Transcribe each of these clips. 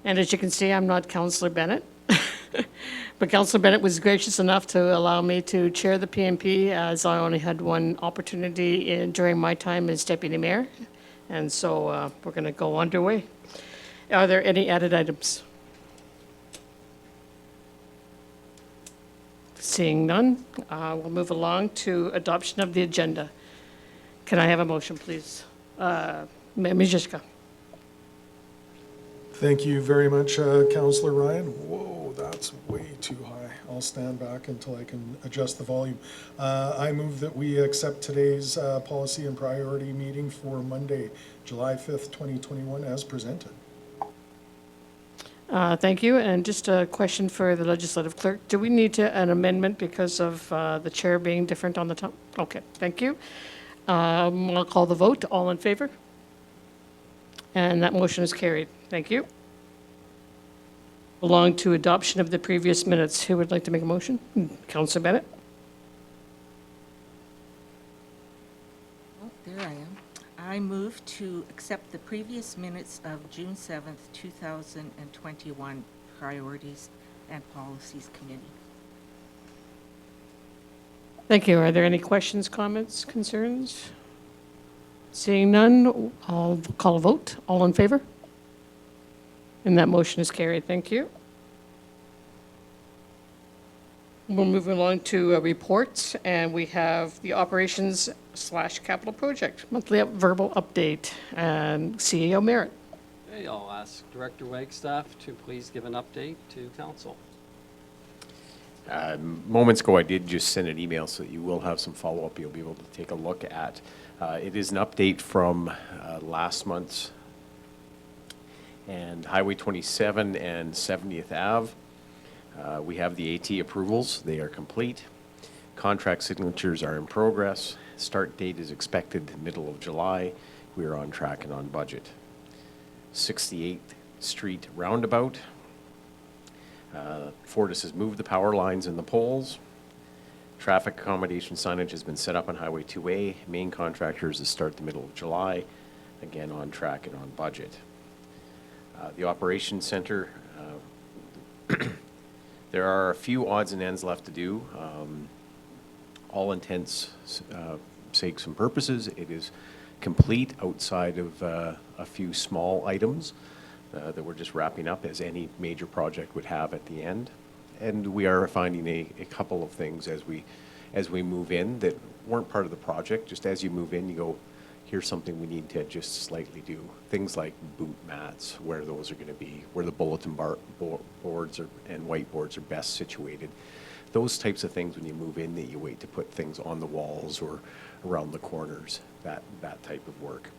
And as you can see, I'm not Councillor Bennett. But Councillor Bennett was gracious enough to allow me to chair the PMP, as I only had one opportunity during my time as deputy mayor. And so we're going to go underway. Are there any added items? Seeing none, we'll move along to adoption of the agenda. Can I have a motion, please? Mijishka. Thank you very much, Councillor Ryan. Whoa, that's way too high. I'll stand back until I can adjust the volume. I move that we accept today's policy and priority meeting for Monday, July 5th, 2021, as presented. Thank you. And just a question for the legislative clerk. Do we need an amendment because of the chair being different on the top? Okay, thank you. I'll call the vote. All in favor? And that motion is carried. Thank you. Along to adoption of the previous minutes. Who would like to make a motion? Councillor Bennett. Oh, there I am. I move to accept the previous minutes of June 7th, 2021 Priorities and Policies Committee. Thank you. Are there any questions, comments, concerns? Seeing none, I'll call a vote. All in favor? And that motion is carried. Thank you. We'll move along to reports, and we have the operations/capital project monthly verbal update, and CEO Merritt. Okay, I'll ask Director Wagstaff to please give an update to council. Moments ago, I did just send an email, so you will have some follow-up you'll be able to take a look at. It is an update from last month's, and Highway 27 and 70th Ave. We have the AT approvals. They are complete. Contract signatures are in progress. Start date is expected middle of July. We are on track and on budget. 68th Street roundabout. Fortis has moved the power lines and the poles. Traffic accommodation signage has been set up on Highway 2A. Main contractors to start the middle of July. Again, on track and on budget. The Operations Center, there are a few odds and ends left to do. All intents, sakes and purposes, it is complete outside of a few small items that we're just wrapping up, as any major project would have at the end. And we are finding a couple of things as we move in that weren't part of the project. Just as you move in, you go, here's something we need to just slightly do. Things like boot mats, where those are going to be, where the bulletin boards and whiteboards are best situated. Those types of things when you move in that you wait to put things on the walls or around the corners, that type of work.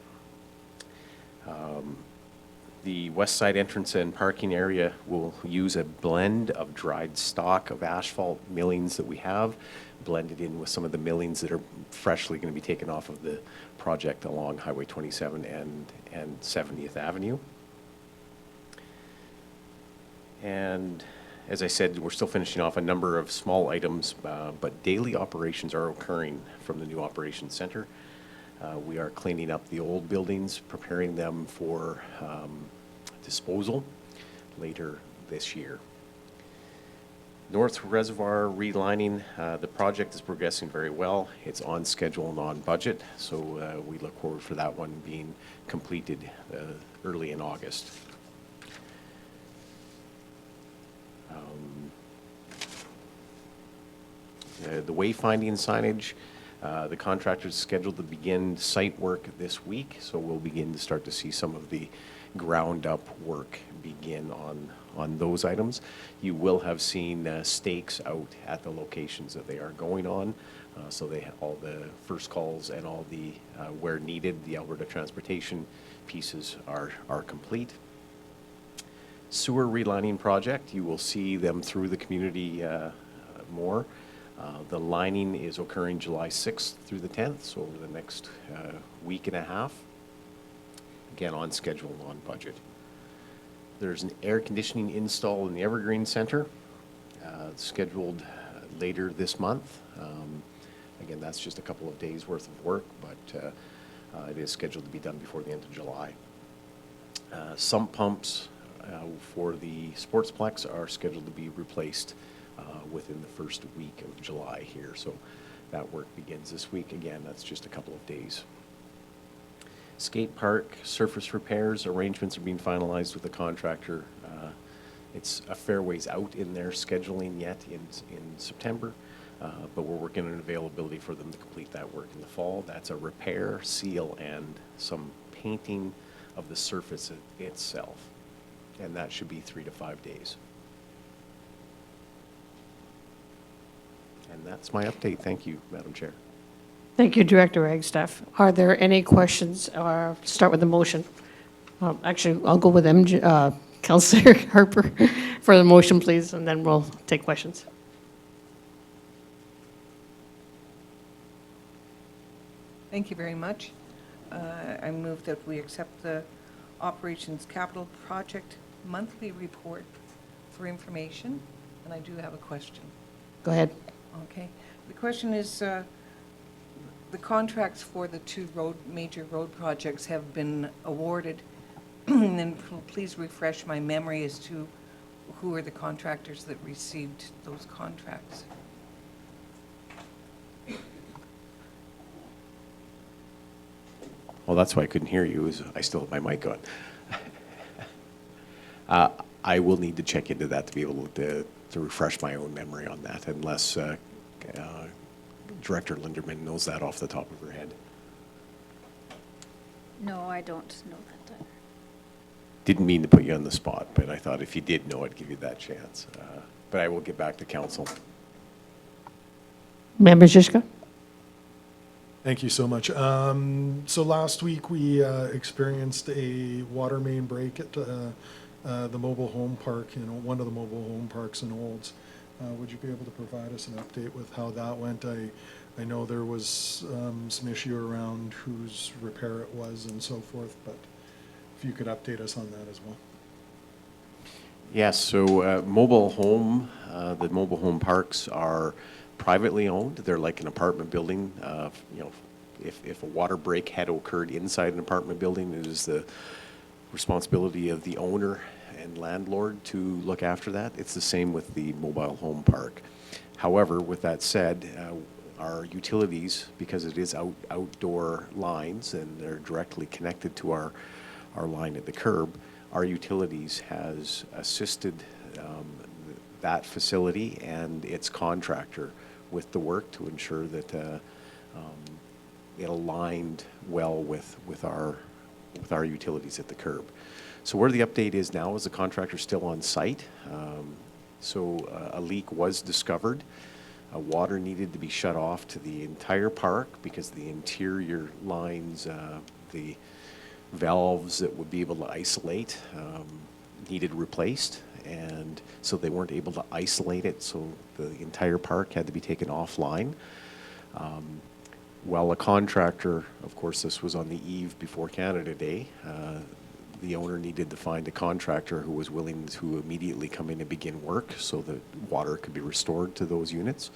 The west side entrance and parking area will use a blend of dried stock of asphalt millings that we have, blended in with some of the millings that are freshly going to be taken off of the project along Highway 27 and 70th Avenue. And as I said, we're still finishing off a number of small items, but daily operations are occurring from the new operations center. We are cleaning up the old buildings, preparing them for disposal later this year. North Reservoir relining, the project is progressing very well. It's on schedule and on budget, so we look forward for that one being completed early in August. The wayfinding signage, the contractor is scheduled to begin site work this week, so we'll begin to start to see some of the ground up work begin on those items. You will have seen stakes out at the locations that they are going on, so they have all the first calls and all the where needed, the Alberta transportation pieces are complete. Sewer relining project, you will see them through the community more. The lining is occurring July 6th through the 10th, so over the next week and a half. Again, on schedule and on budget. There's an air conditioning install in the Evergreen Center, scheduled later this month. Again, that's just a couple of days worth of work, but it is scheduled to be done before the end of July. Sump pumps for the Sportsplex are scheduled to be replaced within the first week of July here. So that work begins this week. Again, that's just a couple of days. Skate park surface repairs arrangements are being finalized with the contractor. It's a fair ways out in their scheduling yet in September, but we're working on availability for them to complete that work in the fall. That's a repair, seal, and some painting of the surface itself, and that should be 3 to 5 days. And that's my update. Thank you, Madam Chair. Thank you, Director Wagstaff. Are there any questions, or start with the motion? Actually, I'll go with Councillor Harper for the motion, please, and then we'll take questions. Thank you very much. I move that we accept the Operations Capital Project monthly report for information, and I do have a question. Go ahead. Okay. The question is, the contracts for the two major road projects have been awarded. And then please refresh my memory as to who are the contractors that received those contracts. Well, that's why I couldn't hear you, is I still have my mic on. I will need to check into that to be able to refresh my own memory on that, unless Director Linderman knows that off the top of her head. No, I don't know that. Didn't mean to put you on the spot, but I thought if you did know, I'd give you that chance. But I will get back to council. Member Zizka? Thank you so much. So last week we experienced a water main break at the mobile home park, one of the mobile home parks in Olds. Would you be able to provide us an update with how that went? I know there was some issue around whose repair it was and so forth, but if you could update us on that as well. Yes, so mobile home, the mobile home parks are privately owned. They're like an apartment building. If a water break had occurred inside an apartment building, it is the responsibility of the owner and landlord to look after that. It's the same with the mobile home park. However, with that said, our utilities, because it is outdoor lines and they're directly connected to our line at the curb, our utilities has assisted that facility and its contractor with the work to ensure that it aligned well with our utilities at the curb. So where the update is now is the contractor's still on site. So a leak was discovered. Water needed to be shut off to the entire park because the interior lines, the valves that would be able to isolate needed replaced, and so they weren't able to isolate it, so the entire park had to be taken offline. Well, a contractor, of course this was on the eve before Canada Day, the owner needed to find a contractor who was willing to immediately come in and begin work so that water could be restored to those units.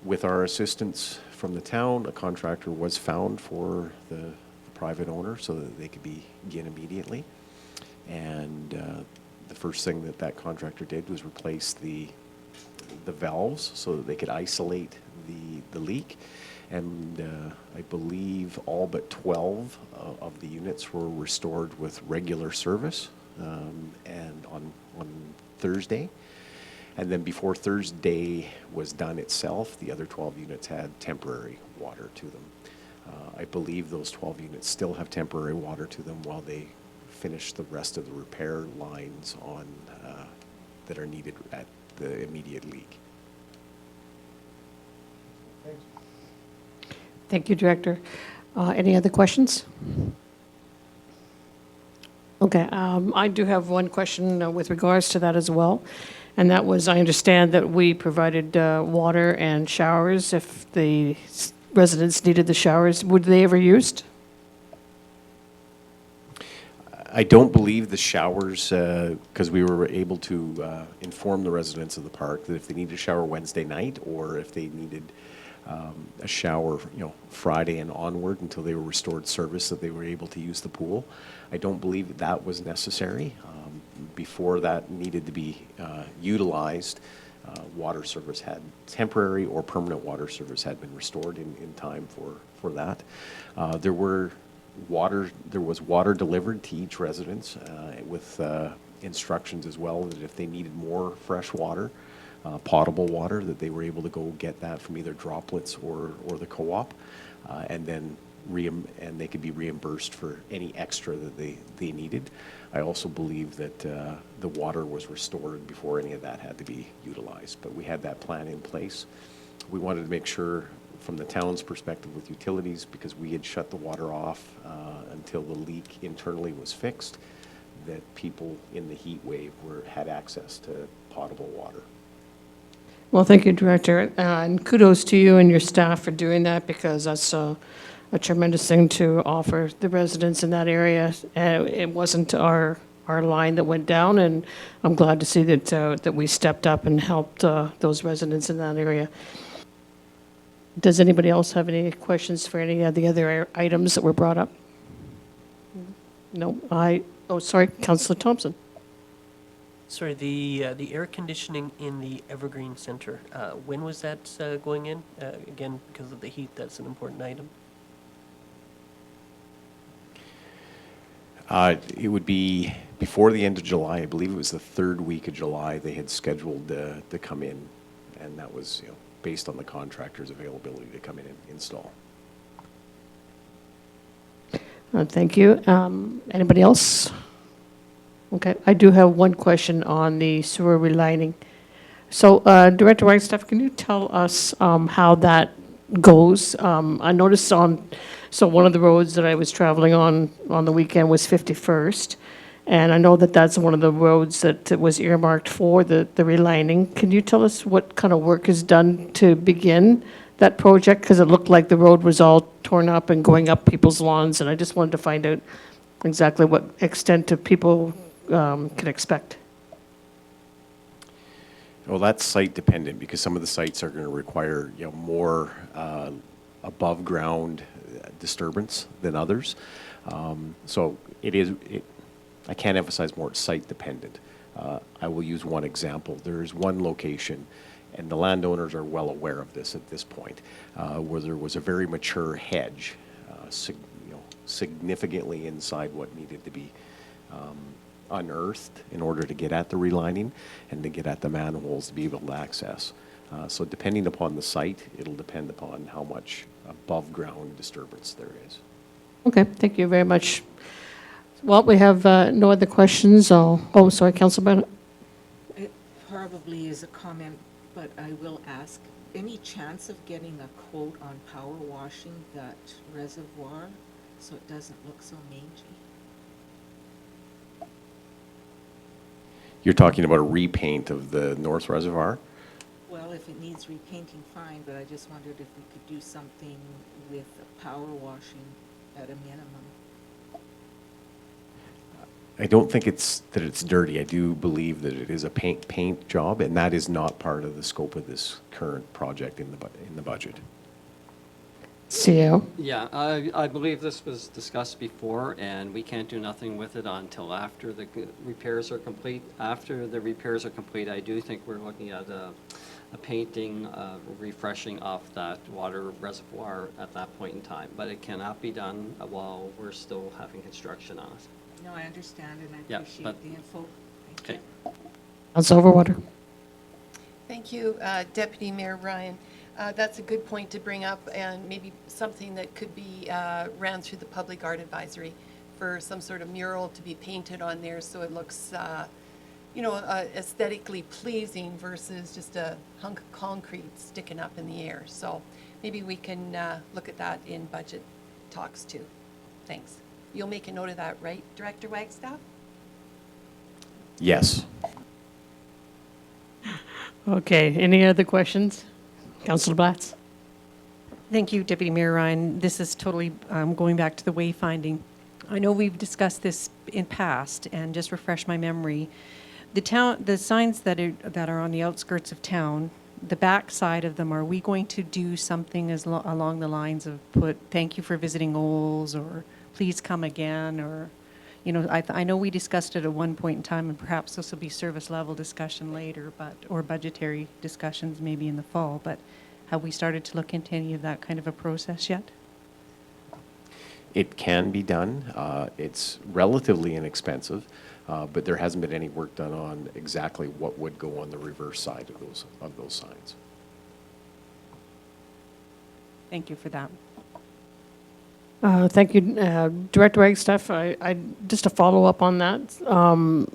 With our assistance from the town, a contractor was found for the private owner so that they could begin immediately. And the first thing that contractor did was replace the valves so that they could isolate the leak. And I believe all but 12 of the units were restored with regular service and on Thursday. And then before Thursday was done itself, the other 12 units had temporary water to them. I believe those 12 units still have temporary water to them while they finish the rest of the repair lines on that are needed at the immediate leak. Thank you, Director. Any other questions? Okay, I do have one question with regards to that as well. And that was, I understand that we provided water and showers if the residents needed the showers. Were they ever used? I don't believe the showers, because we were able to inform the residents of the park that if they needed a shower Wednesday night or if they needed a shower, Friday and onward until they were restored service, that they were able to use the pool. I don't believe that was necessary. Before that needed to be utilized, water service had, temporary or permanent water service had been restored in time for that. There was water delivered to each residence with instructions as well that if they needed more fresh water, potable water, that they were able to go get that from either droplets or the co-op, and then and they could be reimbursed for any extra that they needed. I also believe that the water was restored before any of that had to be utilized, but we had that plan in place. We wanted to make sure from the town's perspective with utilities, because we had shut the water off until the leak internally was fixed, that people in the heat wave had access to potable water. Well, thank you, Director, and kudos to you and your staff for doing that, because that's a tremendous thing to offer the residents in that area. It wasn't our line that went down, and I'm glad to see that we stepped up and helped those residents in that area. Does anybody else have any questions for any of the other items that were brought up? No, sorry, Councillor Thompson. Sorry, the air conditioning in the Evergreen Center, when was that going in? Again, because of the heat, that's an important item. It would be before the end of July. I believe it was the third week of July they had scheduled to come in, and that was based on the contractor's availability to come in and install. Thank you. Anybody else? Okay, I do have one question on the sewer relining. So, Director Wagstaff, can you tell us how that goes? I noticed one of the roads that I was traveling on the weekend was 51st, and I know that that's one of the roads that was earmarked for the relining. Can you tell us what kind of work is done to begin that project? Because it looked like the road was all torn up and going up people's lawns, and I just wanted to find out exactly what extent of people can expect. Well, that's site dependent, because some of the sites are going to require more above ground disturbance than others. So I can't emphasize more, it's site dependent. I will use one example. There's one location, and the landowners are well aware of this at this point, where there was a very mature hedge, significantly inside what needed to be unearthed in order to get at the relining and to get at the manholes to be able to access. So depending upon the site, it'll depend upon how much above ground disturbance there is. Okay, thank you very much. Well, we have no other questions. Sorry, Councillor Bennett. It probably is a comment, but I will ask, any chance of getting a quote on power washing that reservoir so it doesn't look so mangy? You're talking about a repaint of the North Reservoir? Well, if it needs repainting, fine, but I just wondered if we could do something with power washing at a minimum. I don't think that it's dirty. I do believe that it is a paint job, and that is not part of the scope of this current project in the budget. CEO. Yeah, I believe this was discussed before, and we can't do nothing with it until after the repairs are complete. After the repairs are complete, I do think we're looking at a painting, refreshing off that water reservoir at that point in time. But it cannot be done while we're still having construction on it. No, I understand, and I Yeah, appreciate but- the info. Thank Okay. you. Councillor Overwater. Thank you, Deputy Mayor Ryan. That's a good point to bring up, and maybe something that could be ran through the Public Art Advisory for some sort of mural to be painted on there so it looks, aesthetically pleasing versus just a hunk of concrete sticking up in the air. So maybe we can look at that in budget talks too. Thanks. You'll make a note of that, right, Director Wagstaff? Yes. Okay, any other questions? Councillor Blatz. Thank you, Deputy Mayor Ryan. This is totally going back to the wayfinding. I know we've discussed this in past, and just refresh my memory. The signs that are on the outskirts of town, the back side of them, are we going to do something along the lines of thank you for visiting Olds, or please come again, or, you know, I know we discussed it at one point in time, and perhaps this will be service level discussion later, or budgetary discussions maybe in the fall, but have we started to look into any of that kind of a process yet? It can be done. It's relatively inexpensive, but there hasn't been any work done on exactly what would go on the reverse side of those signs. Thank you for that. Thank you, Director Wagstaff. Just to follow up on that,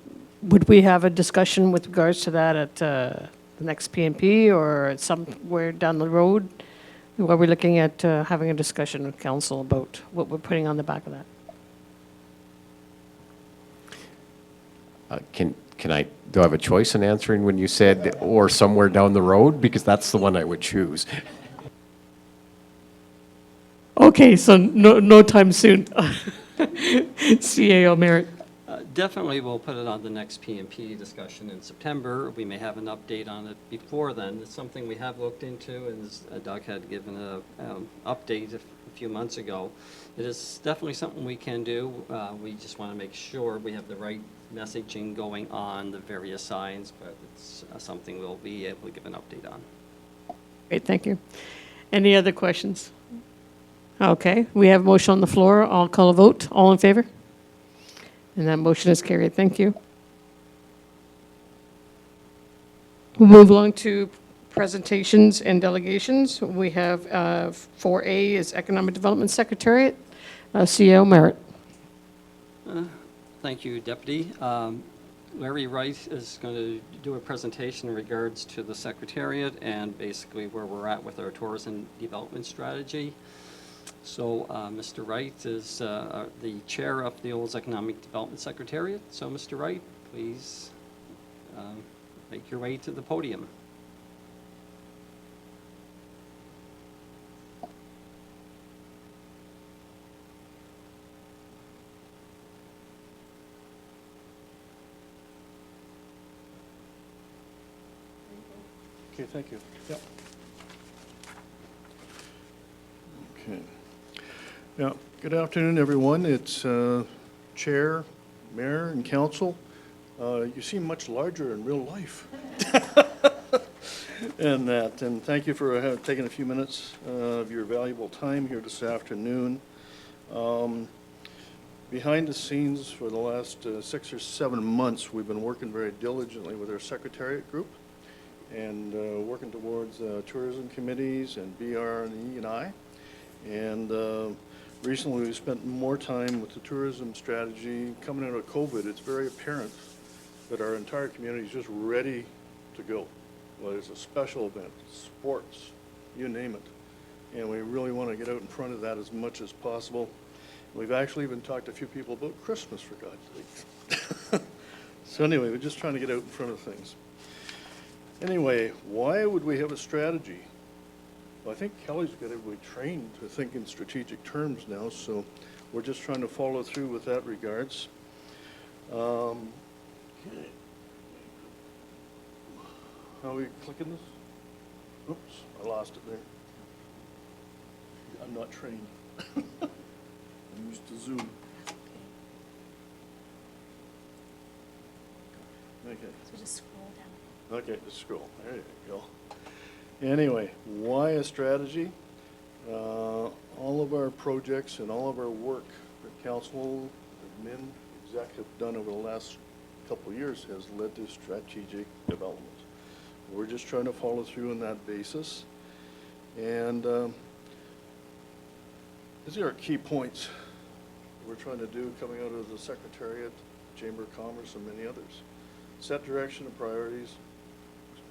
would we have a discussion with regards to that at the next PMP or somewhere down the road? Are we looking at having a discussion with council about what we're putting on the back of that? Do I have a choice in answering when you said or somewhere down the road? Because that's the one I would choose. Okay, so no time soon. CAO Merritt. Definitely, we'll put it on the next PMP discussion in September. We may have an update on it before then. It's something we have looked into, and as Doug had given an update a few months ago. It is definitely something we can do. We just want to make sure we have the right messaging going on the various signs, but it's something we'll be able to give an update on. Great, thank you. Any other questions? Okay, we have a motion on the floor. I'll call a vote. All in favor? And that motion is carried. Thank you. We'll move along to presentations and delegations. We have 4A is Economic Development Secretariat, CEO Merritt. Thank you, Deputy. Larry Wright is going to do a presentation in regards to the Secretariat and basically where we're at with our tourism development strategy. So Mr. Wright is the chair of the Olds Economic Development Secretariat. So Mr. Wright, please make your way to the podium. Okay, thank you. Yep. Okay. Yeah, good afternoon, everyone. It's Chair, Mayor, and Council. You seem much larger in real life. And thank you for taking a few minutes of your valuable time here this afternoon. Behind the scenes for the last 6 or 7 months, we've been working very diligently with our Secretariat group and working towards tourism committees and BR and E&I. And recently we spent more time with the tourism strategy. Coming out of COVID, it's very apparent that our entire community is just ready to go. Whether it's a special event, sports, you name it. And we really want to get out in front of that as much as possible. We've actually even talked to a few people about Christmas, for God's sake. So anyway, we're just trying to get out in front of things. Anyway, why would we have a strategy? Well, I think Kelly's got everybody trained to think in strategic terms now, so we're just trying to follow through with that regards. Okay. How are we clicking this? Oops, I lost it there. I'm not trained. I'm used to Zoom. Okay. So just scroll down. Okay, just scroll. There you go. Anyway, why a strategy? All of our projects and all of our work that council, admin, exec have done over the last couple of years has led to strategic development. We're just trying to follow through on that basis. And these are our key points we're trying to do coming out of the Secretariat, Chamber of Commerce, and many others. Set direction and priorities,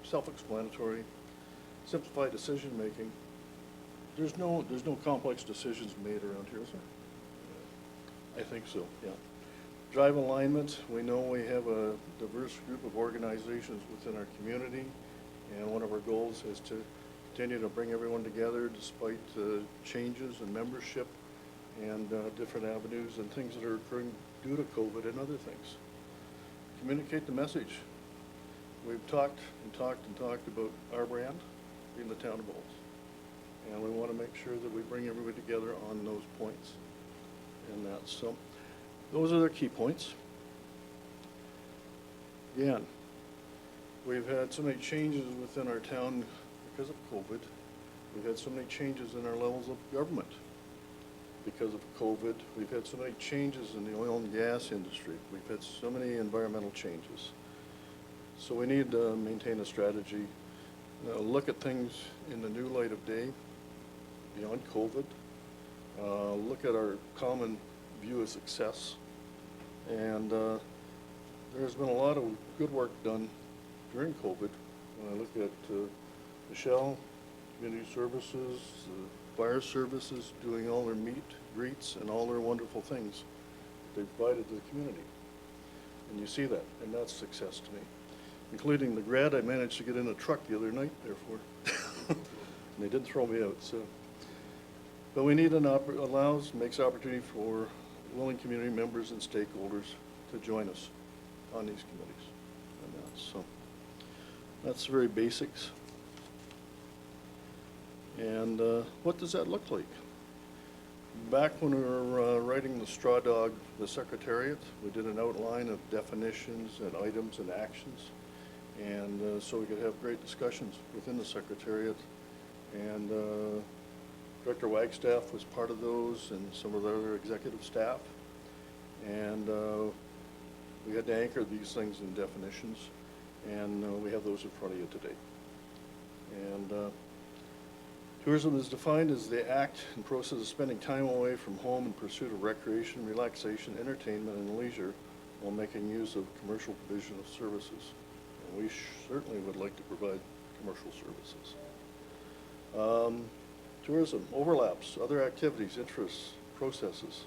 self-explanatory, simplify decision-making. There's no complex decisions made around here, is there? I think so, yeah. Drive alignment. We know we have a diverse group of organizations within our community, and one of our goals is to continue to bring everyone together despite changes in membership and different avenues and things that are occurring due to COVID and other things. Communicate the message. we've talked and talked and talked about our brand being the town of Olds. And we want to make sure that we bring everybody together on those points. And that's, so, those are the key points. Again, we've had so many changes within our town because of COVID. We've had so many changes in our levels of government because of COVID. We've had so many changes in the oil and gas industry. We've had so many environmental changes. So we need to maintain a strategy, look at things in the new light of day, beyond COVID, look at our common view of success. And there's been a lot of good work done during COVID. When I look at Michelle, Community Services, Fire Services, doing all their meet, greets, and all their wonderful things they've provided to the community. And you see that, and that's success to me. Including the grad I managed to get in a truck the other night, therefore. And they didn't throw me out, so. But we need makes opportunity for willing community members and stakeholders to join us on these committees. And that's the very basics. And what does that look like? Back when we were writing the straw dog, the Secretariat, we did an outline of definitions and items and actions. And so we could have great discussions within the Secretariat. And Director Wagstaff was part of those, and some of the other executive staff. And we had to anchor these things in definitions. And we have those in front of you today. And tourism is defined as the act and process of spending time away from home in pursuit of recreation, relaxation, entertainment, and leisure while making use of commercial provision of services. And we certainly would like to provide commercial services. Tourism overlaps other activities, interests, processes,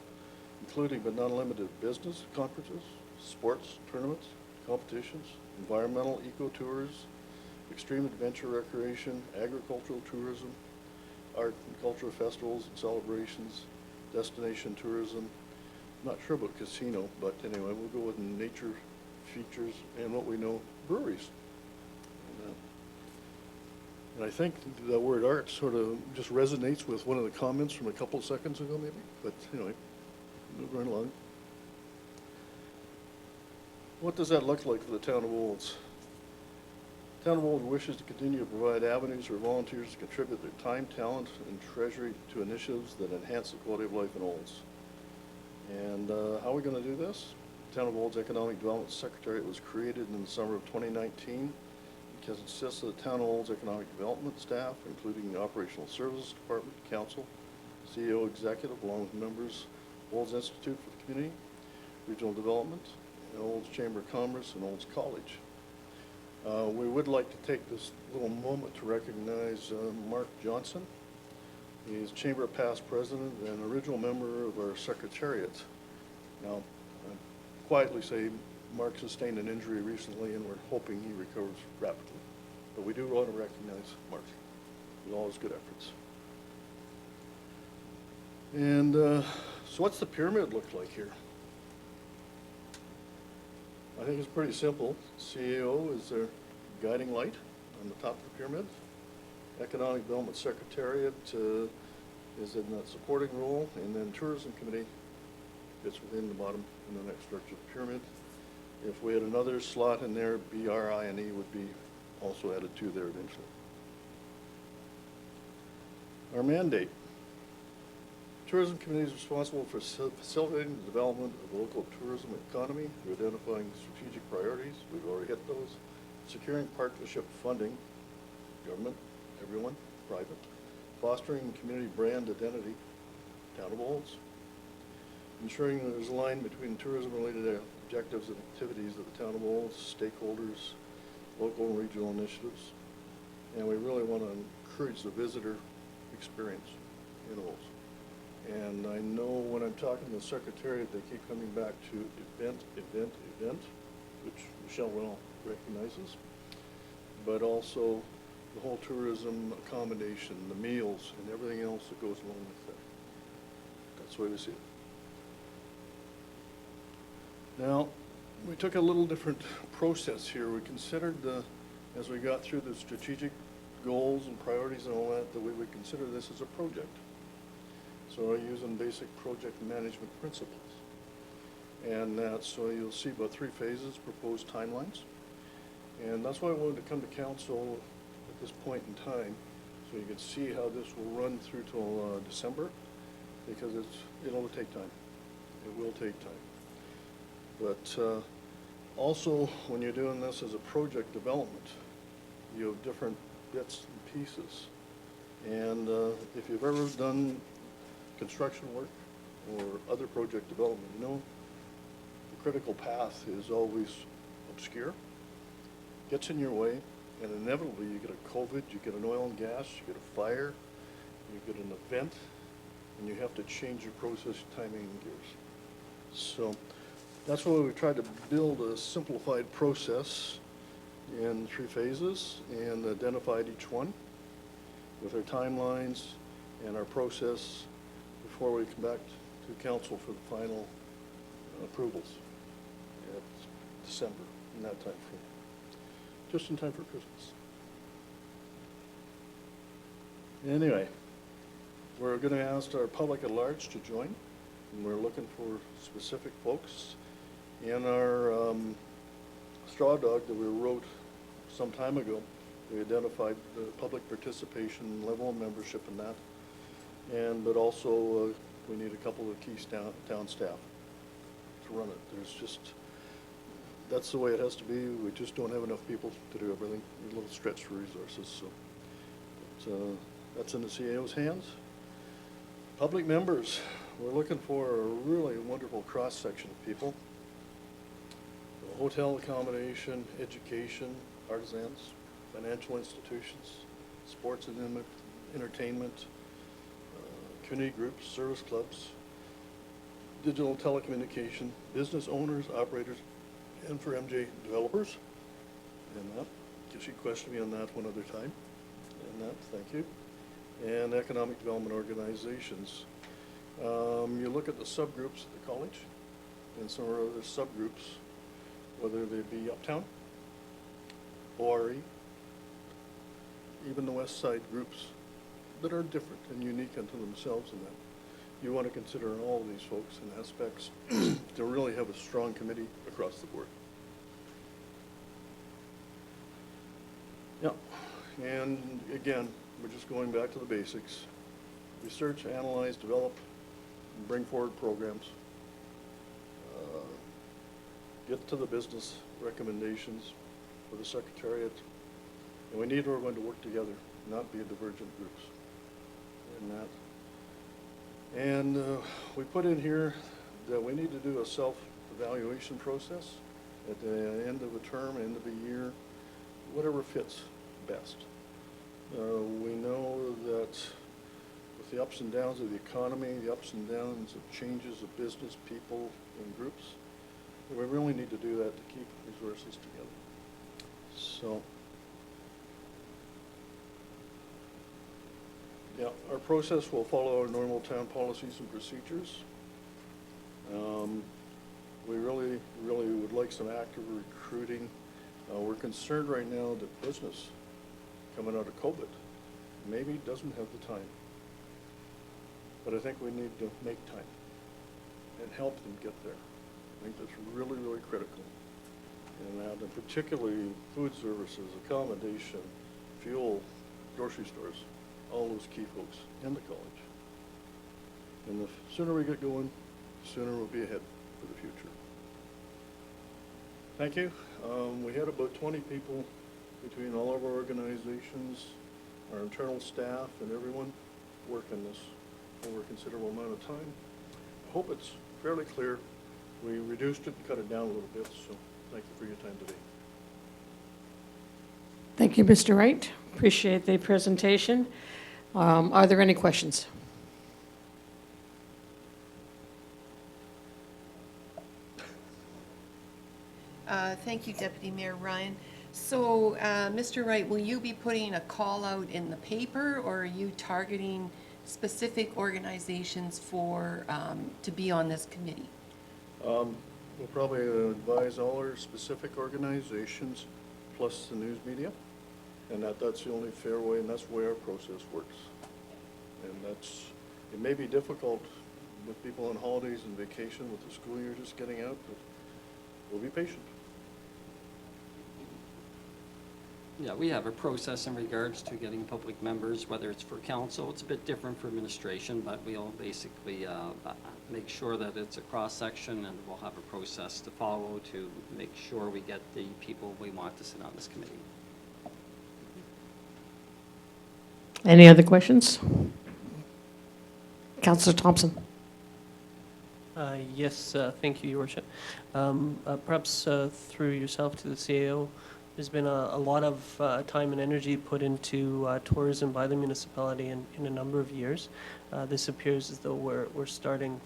including but not limited to business, conferences, sports, tournaments, competitions, environmental eco-tours, extreme adventure recreation, agricultural tourism, art and cultural festivals and celebrations, destination tourism. I'm not sure about casino, but anyway, we'll go with nature features and what we know, breweries. And I think the word art sort of just resonates with one of the comments from a couple of seconds ago maybe, but anyway, move right along. What does that look like for the town of Olds? The town of Olds wishes to continue to provide avenues for volunteers to contribute their time, talent, and treasury to initiatives that enhance the quality of life in Olds. And how are we going to do this? The Town of Olds Economic Development Secretariat was created in the summer of 2019. It consists of the Town of Olds Economic Development staff, including the Operational Services Department, Council, CEO Executive, along with members, Olds Institute for the Community, Regional Development, and Olds Chamber of Commerce, and Olds College. We would like to take this little moment to recognize Mark Johnson. He's Chamber of Past President and original member of our Secretariat. Now, I quietly say Mark sustained an injury recently and we're hoping he recovers rapidly. But we do want to recognize Mark with all his good efforts. And so what's the pyramid look like here? I think it's pretty simple. CEO is their guiding light on the top of the pyramid. Economic Development Secretariat is in that supporting role, and then Tourism Committee fits within the bottom in the next structure of the pyramid. If we had another slot in there, BRI&E would be also added to there eventually. Our mandate. Tourism Committee is responsible for facilitating the development of the local tourism economy through identifying strategic priorities. We've already hit those. Securing partnership funding, government, everyone, private. Fostering community brand identity, Town of Olds. Ensuring that there's a line between tourism-related objectives and activities of the Town of Olds, stakeholders, local and regional initiatives. And we really want to encourage the visitor experience in Olds. And I know when I'm talking to the Secretariat, they keep coming back to event, which Michelle well recognizes, but also the whole tourism accommodation, the meals, and everything else that goes along with that. That's the way we see it. Now, we took a little different process here. We considered as we got through the strategic goals and priorities and all that we would consider this as a project. So we're using basic project management principles. And so you'll see about 3 phases, proposed timelines. And that's why I wanted to come to council at this point in time, so you can see how this will run through till December, because it'll take time. It will take time. But also, when you're doing this as a project development, you have different bits and pieces. And if you've ever done construction work or other project development, you know the critical path is always obscure, gets in your way, and inevitably you get a COVID, you get an oil and gas, you get a fire, you get an event, and you have to change your process, timing, and gears. So that's why we tried to build a simplified process in 3 phases and identified each one with our timelines and our process before we come back to council for the final approvals at December, in that time frame. Just in time for Christmas. Anyway, we're going to ask our public at large to join, and we're looking for specific folks. In our straw dog that we wrote some time ago, we identified the public participation, level of membership in that, but also we need a couple of key town staff to run it. There's just, that's the way it has to be. We just don't have enough people to do everything. We're a little stretched for resources, so that's in the CAO's hands. Public members, we're looking for a really wonderful cross-section of people. Hotel accommodation, education, artisans, financial institutions, sports and entertainment, community groups, service clubs, digital telecommunication, business owners, operators, and for MJ developers. And that, gives you a question me on that one other time. And that, thank you. And economic development organizations. You look at the subgroups at the college and some of our other subgroups, whether they be Uptown, ORE, even the West Side groups that are different and unique unto themselves in that. You want to consider all of these folks and aspects to really have a strong committee across the board. Yeah, and again, we're just going back to the basics. Research, analyze, develop, and bring forward programs. Get to the business recommendations for the Secretariat. And we need everyone to work together, not be divergent groups in that. And we put in here that we need to do a self-evaluation process at the end of a term, end of a year, whatever fits best. We know that with the ups and downs of the economy, the ups and downs of changes of business, people, and groups, we really need to do that to keep resources together. So, yeah, our process will follow our normal town policies and procedures. We really would like some active recruiting. We're concerned right now that business coming out of COVID maybe doesn't have the time. But I think we need to make time and help them get there. I think that's really critical. And particularly food services, accommodation, fuel, grocery stores, all those key folks in the college. And the sooner we get going, the sooner we'll be ahead for the future. Thank you. We had about 20 people between all of our organizations, our internal staff, and everyone working this over a considerable amount of time. I hope it's fairly clear. We reduced it and cut it down a little bit, so thank you for your time today. Thank you, Mr. Wright. Appreciate the presentation. Are there any questions? Thank you, Deputy Mayor Ryan. So, Mr. Wright, will you be putting a call out in the paper, or are you targeting specific organizations for, to be on this committee? We'll probably advise all our specific organizations plus the news media, and that's the only fair way, and that's the way our process works. And it may be difficult with people on holidays and vacation with the school year just getting out, but we'll be patient. Yeah, we have a process in regards to getting public members, whether it's for council, it's a bit different for administration, but we'll basically make sure that it's a cross-section, and we'll have a process to follow to make sure we get the people we want to sit on this committee. Any other questions? Councillor Thompson. Yes, thank you, Your Worship. Perhaps through yourself to the CAO, there's been a lot of time and energy put into tourism by the municipality in a number of years. This appears as though we're starting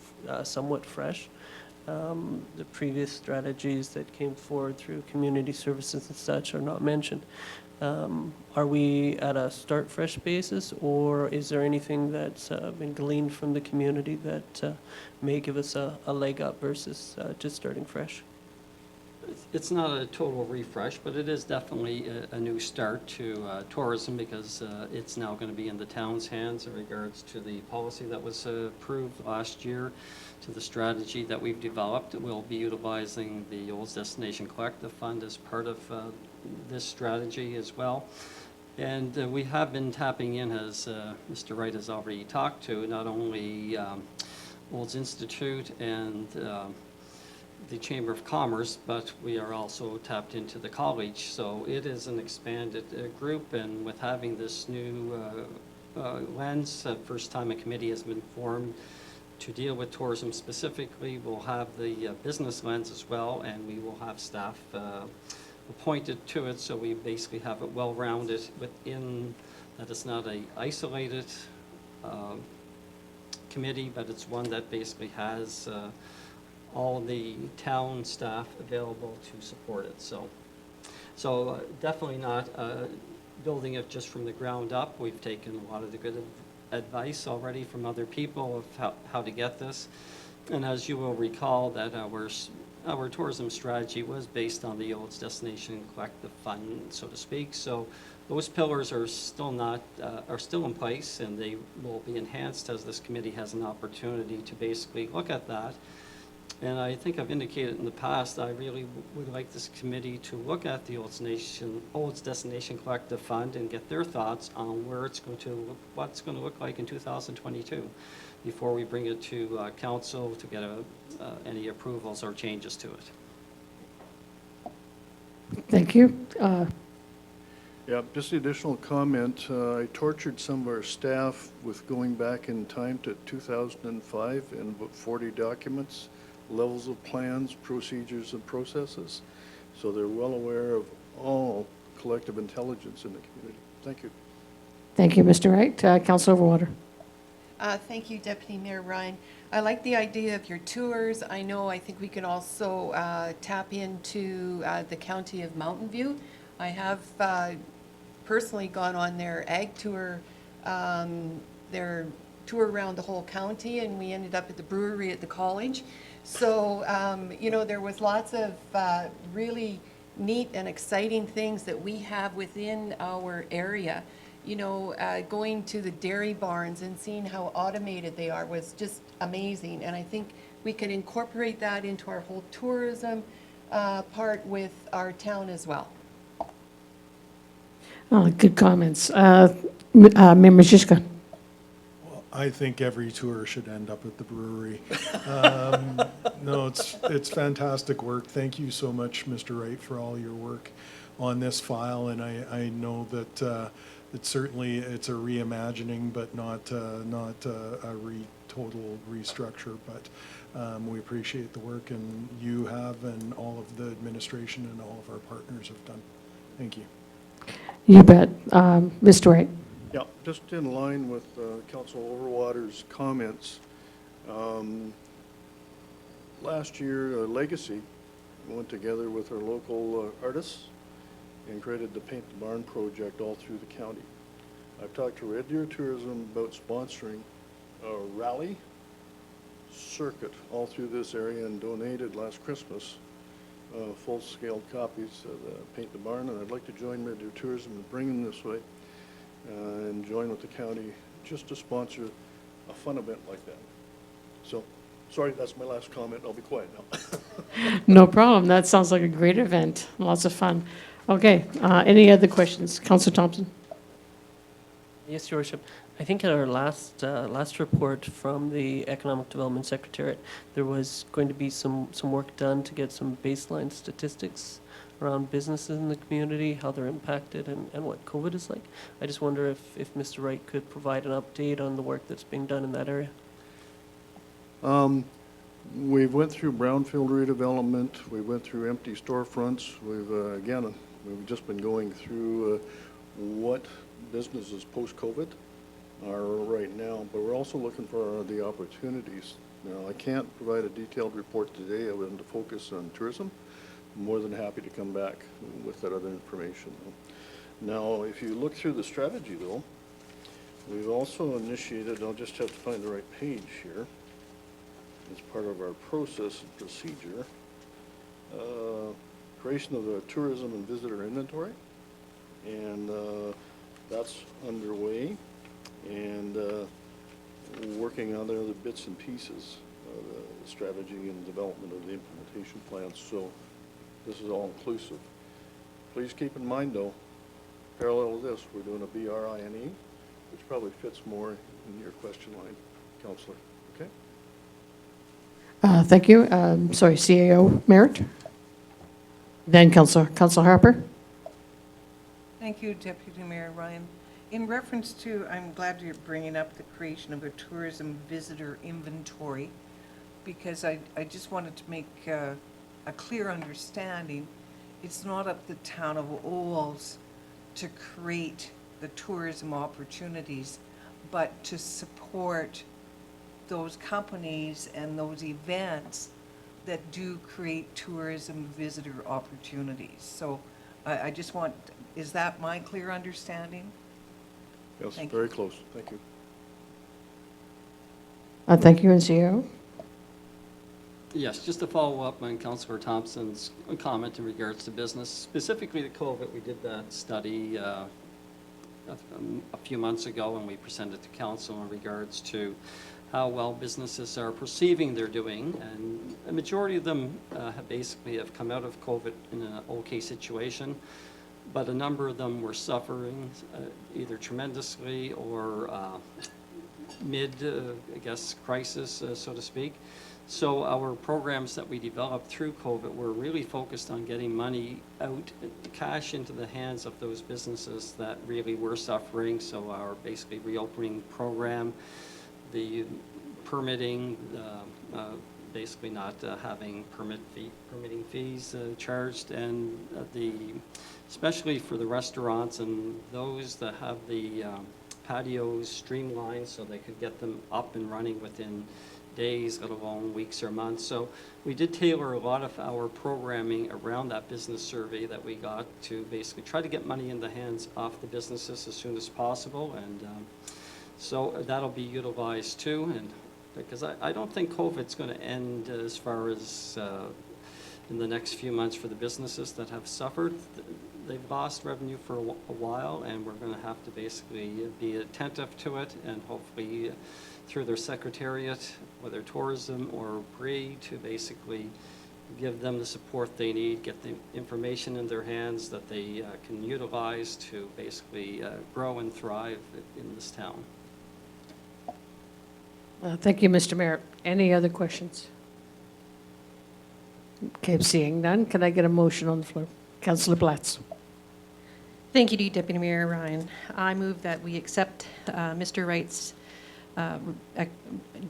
somewhat fresh. The previous strategies that came forward through community services and such are not mentioned. Are we at a start fresh basis, or is there anything that's been gleaned from the community that may give us a leg up versus just starting fresh? It's not a total refresh, but it is definitely a new start to tourism, because it's now going to be in the town's hands in regards to the policy that was approved last year, to the strategy that we've developed. We'll be utilizing the Olds Destination Collective Fund as part of this strategy as well. And we have been tapping in, as Mr. Wright has already talked to, not only Olds Institute and the Chamber of Commerce, but we are also tapped into the college. So it is an expanded group, and with having this new lens, first time a committee has been formed to deal with tourism specifically. We'll have the business lens as well, and we will have staff appointed to it, so we basically have it well-rounded within that. It's not a isolated committee, but it's one that basically has all the town staff available to support it. So definitely not building it just from the ground up. We've taken a lot of the good advice already from other people of how to get this. And as you will recall, that our tourism strategy was based on the Olds Destination Collective Fund, so to speak. So those pillars are still in place, and they will be enhanced as this committee has an opportunity to basically look at that. And I think I've indicated in the past, I really would like this committee to look at the Olds Destination Collective Fund and get their thoughts on what's going to look like in 2022 before we bring it to council to get any approvals or changes to it. Thank you. Yeah, just the additional comment, I tortured some of our staff with going back in time to 2005 and about 40 documents, levels of plans, procedures, and processes. So they're well aware of all collective intelligence in the community. Thank you. Thank you, Mr. Wright. Councillor Overwater. Thank you, Deputy Mayor Ryan. I like the idea of your tours. I think we can also tap into the County of Mountain View. I have personally gone on their ag tour, their tour around the whole county, and we ended up at the brewery at the college. So, there was lots of really neat and exciting things that we have within our area. Going to the dairy barns and seeing how automated they are was just amazing. And I think we can incorporate that into our whole tourism part with our town as well. Good comments. Member Žižka. I think every tour should end up at the brewery. No, it's fantastic work. Thank you so much, Mr. Wright, for all your work on this file. And I know that it's a reimagining, but not a total restructure. But we appreciate the work and you have, and all of the administration and all of our partners have done. Thank you. You bet. Mr. Wright. Yeah, just in line with Council Overwater's comments. Last year, Legacy went together with our local artists and created the Paint the Barn project all through the county. I've talked to Red Deer Tourism about sponsoring a rally circuit all through this area and donated last Christmas full-scale copies of Paint the Barn, and I'd like to join Red Deer Tourism in bringing this way and join with the county just to sponsor a fun event like that. So, sorry, that's my last comment. I'll be quiet now. No problem. That sounds like a great event. Lots of fun. Okay, any other questions? Councillor Thompson? Yes, Your Worship. I think at our last report from the Economic Development Secretariat, there was going to be some work done to get some baseline statistics around businesses in the community, how they're impacted, and what COVID is like. I just wonder if Mr. Wright could provide an update on the work that's being done in that area. We've went through brownfield redevelopment. We went through empty storefronts. We've just been going through what businesses post-COVID are right now, but we're also looking for the opportunities. Now, I can't provide a detailed report today. I want to focus on tourism. I'm more than happy to come back with that other information. Now, if you look through the strategy, though, we've also initiated, I'll just have to find the right page here, as part of our process and procedure, creation of the tourism and visitor inventory, and that's underway, and working on the other bits and pieces of the strategy and development of the implementation plans. So this is all inclusive. Please keep in mind, though, parallel to this, we're doing a BRINE, which probably fits more in your question line, Councillor. Okay? Thank you. Sorry, CAO Merritt? Then Councillor Harper? Thank you, Deputy Mayor Ryan. In reference to, I'm glad you're bringing up the creation of a tourism visitor inventory, because I just wanted to make a clear understanding. It's not up the town of Olds to create the tourism opportunities, but to support those companies and those events that do create tourism visitor opportunities. So I just want, is that my clear understanding? Yes, Thank very close. Thank you. Thank you, and CAO. Yes, just to follow up on Councillor Thompson's comment in regards to business, specifically the COVID, we did that study a few months ago, and we presented to council in regards to how well businesses are perceiving they're doing, and a majority of them have come out of COVID in an okay situation, but a number of them were suffering either tremendously or crisis, so to speak. So our programs that we developed through COVID were really focused on getting money out, cash into the hands of those businesses that really were suffering. So our basically reopening program, the permitting, basically not having permitting fees charged, and especially for the restaurants and those that have the patios streamlined so they could get them up and running within days, let alone weeks or months. So we did tailor a lot of our programming around that business survey that we got to basically try to get money in the hands of the businesses as soon as possible, and so that'll be utilized too. And because I don't think COVID's going to end as far as in the next few months for the businesses that have suffered. They've lost revenue for a while, and we're going to have to basically be attentive to it, and hopefully through their secretariat, whether tourism or PRE, to basically give them the support they need, get the information in their hands that they can utilize to basically grow and thrive in this town. Thank you, Mr. Merritt. Any other questions? Okay, seeing none, can I get a motion on the floor? Councillor Blatz. Thank you, Deputy Mayor Ryan. I move that we accept Mr. Wright's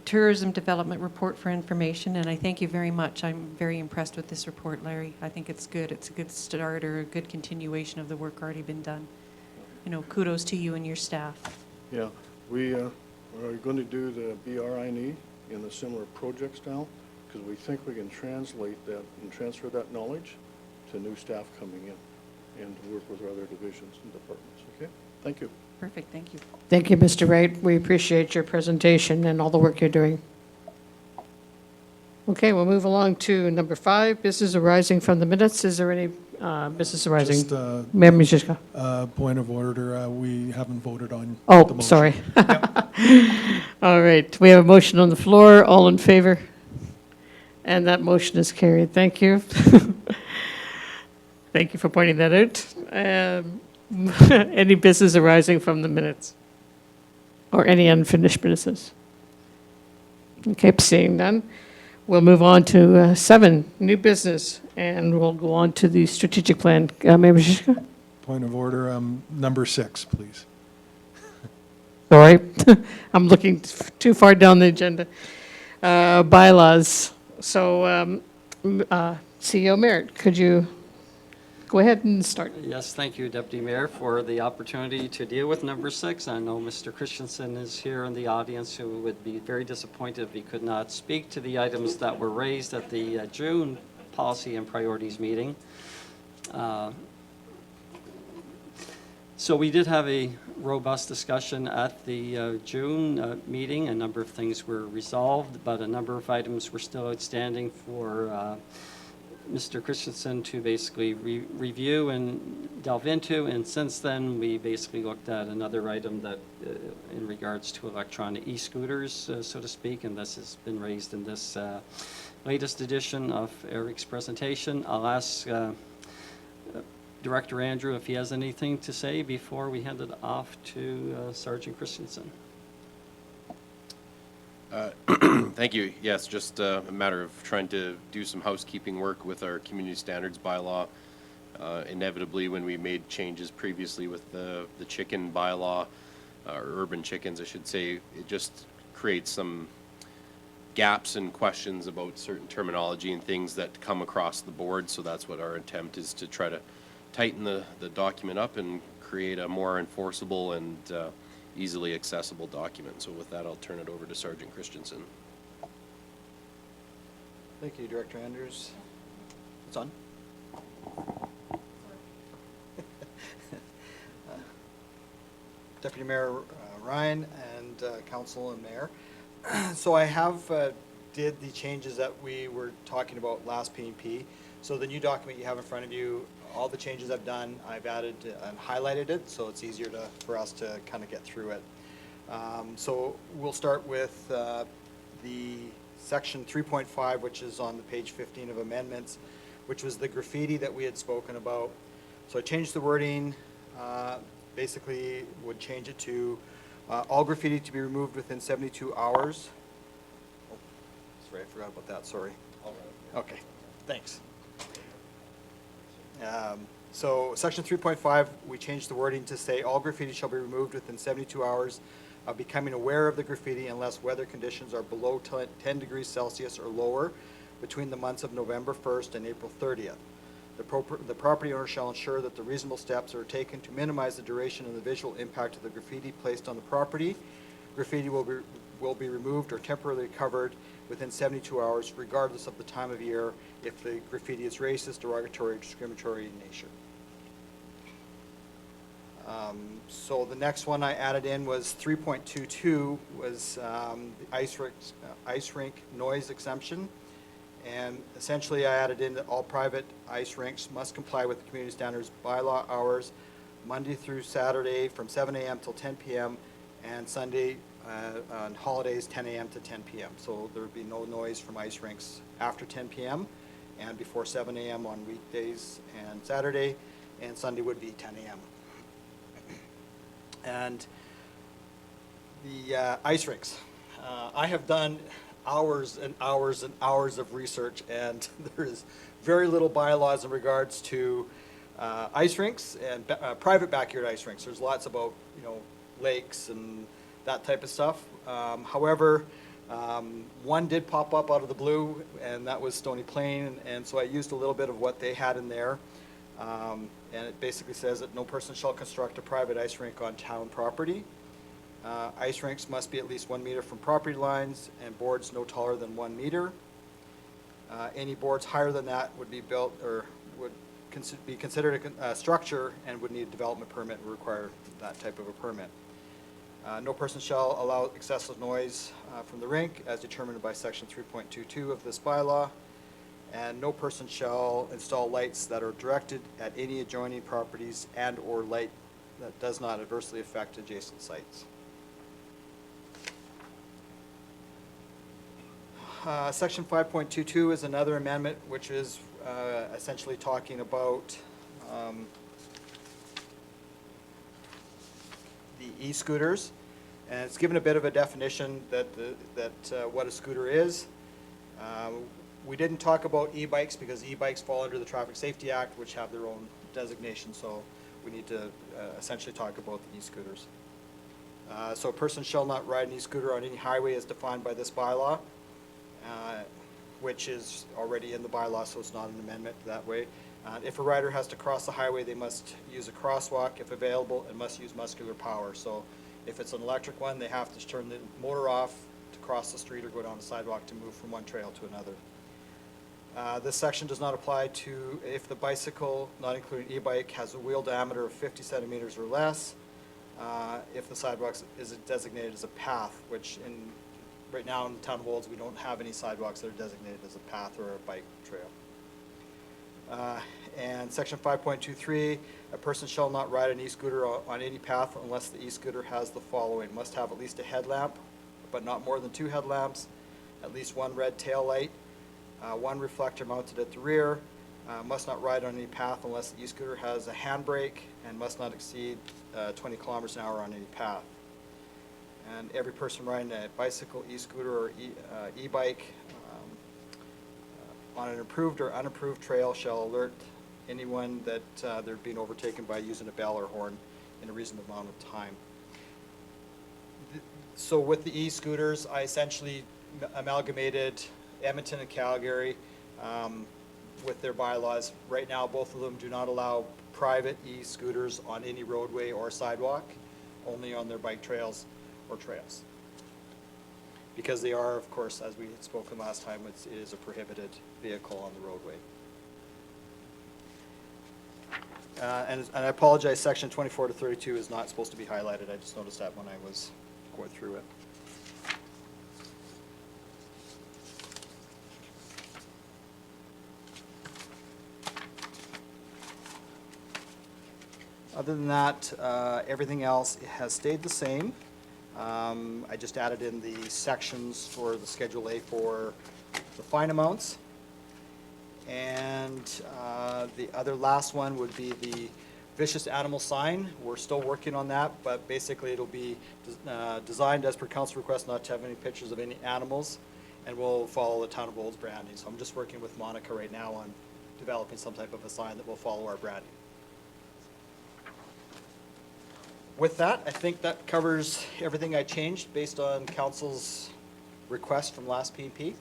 tourism development report for information, and I thank you very much. I'm very impressed with this report, Larry. I think it's good. It's a good start, or a good continuation of the work already been done. You know, kudos to you and your staff. Yeah, we are going to do the BRINE in a similar project style, because we think we can translate that and transfer that knowledge to new staff coming in and to work with our other divisions and departments. Okay? Thank you. Perfect, thank you. Thank you, Mr. Wright. We appreciate your presentation and all the work you're doing. Okay, we'll move along to number 5, business arising from the minutes. Is there any business arising? Just Mayor Majewska. point of order, we haven't voted on the Oh, motion. sorry. All right, we have a motion on the floor. All in favor? And that motion is carried. Thank you. Thank you for pointing that out. Any business arising from the minutes? Or any unfinished business? Okay, seeing none. We'll move on to 7, new business, and we'll go on to the strategic plan. Mayor Majewska? Point of order, number 6, please. Sorry, I'm looking too far down the agenda. Bylaws. So, CEO Merritt, could you go ahead and start? Yes, thank you, Deputy Mayor, for the opportunity to deal with number 6. I know Mr. Christensen is here in the audience, who would be very disappointed if he could not speak to the items that were raised at the June Policy and Priorities meeting. So we did have a robust discussion at the June meeting. A number of things were resolved, but a number of items were still outstanding for Mr. Christensen to basically review and delve into. And since then, we basically looked at another item that in regards to electronic e-scooters, so to speak, and this has been raised in this latest edition of Eric's presentation. I'll ask Director Andrew if he has anything to say before we hand it off to Sergeant Christensen. Thank you. Yes, just a matter of trying to do some housekeeping work with our community standards bylaw. Inevitably, when we made changes previously with the chicken bylaw, or urban chickens, I should say, it just creates some gaps and questions about certain terminology and things that come across the board. So that's what our attempt is, to try to tighten the document up and create a more enforceable and easily accessible document. So with that, I'll turn it over to Sergeant Christensen. Thank you, Director Andrews. It's on. Deputy Mayor Ryan and Council and Mayor. So I have did the changes that we were talking about last P&P. So the new document you have in front of you, all the changes I've done, I've added and highlighted it, so it's easier for us to kind of get through it. So we'll start with the section 3.5, which is on the page 15 of amendments, which was the graffiti that we had spoken about. So I changed the wording, basically would change it to all graffiti to be removed within 72 hours. Oh, sorry, I forgot about that, sorry. Okay, thanks. So section 3.5, we changed the wording to say all graffiti shall be removed within 72 hours of becoming aware of the graffiti unless weather conditions are below 10 degrees Celsius or lower between the months of November 1st and April 30th. The property owner shall ensure that the reasonable steps are taken to minimize the duration and the visual impact of the graffiti placed on the property. Graffiti will be removed or temporarily covered within 72 hours, regardless of the time of year, if the graffiti is racist, derogatory, or discriminatory in nature. So the next one I added in was 3.22, was the ice rink noise exemption. And essentially I added in that all private ice rinks must comply with the community standards bylaw hours Monday through Saturday from 7 a.m. till 10 p.m. and Sunday on holidays 10 a.m. to 10 p.m. So there would be no noise from ice rinks after 10 p.m. and before 7 a.m. on weekdays and Saturday, and Sunday would be 10 a.m. And the ice rinks. I have done hours and hours and hours of research, and there is very little bylaws in regards to ice rinks and private backyard ice rinks. There's lots about, lakes and that type of stuff. However, one did pop up out of the blue, and that was Stony Plain, and so I used a little bit of what they had in there. And it basically says that no person shall construct a private ice rink on town property. Ice rinks must be at least 1 meter from property lines, and boards no taller than 1 meter. Any boards higher than that would be built or would be considered a structure and would need a development permit and require that type of a permit. No person shall allow excessive noise from the rink as determined by section 3.22 of this bylaw. And no person shall install lights that are directed at any adjoining properties and/or light that does not adversely affect adjacent sites. Section 5.22 is another amendment, which is essentially talking about the e-scooters. And it's given a bit of a definition that what a scooter is. We didn't talk about e-bikes because e-bikes fall under the Traffic Safety Act, which have their own designation, so we need to essentially talk about the e-scooters. So a person shall not ride an e-scooter on any highway as defined by this bylaw, which is already in the bylaw, so it's not an amendment that way. If a rider has to cross the highway, they must use a crosswalk if available and must use muscular power. So if it's an electric one, they have to turn the motor off to cross the street or go down the sidewalk to move from one trail to another. This section does not apply to if the bicycle, not including e-bike, has a wheel diameter of 50 centimeters or less, if the sidewalk is designated as a path, which right now in the town of Olds, we don't have any sidewalks that are designated as a path or a bike trail. And section 5.23, a person shall not ride an e-scooter on any path unless the e-scooter has the following: must have at least a headlamp, but not more than 2 headlamps, at least 1 red tail light, 1 reflector mounted at the rear, must not ride on any path unless the e-scooter has a handbrake, and must not exceed 20 kilometers an hour on any path. And every person riding a bicycle, e-scooter, or e-bike on an approved or unapproved trail shall alert anyone that they're being overtaken by using a bell or horn in a reasonable amount of time. So with the e-scooters, I essentially amalgamated Edmonton and Calgary with their bylaws. Right now, both of them do not allow private e-scooters on any roadway or sidewalk, only on their bike trails or trails. Because they are, of course, as we had spoken last time, it is a prohibited vehicle on the roadway. And I apologize, section 24 to 32 is not supposed to be highlighted. I just noticed that when I was going through it. Other than that, everything else has stayed the same. I just added in the sections for the Schedule A for the fine amounts. And the other last one would be the vicious animal sign. We're still working on that, but basically it'll be designed as per council request not to have any pictures of any animals, and we'll follow the Town of Olds branding. So I'm just working with Monica right now on developing some type of a sign that will follow our branding. With that, I think that covers everything I changed based on council's request from last P&P.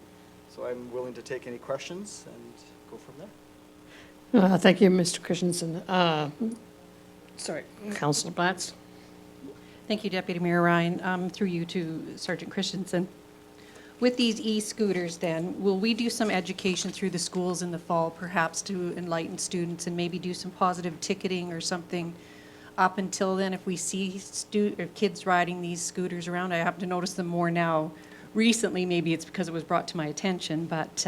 So I'm willing to take any questions and go from there. Thank you, Mr. Christensen. Sorry, Councilor Blatz. Thank you, Deputy Mayor Ryan. Through you to Sergeant Christensen. With these e-scooters then, will we do some education through the schools in the fall, perhaps to enlighten students and maybe do some positive ticketing or something up until then if we see kids riding these scooters around? I happen to notice them more now. Recently, maybe it's because it was brought to my attention, but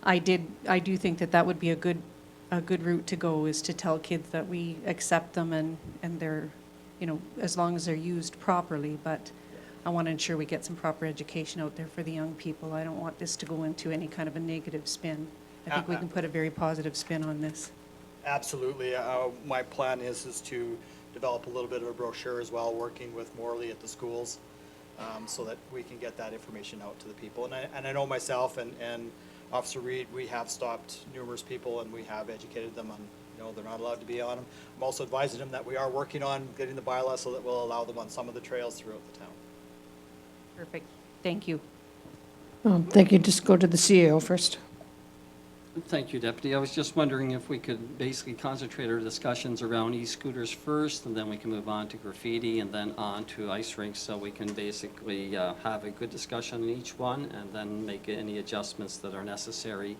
I do think that would be a good route to go, is to tell kids that we accept them and they're, as long as they're used properly. But I want to ensure we get some proper education out there for the young people. I don't want this to go into any kind of a negative spin. I think we can put a very positive spin on this. Absolutely. My plan is to develop a little bit of a brochure as well, working with Morley at the schools, so that we can get that information out to the people. And I know myself and Officer Reed, we have stopped numerous people and we have educated them on, they're not allowed to be on them. I'm also advising them that we are working on getting the bylaw so that we'll allow them on some of the trails throughout the town. Perfect. Thank you. Thank you. Just go to the CEO first. Thank you, Deputy. I was just wondering if we could basically concentrate our discussions around e-scooters first, and then we can move on to graffiti and then on to ice rinks, so we can basically have a good discussion on each one and then make any adjustments that are necessary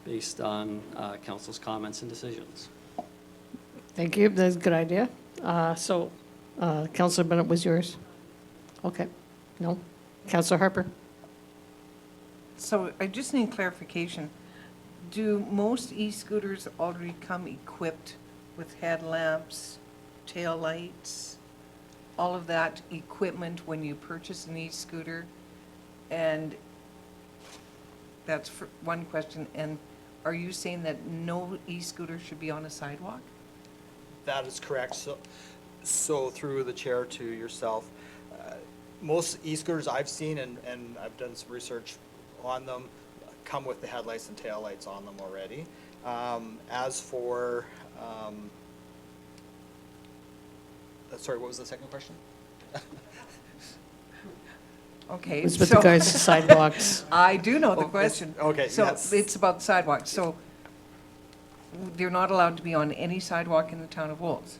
based on council's comments and decisions. Thank you. That's a good idea. So, Councilor Bennett was yours. Okay, no? Counselor Harper? So I just need clarification. Do most e-scooters already come equipped with headlamps, taillights, all of that equipment when you purchase an e-scooter? And that's for one question. And are you saying that no e-scooter should be on a sidewalk? That is correct. So through the chair to yourself, most e-scooters I've seen, and I've done some research on them, come with the headlights and taillights on them already. As for, sorry, what was the second question? Okay. It's with so- regards to sidewalks. I do know the Oh, question. okay, So yes. it's about sidewalks. So they're not allowed to be on any sidewalk in the town of Wolves.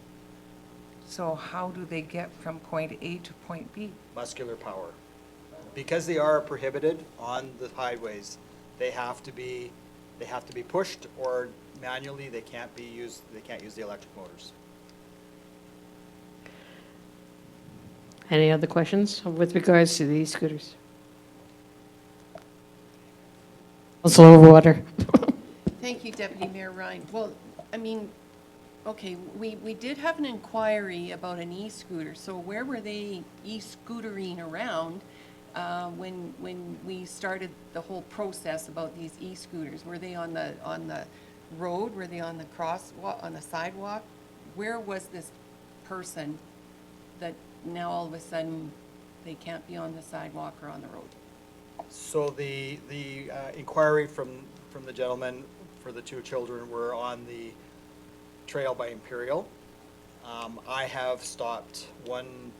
So how do they get from point A to point B? Muscular power. Because they are prohibited on the highways, they have to be pushed, or manually, they can't use the electric motors. Any other questions with regards to these scooters? Councilor Overwater? Thank you, Deputy Mayor Ryan. Well, I mean, okay, we did have an inquiry about an e-scooter, so where were they e-scootering around when we started the whole process about these e-scooters? Were they on the road? Were they on the crosswalk, on the sidewalk? Where was this person that now all of a sudden they can't be on the sidewalk or on the road? So the inquiry from the gentleman for the two children were on the trail by Imperial. I have stopped one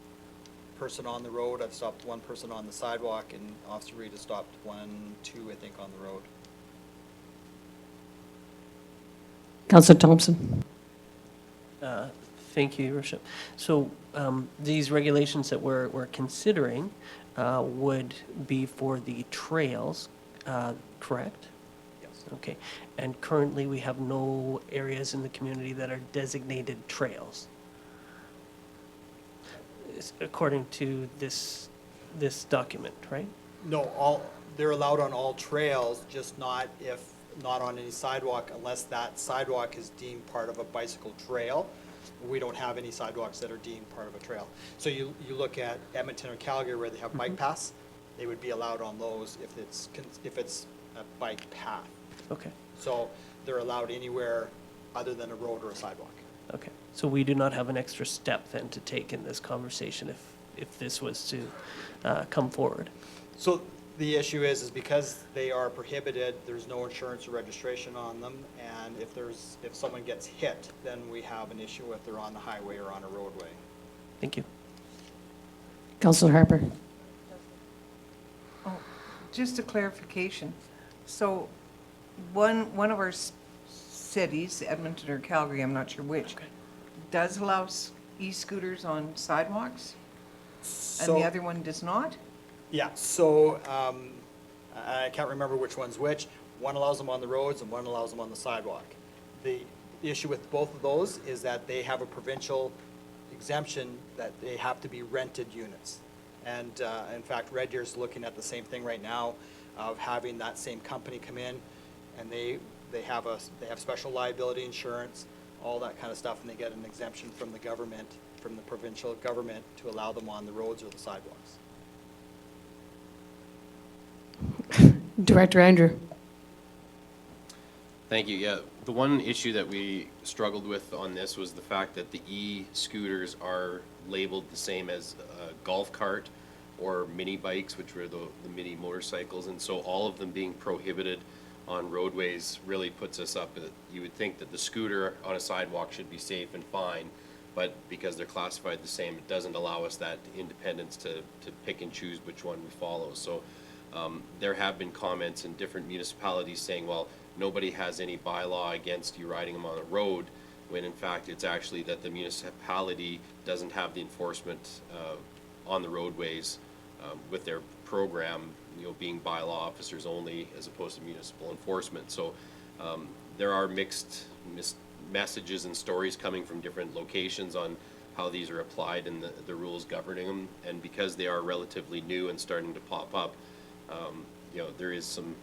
person on the road, I've stopped one person on the sidewalk, and Officer Reed has stopped two, I think, on the road. Councilor Thompson? Thank you, Your Worship. So these regulations that we're considering would be for the trails, correct? Yes. Okay. And currently, we have no areas in the community that are designated trails, according to this document, right? No, they're allowed on all trails, just not on any sidewalk, unless that sidewalk is deemed part of a bicycle trail. We don't have any sidewalks that are deemed part of a trail. So you look at Edmonton or Calgary where they have bike paths, they would be allowed on those if it's a bike path. Okay. So they're allowed anywhere other than a road or a sidewalk. Okay. So we do not have an extra step then to take in this conversation if this was to come forward. So the issue is because they are prohibited, there's no insurance or registration on them, and if someone gets hit, then we have an issue if they're on the highway or on a roadway. Thank you. Councilor Harper? Oh, just a clarification. So one of our cities, Edmonton or Calgary, I'm not sure which, does allow e-scooters on sidewalks? And the other one does not? Yeah, so I can't remember which one's which. One allows them on the roads and one allows them on the sidewalk. The issue with both of those is that they have a provincial exemption that they have to be rented units. And in fact, Red Deer's looking at the same thing right now of having that same company come in, and they have special liability insurance, all that kind of stuff, and they get an exemption from the government, from the provincial government, to allow them on the roads or the sidewalks. Director Andrew? Thank you. Yeah, the one issue that we struggled with on this was the fact that the e-scooters are labeled the same as a golf cart or mini bikes, which were the mini motorcycles, and so all of them being prohibited on roadways really puts us up. You would think that the scooter on a sidewalk should be safe and fine, but because they're classified the same, it doesn't allow us that independence to pick and choose which one we follow. So there have been comments in different municipalities saying, well, nobody has any bylaw against you riding them on a road, when in fact it's actually that the municipality doesn't have the enforcement on the roadways with their program, being bylaw officers only as opposed to municipal enforcement. So there are mixed messages and stories coming from different locations on how these are applied and the rules governing them. And because they are relatively new and starting to pop up, you know, there is some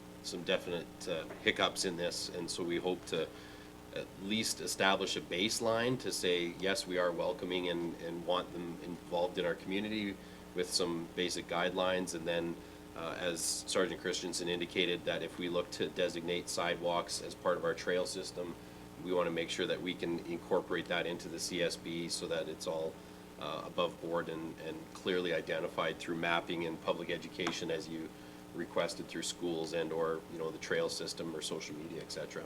definite hiccups in this. And so we hope to at least establish a baseline to say, yes, we are welcoming and want them involved in our community with some basic guidelines. And then, as Sergeant Christensen indicated, that if we look to designate sidewalks as part of our trail system, we want to make sure that we can incorporate that into the CSB so that it's all above board and clearly identified through mapping and public education as you requested through schools and or, you know, the trail system or social media, et cetera.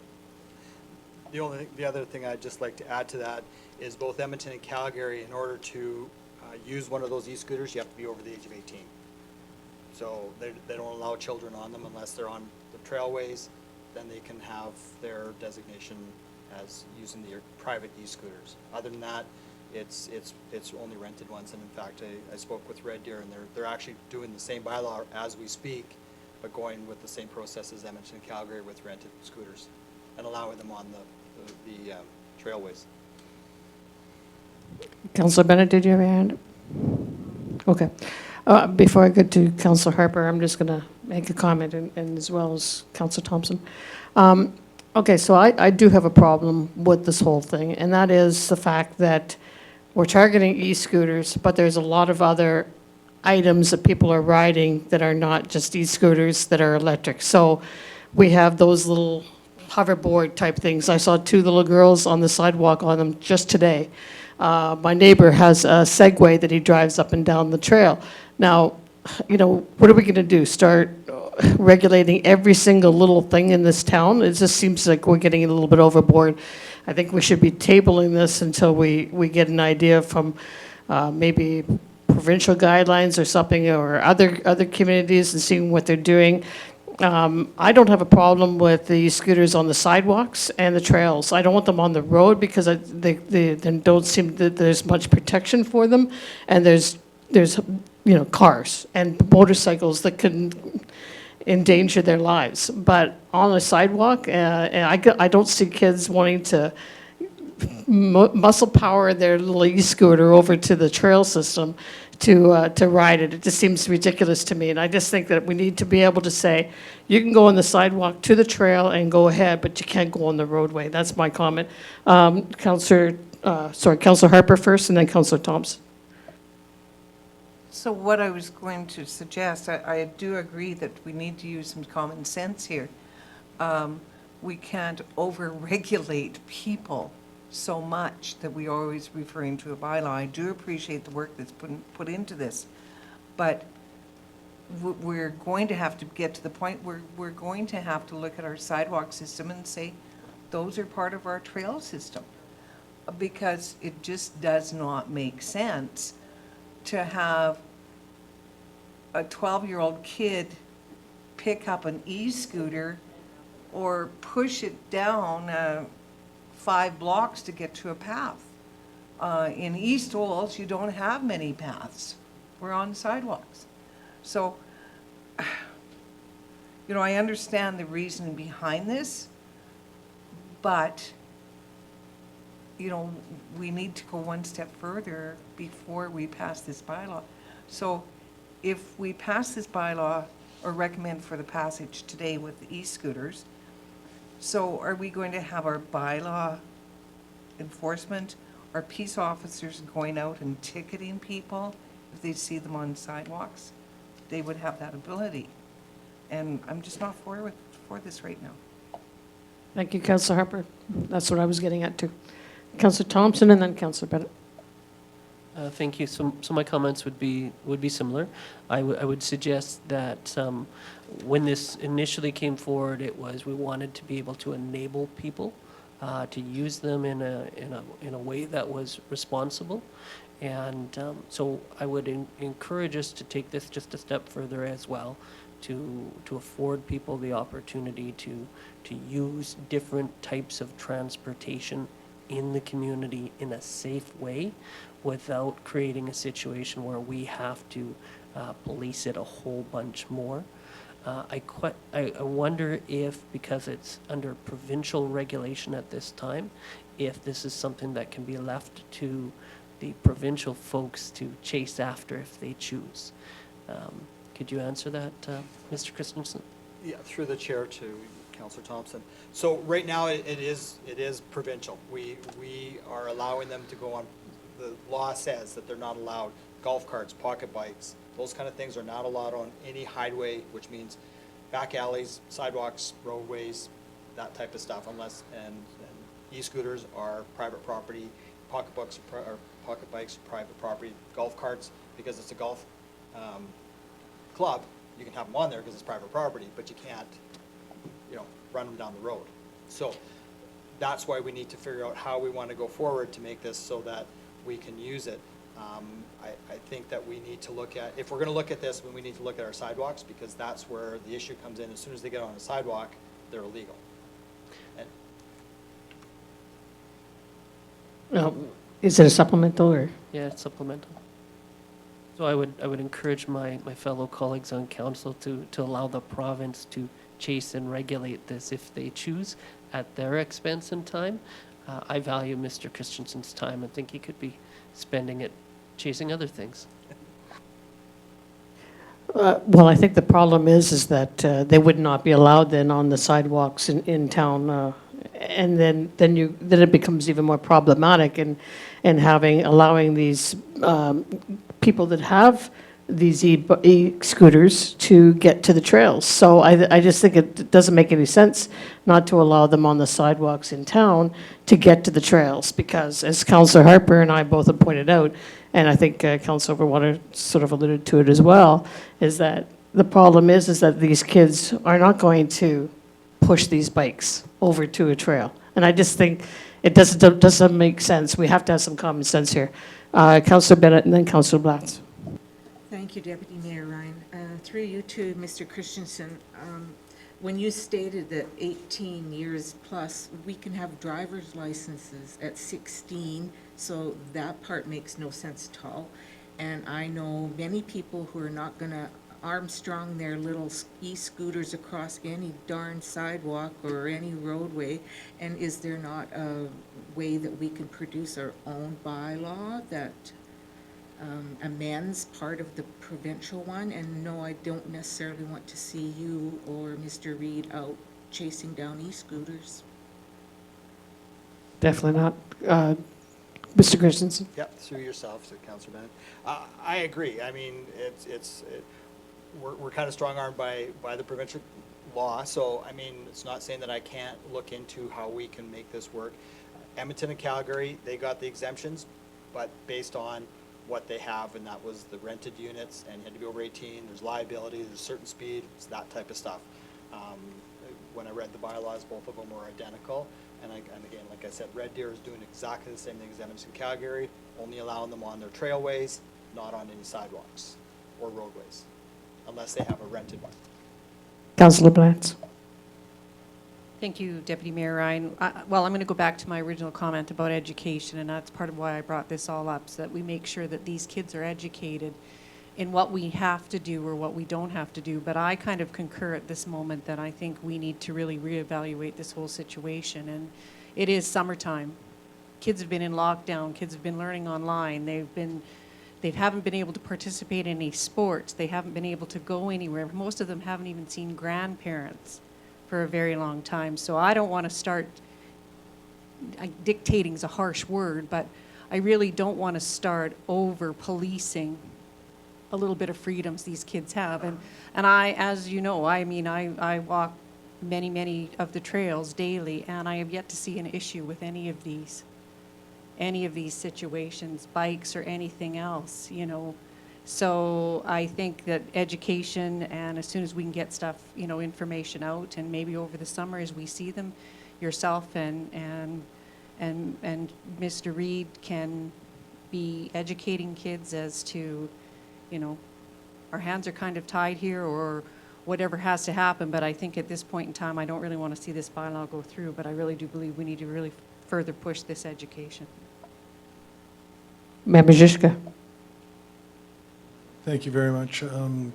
The other thing I'd just like to add to that is both Edmonton and Calgary, in order to use one of those e-scooters, you have to be over the age of 18. So they don't allow children on them unless they're on the trailways. Then they can have their designation as using their private e-scooters. Other than that, it's only rented ones. And in fact, I spoke with Red Deer, and they're actually doing the same bylaw as we speak, but going with the same process as Edmonton and Calgary with rented scooters and allowing them on the trailways. Councillor Bennett, did you have your hand? Okay. Before I get to Councillor Harper, I'm just going to make a comment, and as well as Councillor Thompson. Okay, so I do have a problem with this whole thing, and that is the fact that we're targeting e-scooters, but there's a lot of other items that people are riding that are not just e-scooters, that are electric. So we have those little hoverboard type things. I saw 2 little girls on the sidewalk on them just today. My neighbor has a Segway that he drives up and down the trail. Now, you know, what are we going to do? Start regulating every single little thing in this town? It just seems like we're getting a little bit overboard. I think we should be tabling this until we get an idea from maybe provincial guidelines or something, or other communities, and seeing what they're doing. I don't have a problem with the scooters on the sidewalks and the trails. I don't want them on the road because they don't seem that there's much protection for them, and there's you know, cars and motorcycles that can endanger their lives. But on a sidewalk, I don't see kids wanting to muscle power their little e-scooter over to the trail system to ride it. It just seems ridiculous to me, and I just think that we need to be able to say, you can go on the sidewalk to the trail and go ahead, but you can't go on the roadway. That's my comment. Councillor Harper first, and then Councillor Thompson. So what I was going to suggest, I do agree that we need to use some common sense here. We can't over-regulate people so much that we're always referring to a bylaw. I do appreciate the work that's put into this, but we're going to have to get to the point where we're going to have to look at our sidewalk system and say, those are part of our trail system, because it just does not make sense to have a 12-year-old kid pick up an e-scooter or push it down 5 blocks to get to a path. In East Olds, you don't have many paths. We're on sidewalks. So, you know, I understand the reason behind this, but, you know, we need to go one step further before we pass this bylaw. So if we pass this bylaw or recommend for the passage today with the e-scooters, so are we going to have our bylaw enforcement, our peace officers going out and ticketing people if they see them on sidewalks? They would have that ability. And I'm just not for this right now. Thank you, Councillor Harper. That's what I was getting at too. Councillor Thompson, and then Councillor Bennett. Thank you. So my comments would be similar. I would suggest that when this initially came forward, it was we wanted to be able to enable people to use them in a way that was responsible, and so I would encourage us to take this just a step further as well, to afford people the opportunity to use different types of transportation in the community in a safe way, without creating a situation where we have to police it a whole bunch more. I wonder if, because it's under provincial regulation at this time, if this is something that can be left to the provincial folks to chase after if they choose. Could you answer that, Mr. Christensen? Yeah, through the chair to Councillor Thompson. So right now, it is provincial. We are allowing them to go on, the law says that they're not allowed golf carts, pocket bikes, those kind of things are not allowed on any highway, which means back alleys, sidewalks, roadways, that type of stuff, unless, and e-scooters are private property, pocket bikes are private property, golf carts, because it's a golf club, you can have them on there because it's private property, but you can't, run them down the road. So that's why we need to figure out how we want to go forward to make this so that we can use it. I think that we need to look at, if we're going to look at this, we need to look at our sidewalks, because that's where the issue comes in. As soon as they get on a sidewalk, they're illegal. And Is it a supplemental or? Yeah, it's supplemental. So I would encourage my fellow colleagues on council to allow the province to chase and regulate this if they choose at their expense and time. I value Mr. Christensen's time. I think he could be spending it chasing other things. Well, I think the problem is that they would not be allowed then on the sidewalks in town, and then it becomes even more problematic in allowing these people that have these e-scooters to get to the trails. So I just think it doesn't make any sense not to allow them on the sidewalks in town to get to the trails, because as Councillor Harper and I both have pointed out, and I think Councillor Overwater sort of alluded to it as well, is that the problem is that these kids are not going to push these bikes over to a trail. And I just think it doesn't make sense. We have to have some common sense here. Councillor Bennett and then Councillor Blatz. Thank you, Deputy Mayor Ryan. Through you to Mr. Christensen, when you stated that 18 years plus, we can have driver's licenses at 16, so that part makes no sense at all. And I know many people who are not going to Armstrong their little e-scooters across any darn sidewalk or any roadway. And is there not a way that we can produce our own bylaw that amends part of the provincial one? And no, I don't necessarily want to see you or Mr. Reid out chasing down e-scooters. Definitely not. Mr. Christensen? Yep, through yourself, to Councillor Bennett. I agree. I mean, we're kind of strong-armed by the provincial law, so, I mean, it's not saying that I can't look into how we can make this work. Edmonton and Calgary, they got the exemptions, but based on what they have, and that was the rented units, and you had to be over 18, there's liability, there's a certain speed, it's that type of stuff. When I read the bylaws, both of them were identical, and again, like I said, Red Deer is doing exactly the same thing as Edmonton and Calgary, only allowing them on their trailways, not on any sidewalks or roadways, unless they have a rented one. Councillor Blatz? Thank you, Deputy Mayor Ryan. Well, I'm going to go back to my original comment about education, and that's part of why I brought this all up, so that we make sure that these kids are educated in what we have to do or what we don't have to do. But I kind of concur at this moment that I think we need to really reevaluate this whole situation. And it is summertime. Kids have been in lockdown. Kids have been learning online. They haven't been able to participate in any sports. They haven't been able to go anywhere. Most of them haven't even seen grandparents for a very long time. So I don't want to start, dictating is a harsh word, but I really don't want to start over policing a little bit of freedoms these kids have. And I, as you know, I mean, I walk many of the trails daily, and I have yet to see an issue with any of these situations, bikes or anything else, you know. So I think that education, and as soon as we can get stuff, you know, information out, and maybe over the summer as we see them, yourself and Mr. Reid can be educating kids as to, you know, our hands are kind of tied here, or whatever has to happen. But I think at this point in time, I don't really want to see this bylaw go through, but I really do believe we need to really further push this education. Member Zizka? Thank you very much,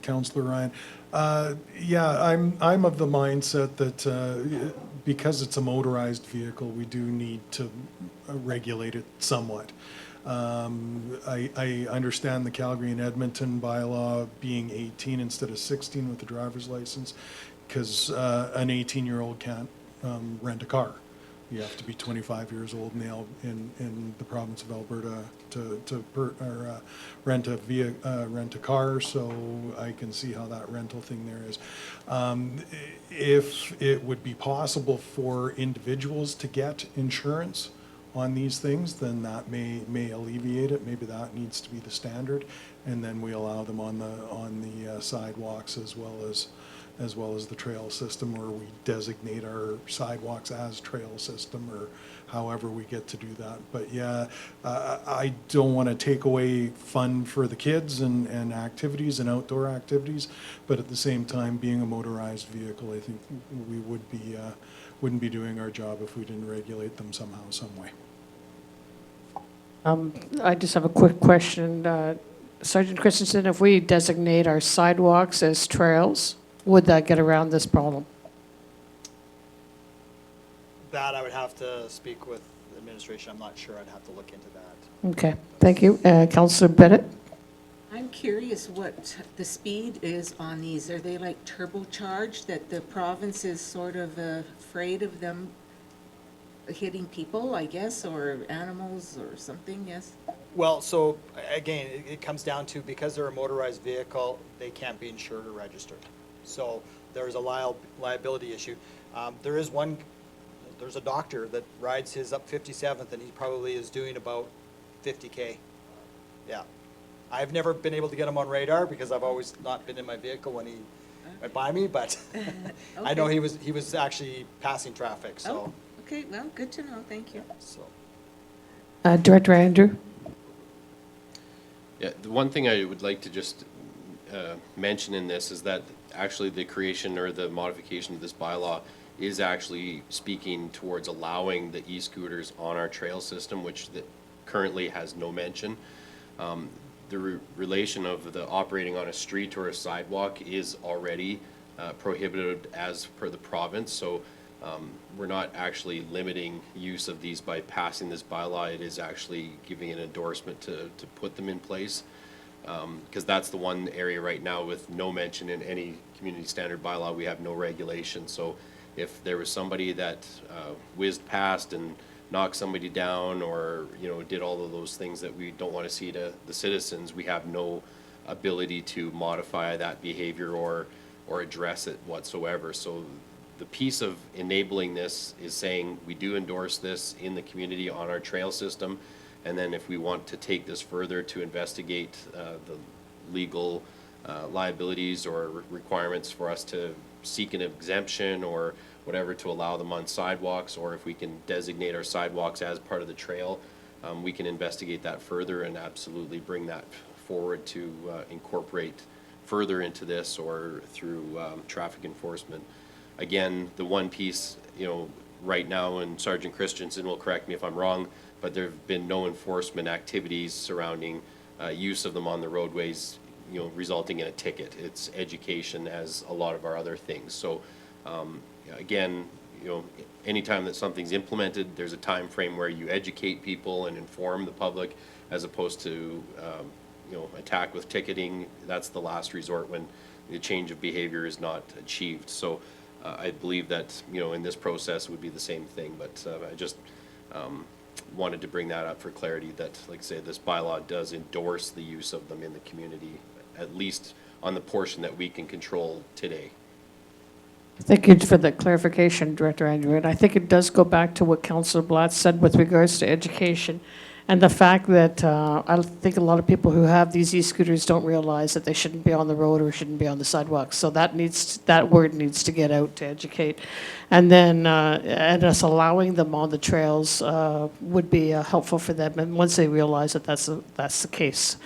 Councillor Ryan. Yeah, I'm of the mindset that because it's a motorized vehicle, we do need to regulate it somewhat. I understand the Calgary and Edmonton bylaw being 18 instead of 16 with the driver's license, because an 18-year-old can't rent a car. You have to be 25 years old in the province of Alberta to rent a car, so I can see how that rental thing there is. If it would be possible for individuals to get insurance on these things, then that may alleviate it. Maybe that needs to be the standard, and then we allow them on the sidewalks as well as the trail system, or we designate our sidewalks as trail system, or however we get to do that. But yeah, I don't want to take away fun for the kids and activities and outdoor activities, but at the same time, being a motorized vehicle, I think we wouldn't be doing our job if we didn't regulate them somehow, some way. I just have a quick question. Sergeant Christensen, if we designate our sidewalks as trails, would that get around this problem? That I would have to speak with administration. I'm not sure. I'd have to look into that. Okay, thank you. Councillor Bennett? I'm curious what the speed is on these. Are they like turbocharged, that the province is sort of afraid of them hitting people, I guess, or animals or something, yes? Well, so again, it comes down to, because they're a motorized vehicle, they can't be insured or registered. So there's a liability issue. There's a doctor that rides his up 57th, and he probably is doing about 50K. Yeah. I've never been able to get him on radar because I've always not been in my vehicle when he went by me, but I know he was actually passing traffic, so. Oh, okay, well, good to know, thank you. So. Director Andrew? Yeah, the one thing I would like to just mention in this is that actually the creation or the modification of this bylaw is actually speaking towards allowing the e-scooters on our trail system, which currently has no mention. The relation of the operating on a street or a sidewalk is already prohibited as per the province, so we're not actually limiting use of these by passing this bylaw. It is actually giving an endorsement to put them in place, because that's the one area right now with no mention in any community standard bylaw. We have no regulation, so if there was somebody that whizzed past and knocked somebody down, or did all of those things that we don't want to see to the citizens, we have no ability to modify that behavior or address it whatsoever. So the piece of enabling this is saying we do endorse this in the community on our trail system, and then if we want to take this further to investigate the legal liabilities or requirements for us to seek an exemption or whatever to allow them on sidewalks, or if we can designate our sidewalks as part of the trail, we can investigate that further and absolutely bring that forward to incorporate further into this or through traffic enforcement. Again, the one piece, right now, and Sergeant Christensen will correct me if I'm wrong, but there have been no enforcement activities surrounding use of them on the roadways, resulting in a ticket. It's education, as a lot of our other things. So again, anytime that something's implemented, there's a time frame where you educate people and inform the public, as opposed to attack with ticketing. That's the last resort when the change of behavior is not achieved. So I believe that in this process would be the same thing, but I just wanted to bring that up for clarity, that, like I say, this bylaw does endorse the use of them in the community, at least on the portion that we can control today. Thank you for the clarification, Director Andrew. And I think it does go back to what Councillor Blatt said with regards to education, and the fact that I think a lot of people who have these e-scooters don't realize that they shouldn't be on the road or shouldn't be on the sidewalk. So that word needs to get out to educate. And then and us allowing them on the trails would be helpful for them, and once they realize that that's the case.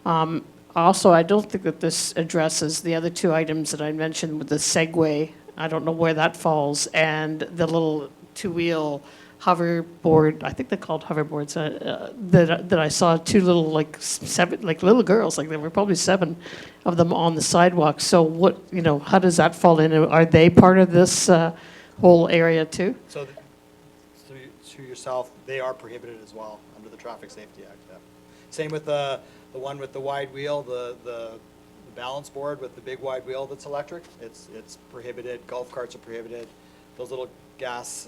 Also, I don't think that this addresses the other two items that I mentioned with the Segway. I don't know where that falls, and the little two-wheel hoverboard, I think they're called hoverboards, that I saw two little, like, seven, like, little girls, like, there were probably 7 of them on the sidewalk. So what, how does that fall in? Are they part of this whole area too? So to yourself, they are prohibited as well under the Traffic Safety Act. Yeah. Same with the one with the wide wheel, the balance board with the big wide wheel that's electric. It's prohibited. Golf carts are prohibited. Those little gas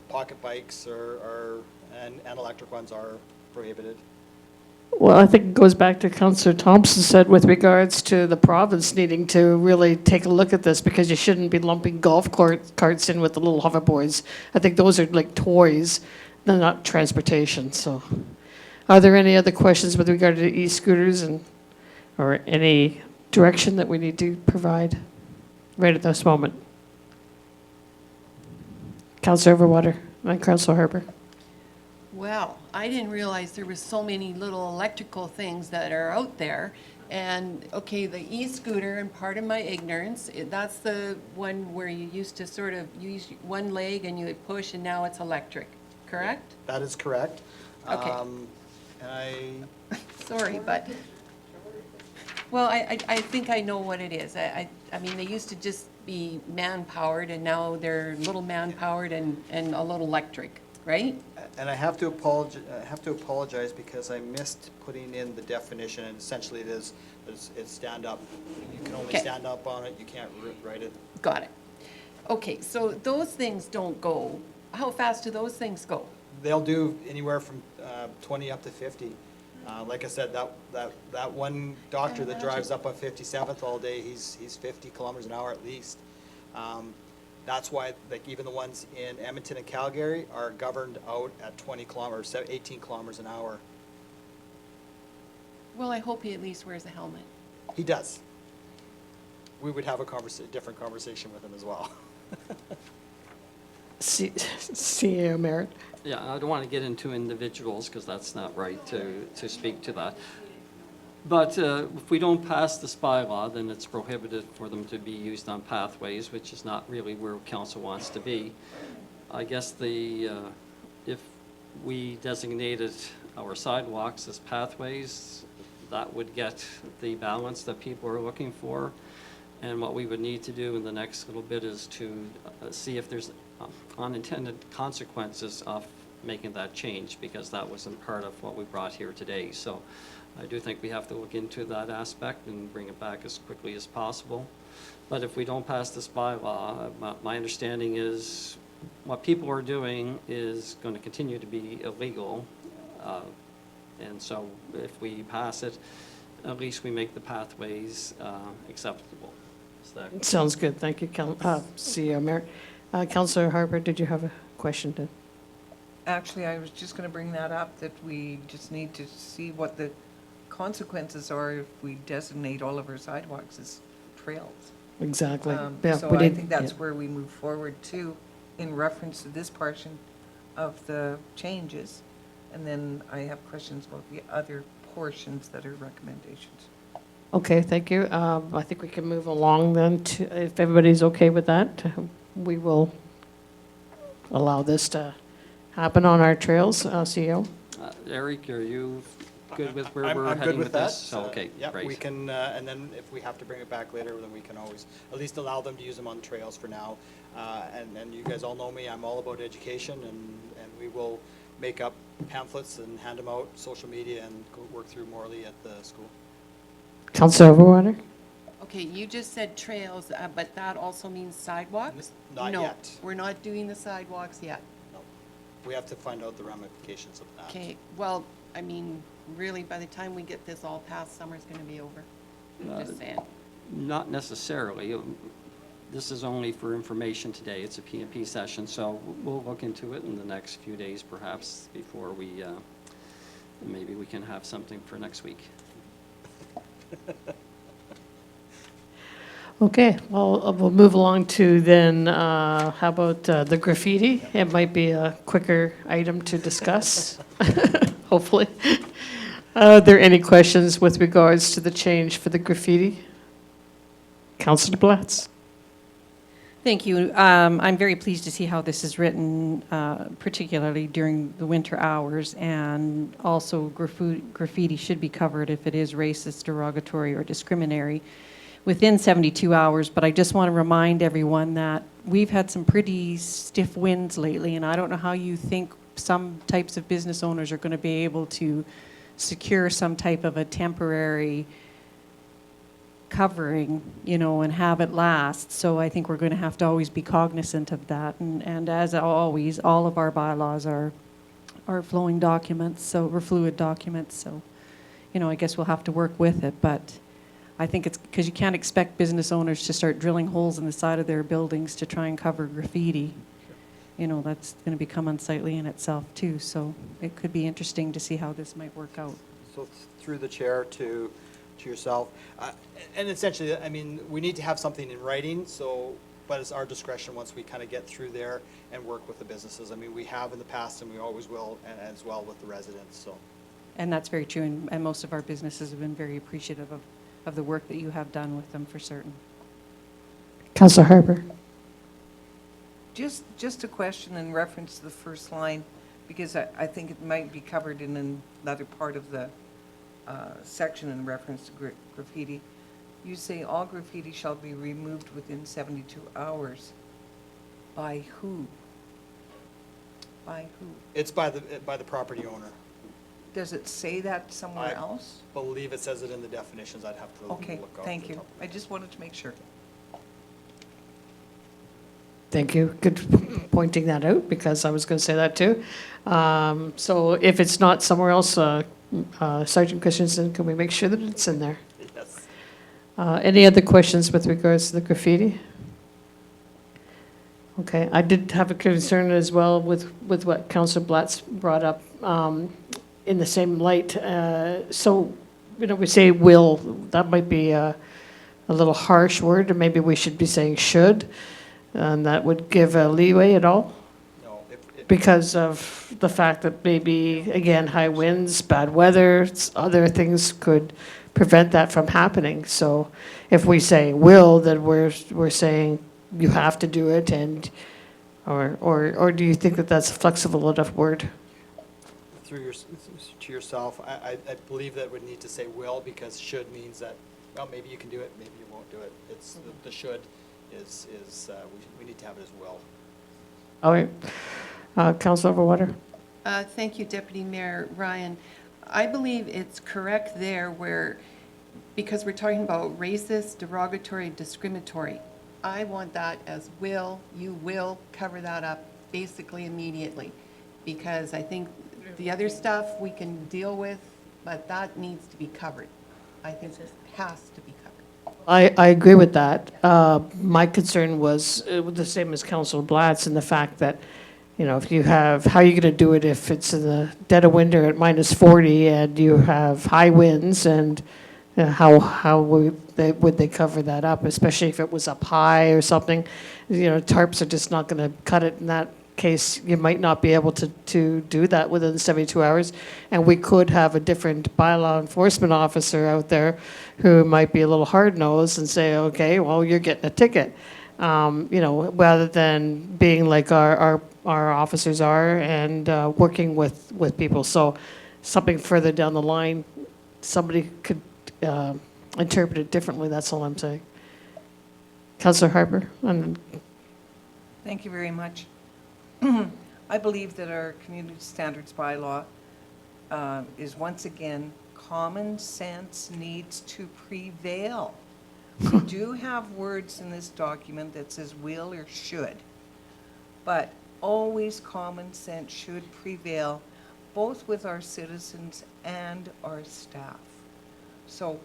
pocket bikes and electric ones are prohibited. Well, I think it goes back to Councillor Thompson said with regards to the province needing to really take a look at this, because you shouldn't be lumping golf carts in with the little hoverboards. I think those are like toys, they're not transportation, so. Are there any other questions with regard to e-scooters or any direction that we need to provide right at this moment? Councillor Overwater and Councillor Harper. Well, I didn't realize there were so many little electrical things that are out there. And, okay, the e-scooter, and pardon my ignorance, that's the one where you used to sort of use one leg and you would push, and now it's electric, correct? That is correct. Okay. And Sorry, but, well, I think I know what it is. I mean, they used to just be man-powered, and now they're little man-powered and a little electric, right? And I have to apologize because I missed putting in the definition, and essentially it's stand-up. You can only Okay. stand up on it, you can't ride it. Got it. Okay, so those things don't go, how fast do those things go? They'll do anywhere from 20 up to 50. Like I said, that one doctor that drives up on 57th all day, he's 50 kilometers an hour at least. That's why, like, even the ones in Edmonton and Calgary are governed out at 20 kilometers, 18 kilometers an hour. Well, I hope he at least wears a helmet. He does. We would have a different conversation with him as well. CEO Merritt. Yeah, I don't want to get into individuals because that's not right to speak to that. But if we don't pass this bylaw, then it's prohibited for them to be used on pathways, which is not really where council wants to be. I guess if we designated our sidewalks as pathways, that would get the balance that people are looking for. And what we would need to do in the next little bit is to see if there's unintended consequences of making that change, because that wasn't part of what we brought here today. So I do think we have to look into that aspect and bring it back as quickly as possible. But if we don't pass this bylaw, my understanding is what people are doing is going to continue to be illegal. And so if we pass it, at least we make the pathways acceptable. Is that Sounds good. Thank you, CEO Merritt. Councillor Harper, did you have a question to? Actually, I was just going to bring that up, that we just need to see what the consequences are if we designate all of our sidewalks as trails. Exactly. So we I did- think that's yeah. where we move forward too, in reference to this portion of the changes. And then I have questions about the other portions that are recommendations. Okay, thank you. I think we can move along then to, if everybody's okay with that, we will allow this to happen on our trails. CEO? Eric, are you good with where we're I'm heading good with with that. this? Okay, Yeah, we great. can, and then if we have to bring it back later, then we can always at least allow them to use them on the trails for now. And you guys all know me, I'm all about education, and we will make up pamphlets and hand them out, social media, and go work through Morley at the school. Councillor Overwater? Okay, you just said trails, but that also means sidewalks? Not No, yet. we're not doing the sidewalks yet. No. We have to find out the ramifications of that. Okay, well, I mean, really, by the time we get this all passed, summer's gonna be over. I'm just saying. Not necessarily. This is only for information today. It's a PMP session, so we'll look into it in the next few days perhaps before we, maybe we can have something for next week. Okay, well, we'll move along to then, how about the graffiti? It might be a quicker item to discuss, hopefully. Are there any questions with regards to the change for the graffiti? Councillor Blatz? Thank you. I'm very pleased to see how this is written, particularly during the winter hours, and also graffiti should be covered if it is racist, derogatory, or discriminatory within 72 hours. But I just want to remind everyone that we've had some pretty stiff winds lately, and I don't know how you think some types of business owners are going to be able to secure some type of a temporary covering, you know, and have it last. So I think we're going to have to always be cognizant of that. And as always, all of our bylaws are flowing documents, so we're fluid documents. So, you know, I guess we'll have to work with it. But I think it's because you can't expect business owners to start drilling holes in the side of their buildings to try and cover graffiti. You know, that's going to become unsightly in itself too. So it could be interesting to see how this might work out. So through the chair to yourself, and essentially, I mean, we need to have something in writing, so, but it's our discretion once we kind of get through there and work with the businesses. I mean, we have in the past and we always will, and as well with the residents, so. And that's very true, and most of our businesses have been very appreciative of the work that you have done with them for certain. Councillor Harper. Just a question in reference to the first line, because I think it might be covered in another part of the section in reference to graffiti. You say all graffiti shall be removed within 72 hours. By who? By who? It's by the property owner. Does it say that somewhere I else? believe it says it in the definitions. I'd have to look Okay, off thank the you. top of my I head. just wanted to make sure. Thank you. Good pointing that out, because I was going to say that too. So if it's not somewhere else, Sergeant Christensen, can we make sure that it's in there? Yes. Any other questions with regards to the graffiti? Okay, I did have a concern as well with what Councillor Blatz brought up in the same light. So, you know, we say will, that might be a little harsh word, or maybe we should be saying should, and that would give a leeway at all? No, Because of the fact that maybe, again, high winds, bad weather, other things could prevent that from happening. So if we say will, then we're saying you have to do it, and or do you think that that's a flexible enough word? to yourself, I believe that would need to say will, because should means that, well, maybe you can do it, maybe you won't do it. It's, the should is we need to have it as will. All right. Councillor Overwater? Thank you, Deputy Mayor Ryan. I believe it's correct there where, because we're talking about racist, derogatory, discriminatory. I want that as will, you will cover that up basically immediately. Because I think the other stuff we can deal with, but that needs to be covered. I think it has to be covered. I agree with that. My concern was the same as Councillor Blatz, in the fact that, you know, if you have, how are you going to do it if it's in the dead of winter at -40 and you have high winds, and how would they cover that up, especially if it was up high or something? You know, tarps are just not going to cut it in that case. You might not be able to do that within 72 hours. And we could have a different bylaw enforcement officer out there who might be a little hard-nosed and say, okay, well, you're getting a ticket. You know, rather than being like our officers are and working with people. So something further down the line, somebody could interpret it differently. That's all I'm saying. Councillor Harper? Thank you very much. I believe that our community standards bylaw is once again, common sense needs to prevail. We do have words in this document that says will or should, but always common sense should prevail, both with our citizens and our staff. So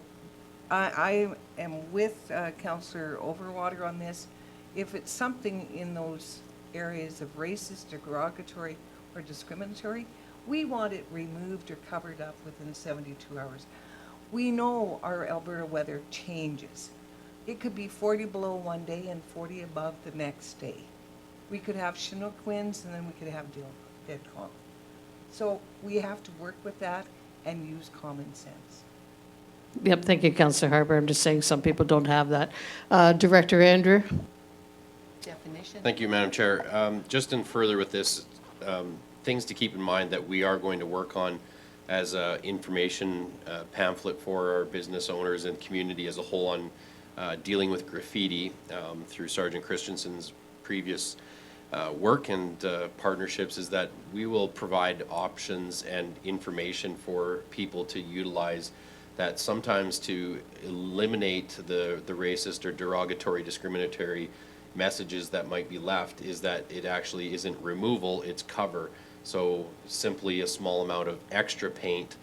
I am with Councillor Overwater on this. If it's something in those areas of racist, derogatory, or discriminatory, we want it removed or covered up within 72 hours. We know our Alberta weather changes. It could be 40 below one day and 40 above the next day. We could have Chinook winds, and then we could have dead calm. So we have to work with that and use common sense. Yep, thank you, Councillor Harper. I'm just saying some people don't have that. Director Andrew? definition. Thank you, Madam Chair. Just in further with this, things to keep in mind that we are going to work on as a information pamphlet for our business owners and community as a whole on dealing with graffiti through Sergeant Christensen's previous work and partnerships, is that we will provide options and information for people to utilize that sometimes to eliminate the racist or derogatory, discriminatory messages that might be left, is that it actually isn't removal, it's cover. So simply a small amount of extra paint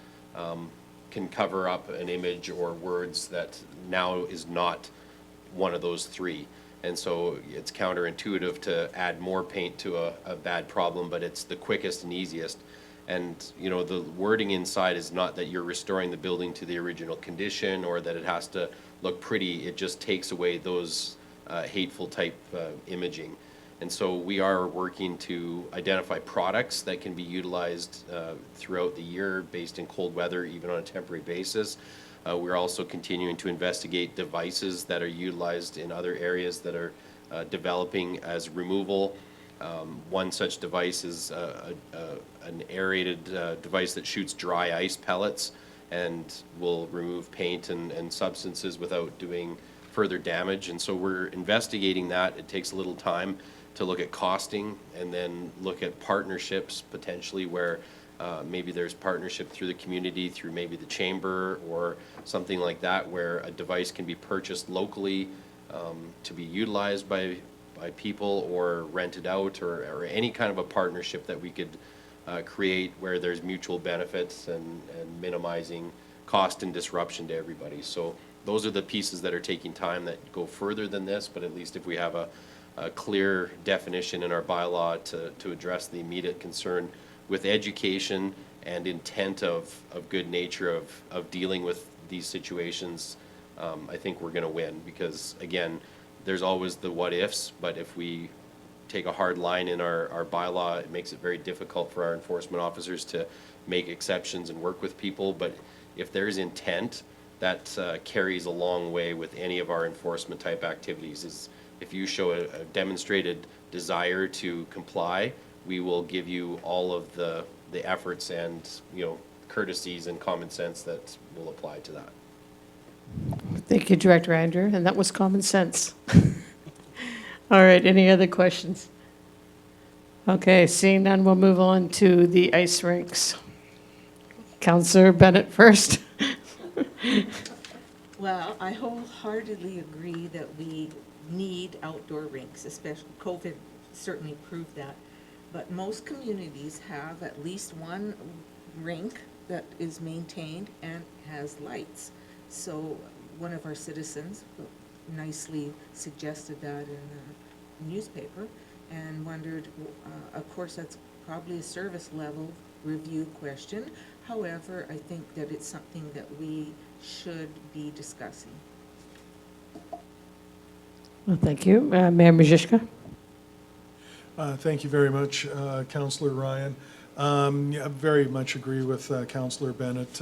can cover up an image or words that now is not one of those three. And so it's counterintuitive to add more paint to a bad problem, but it's the quickest and easiest. And, you know, the wording inside is not that you're restoring the building to the original condition or that it has to look pretty. It just takes away those hateful type imaging. And so we are working to identify products that can be utilized throughout the year based in cold weather, even on a temporary basis. We're also continuing to investigate devices that are utilized in other areas that are developing as removal. One such device is an aerated device that shoots dry ice pellets and will remove paint and substances without doing further damage. And so we're investigating that. It takes a little time to look at costing and then look at partnerships potentially where maybe there's partnership through the community, through maybe the chamber or something like that, where a device can be purchased locally to be utilized by people or rented out, or any kind of a partnership that we could create where there's mutual benefits and minimizing cost and disruption to everybody. So those are the pieces that are taking time that go further than this, but at least if we have a clear definition in our bylaw to address the immediate concern with education and intent of good nature of dealing with these situations, I think we're going to win, because again, there's always the what ifs, but if we take a hard line in our bylaw, it makes it very difficult for our enforcement officers to make exceptions and work with people. But if there's intent, that carries a long way with any of our enforcement type activities. Is if you show a demonstrated desire to comply, we will give you all of the efforts and, you know, courtesies and common sense that will apply to that. Thank you, Director Andrew, and that was common sense. All right, any other questions? Okay, seeing none, we'll move on to the ice rinks. Councillor Bennett first. Well, I wholeheartedly agree that we need outdoor rinks, especially COVID certainly proved that. But most communities have at least one rink that is maintained and has lights. So one of our citizens nicely suggested that in the newspaper and wondered, of course, that's probably a service level review question. However, I think that it's something that we should be discussing. Well, thank you. Mayor Majishka? Thank you very much, Councillor Ryan. Yeah, I very much agree with Councillor Bennett.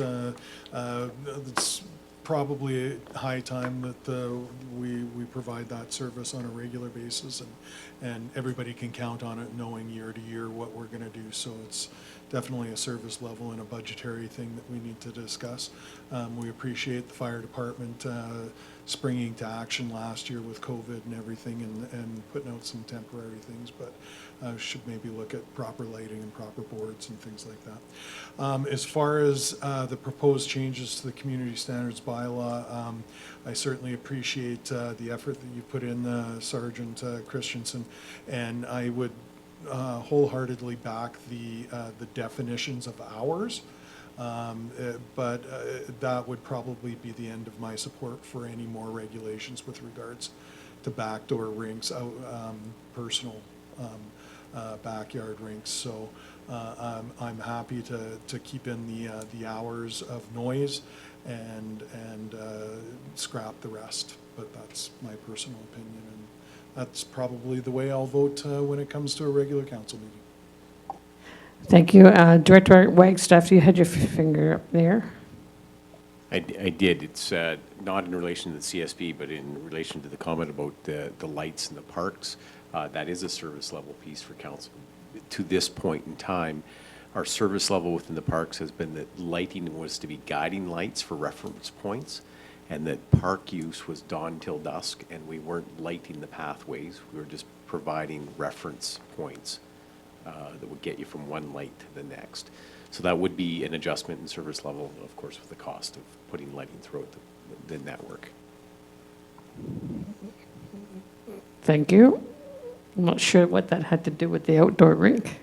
It's probably high time that we provide that service on a regular basis, and everybody can count on it, knowing year to year what we're going to do. So it's definitely a service level and a budgetary thing that we need to discuss. We appreciate the fire department springing to action last year with COVID and everything, and putting out some temporary things, but should maybe look at proper lighting and proper boards and things like that. As far as the proposed changes to the community standards bylaw, I certainly appreciate the effort that you put in, Sergeant Christensen, and I would wholeheartedly back the definitions of hours. But that would probably be the end of my support for any more regulations with regards to backdoor rinks, personal backyard rinks. So I'm happy to keep in the hours of noise and scrap the rest. But that's my personal opinion, and that's probably the way I'll vote when it comes to a regular council meeting. Thank you. Director Wagstaff, you had your finger up there. I did. It's not in relation to the CSP, but in relation to the comment about the lights in the parks. That is a service level piece for council. To this point in time, our service level within the parks has been that lighting was to be guiding lights for reference points, and that park use was dawn till dusk, and we weren't lighting the pathways. We were just providing reference points that would get you from one light to the next. So that would be an adjustment in service level, of course, with the cost of putting lighting throughout the network. Thank you. I'm not sure what that had to do with the outdoor rink.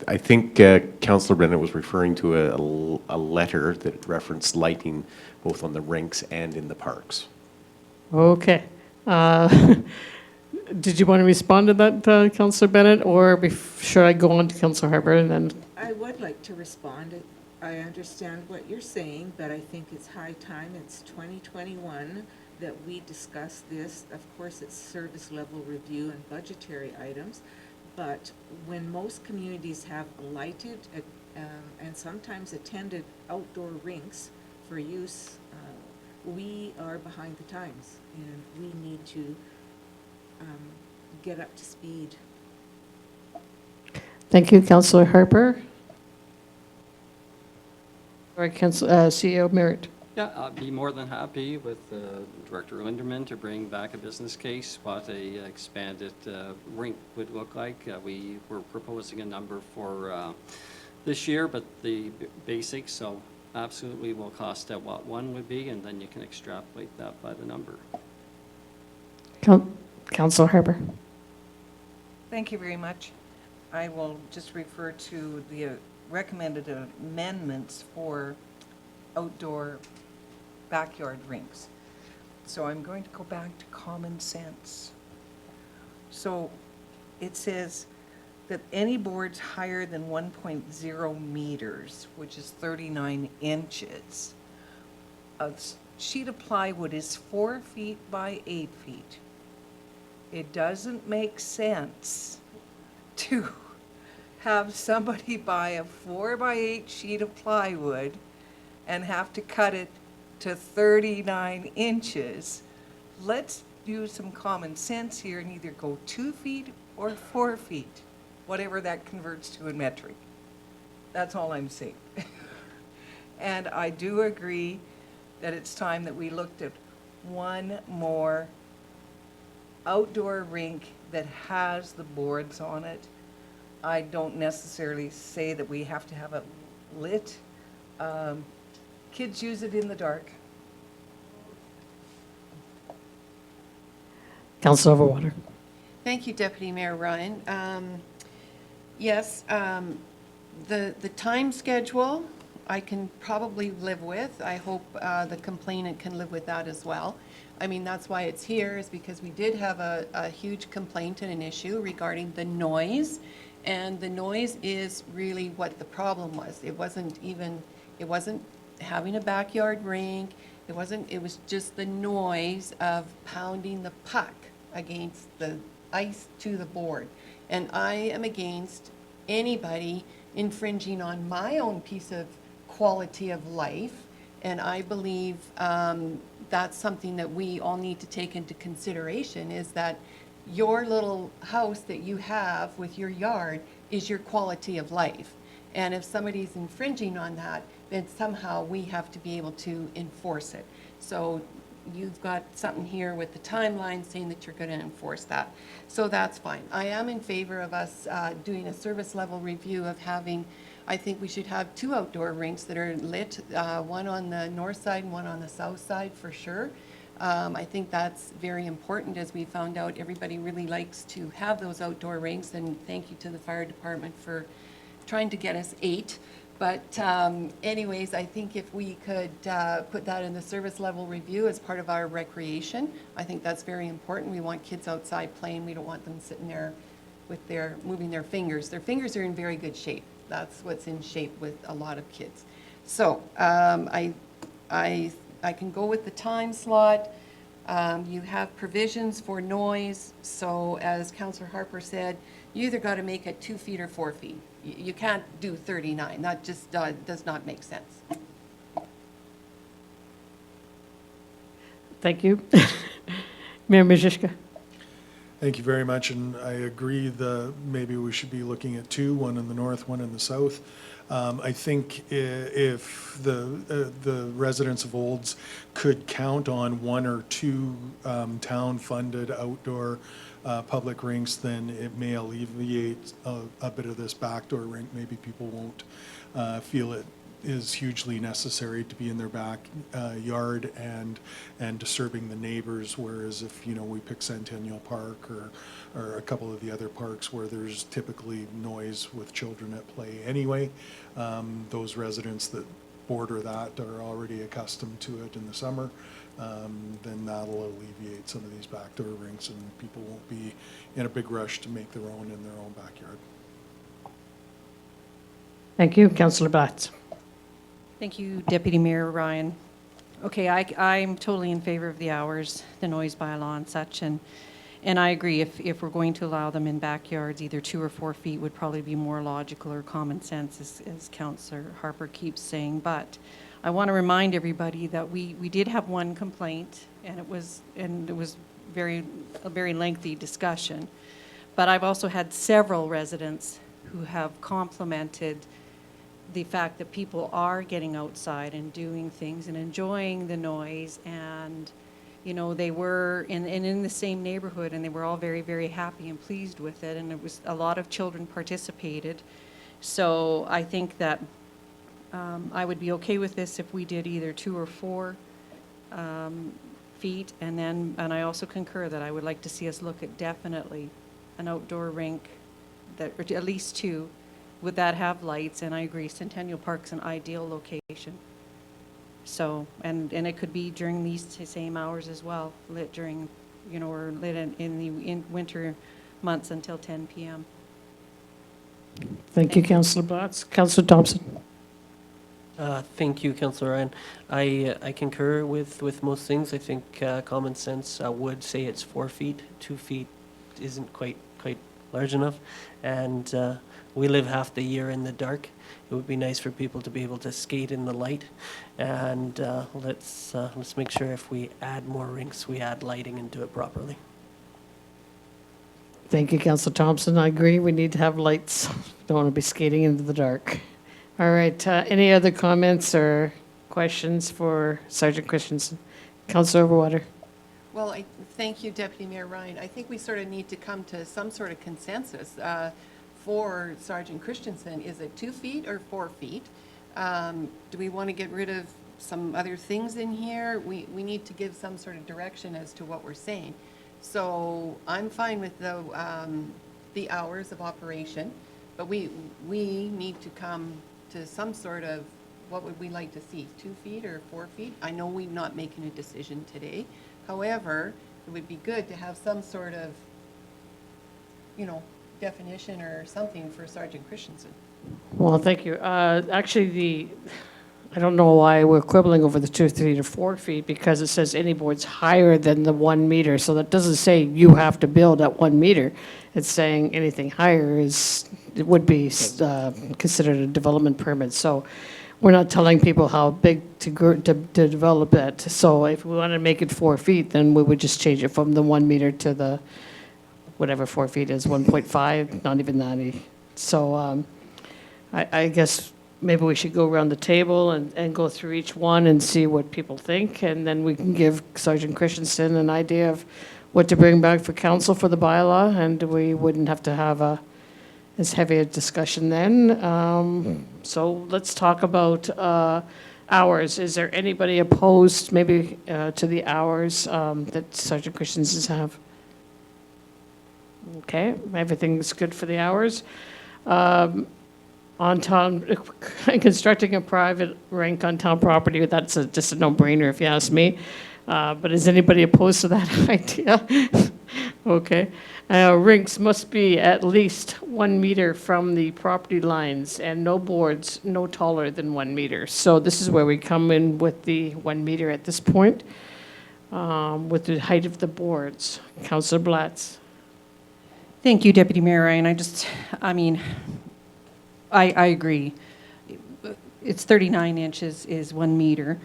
I think Councillor Bennett was referring to a letter that referenced lighting both on the rinks and in the parks. Okay. Did you want to respond to that, Councillor Bennett, or should I go on to Councillor Harper and then? I would like to respond. I understand what you're saying, but I think it's high time, it's 2021, that we discuss this. Of course, it's service level review and budgetary items, but when most communities have lighted and sometimes attended outdoor rinks for use, we are behind the times, and we need to get up to speed. Thank you, Councillor Harper. Or CEO Merritt. Yeah, I'd be more than happy with Director Linderman to bring back a business case, what a expanded rink would look like. We were proposing a number for this year, but the basics, so absolutely will cost at what one would be, and then you can extrapolate that by the number. Councillor Harper. Thank you very much. I will just refer to the recommended amendments for outdoor backyard rinks. So I'm going to go back to common sense. So it says that any boards higher than 1.0 meters, which is 39 inches, a sheet of plywood is 4 feet by 8 feet. It doesn't make sense to have somebody buy a 4 by 8 sheet of plywood and have to cut it to 39 inches. Let's use some common sense here and either go 2 feet or 4 feet, whatever that converts to in metric. That's all I'm saying. And I do agree that it's time that we looked at one more outdoor rink that has the boards on it. I don't necessarily say that we have to have it lit. Kids use it in the dark. Councillor Overwater. Thank you, Deputy Mayor Ryan. Yes, the time schedule I can probably live with. I hope the complainant can live with that as well. I mean, that's why it's here, is because we did have a huge complaint and an issue regarding the noise. And the noise is really what the problem was. It wasn't having a backyard rink. It was just the noise of pounding the puck against the ice to the board. And I am against anybody infringing on my own piece of quality of life. And I believe that's something that we all need to take into consideration, is that your little house that you have with your yard is your quality of life. And if somebody's infringing on that, then somehow we have to be able to enforce it. So you've got something here with the timeline saying that you're going to enforce that. So that's fine. I am in favor of us doing a service level review of having, I think we should have 2 outdoor rinks that are lit, one on the north side and one on the south side for sure. I think that's very important. As we found out, everybody really likes to have those outdoor rinks, and thank you to the fire department for trying to get us 8. But anyways, I think if we could put that in the service level review as part of our recreation, I think that's very important. We want kids outside playing. We don't want them sitting there with moving their fingers. Their fingers are in very good shape. That's what's in shape with a lot of kids. So I can go with the time slot. You have provisions for noise. So as Councillor Harper said, you either got to make it 2 feet or 4 feet. You can't do 39. That just does not make sense. Thank you. Mayor Majewska. Thank you very much, and I agree maybe we should be looking at two, one in the north, one in the south. I think if the residents of Olds could count on one or two town-funded outdoor public rinks, then it may alleviate a bit of this backdoor rink. Maybe people won't feel it is hugely necessary to be in their back yard and disturbing the neighbors, whereas if, you know, we pick Centennial Park or a couple of the other parks where there's typically noise with children at play anyway, those residents that border that are already accustomed to it in the summer, then that'll alleviate some of these backdoor rinks, and people won't be in a big rush to make their own in their own backyard. Thank you. Councillor Batts. Thank you, Deputy Mayor Ryan. Okay, I'm totally in favor of the hours, the noise bylaw and such, and I agree, if we're going to allow them in backyards, either 2 or 4 feet would probably be more logical or common sense, as Councillor Harper keeps saying. But I want to remind everybody that we did have one complaint, and it was a very lengthy discussion. But I've also had several residents who have complimented the fact that people are getting outside and doing things and enjoying the noise, and you know, they were in the same neighborhood, and they were all very, very happy and pleased with it, and it was a lot of children participated. So I think that I would be okay with this if we did either 2 or 4 feet, and I also concur that I would like to see us look at definitely an outdoor rink, that, or at least 2. Would that have lights? And I agree, Centennial Park's an ideal location. So, and it could be during these same hours as well, lit during, you know, or lit in winter months until 10 p.m. Thank you, Councillor Batts. Councillor Thompson. Thank you, Councillor Ryan. I concur with most things. I think common sense would say it's 4 feet. 2 feet isn't quite large enough, and we live half the year in the dark. It would be nice for people to be able to skate in the light, and let's make sure if we add more rinks, we add lighting and do it properly. Thank you, Councillor Thompson. I agree. We need to have lights. Don't want to be skating into the dark. All right. Any other comments or questions for Sergeant Christensen? Councillor Overwater. Well, I thank you, Deputy Mayor Ryan. I think we sort of need to come to some sort of consensus for Sergeant Christensen. Is it 2 feet or 4 feet? Do we want to get rid of some other things in here? We need to give some sort of direction as to what we're saying. So I'm fine with the hours of operation, but we need to come to some sort of, what would we like to see, 2 feet or 4 feet? I know we're not making a decision today. However, it would be good to have some sort of, you know, definition or something for Sergeant Christensen. Well, thank you. Actually, I don't know why we're quibbling over the 2 feet or 4 feet, because it says any boards higher than the 1 meter. So that doesn't say you have to build at 1 meter. It's saying anything higher it would be considered a development permit. So we're not telling people how big to develop it. So if we want to make it 4 feet, then we would just change it from the 1 meter to the whatever 4 feet is, 1.5, not even 90. So I guess maybe we should go around the table and go through each one and see what people think, and then we can give Sergeant Christensen an idea of what to bring back for council for the bylaw, and we wouldn't have to have as heavy a discussion then. So let's talk about hours. Is there anybody opposed maybe to the hours that Sergeant Christensen have? Okay, everything's good for the hours. On town, constructing a private rink on town property, that's just a no-brainer if you ask me. But is anybody opposed to that idea? Okay. Rinks must be at least 1 meter from the property lines, and no boards no taller than 1 meter. So this is where we come in with the 1 meter at this point, with the height of the boards. Councillor Blatz. Thank you, Deputy Mayor Ryan. I agree. it's 39 inches is 1 meter,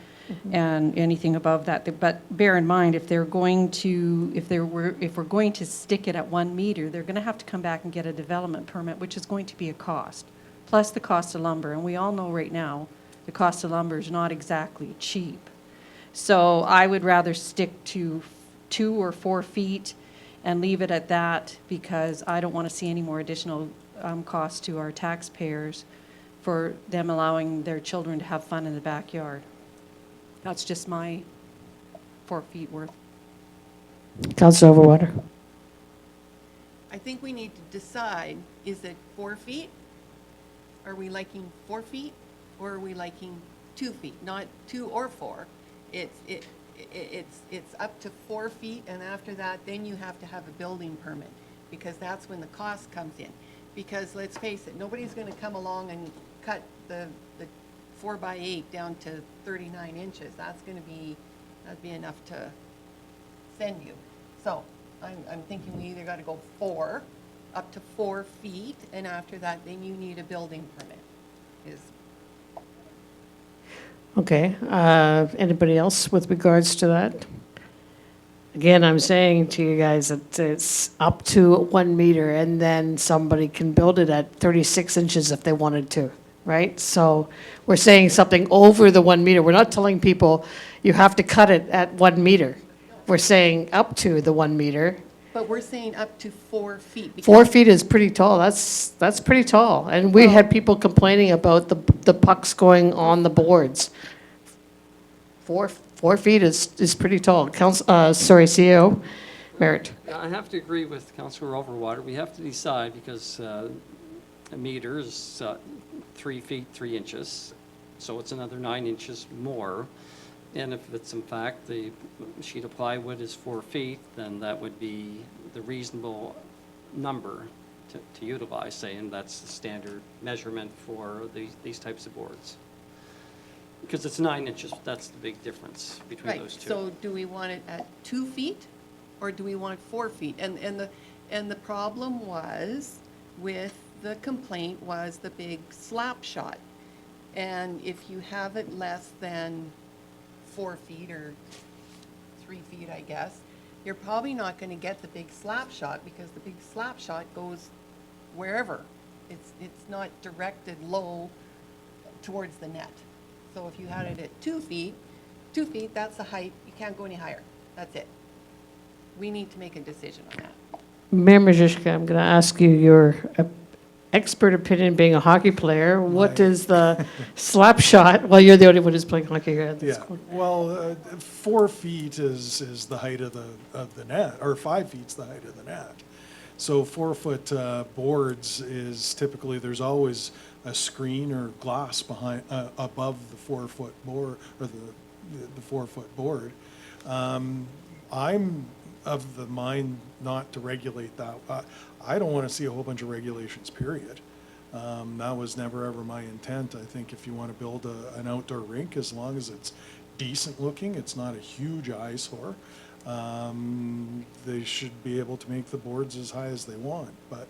and anything above that. But bear in mind, if we're going to stick it at 1 meter, they're going to have to come back and get a development permit, which is going to be a cost, plus the cost of lumber. And we all know right now, the cost of lumber is not exactly cheap. So I would rather stick to 2 or 4 feet and leave it at that, because I don't want to see any more additional costs to our taxpayers for them allowing their children to have fun in the backyard. That's just my 4 feet worth. Councillor Overwater. I think we need to decide, is it 4 feet? Are we liking 4 feet, or are we liking 2 feet? Not 2 or 4. It's up to 4 feet, and after that, then you have to have a building permit, because that's when the cost comes in. Because let's face it, nobody's gonna come along and cut the 4 by 8 down to 39 inches. That'd be enough to send you. So I'm thinking we either gotta go 4, up to 4 feet, and after that, then you need a building permit. Okay, anybody else with regards to that? Again, I'm saying to you guys that it's up to 1 meter, and then somebody can build it at 36 inches if they wanted to, right? So we're saying something over the 1 meter. We're not telling people you have to cut it at 1 meter. We're saying up to the 1 meter. But we're saying up to 4 feet. 4 feet is pretty tall. That's pretty tall. And we had people complaining about the pucks going on the boards. 4 feet is pretty tall. CEO Merritt. I have to agree with Councillor Overwater. We have to decide, because a meter is 3 feet, 3 inches, so it's another 9 inches more. And if it's in fact the sheet of plywood is 4 feet, then that would be the reasonable number to utilize, saying that's the standard measurement for these types of boards. Because it's 9 inches, that's the big difference between Right, those two. so do we want it at 2 feet, or do we want 4 feet? And the problem was, with the complaint, was the big slap shot. And if you have it less than 4 feet, or 3 feet, I guess, you're probably not gonna get the big slap shot, because the big slap shot goes wherever. It's not directed low towards the net. So if you had it at 2 feet, that's the height, you can't go any higher, that's it. We need to make a decision on that. Mayor Majewski, I'm going to ask you your expert opinion, being a hockey player. What is the slap shot? Well, you're the only one who's playing hockey here at this Yeah, point. well, 4 feet is the height of the net, or 5 feet's the height of the net. So 4-foot boards is typically, there's always a screen or glass behind, above the 4-foot board, or the 4-foot board. I'm of the mind not to regulate that. I don't want to see a whole bunch of regulations, period. That was never ever my intent. I think if you want to build an outdoor rink, as long as it's decent looking, it's not a huge eyesore, they should be able to make the boards as high as they want. But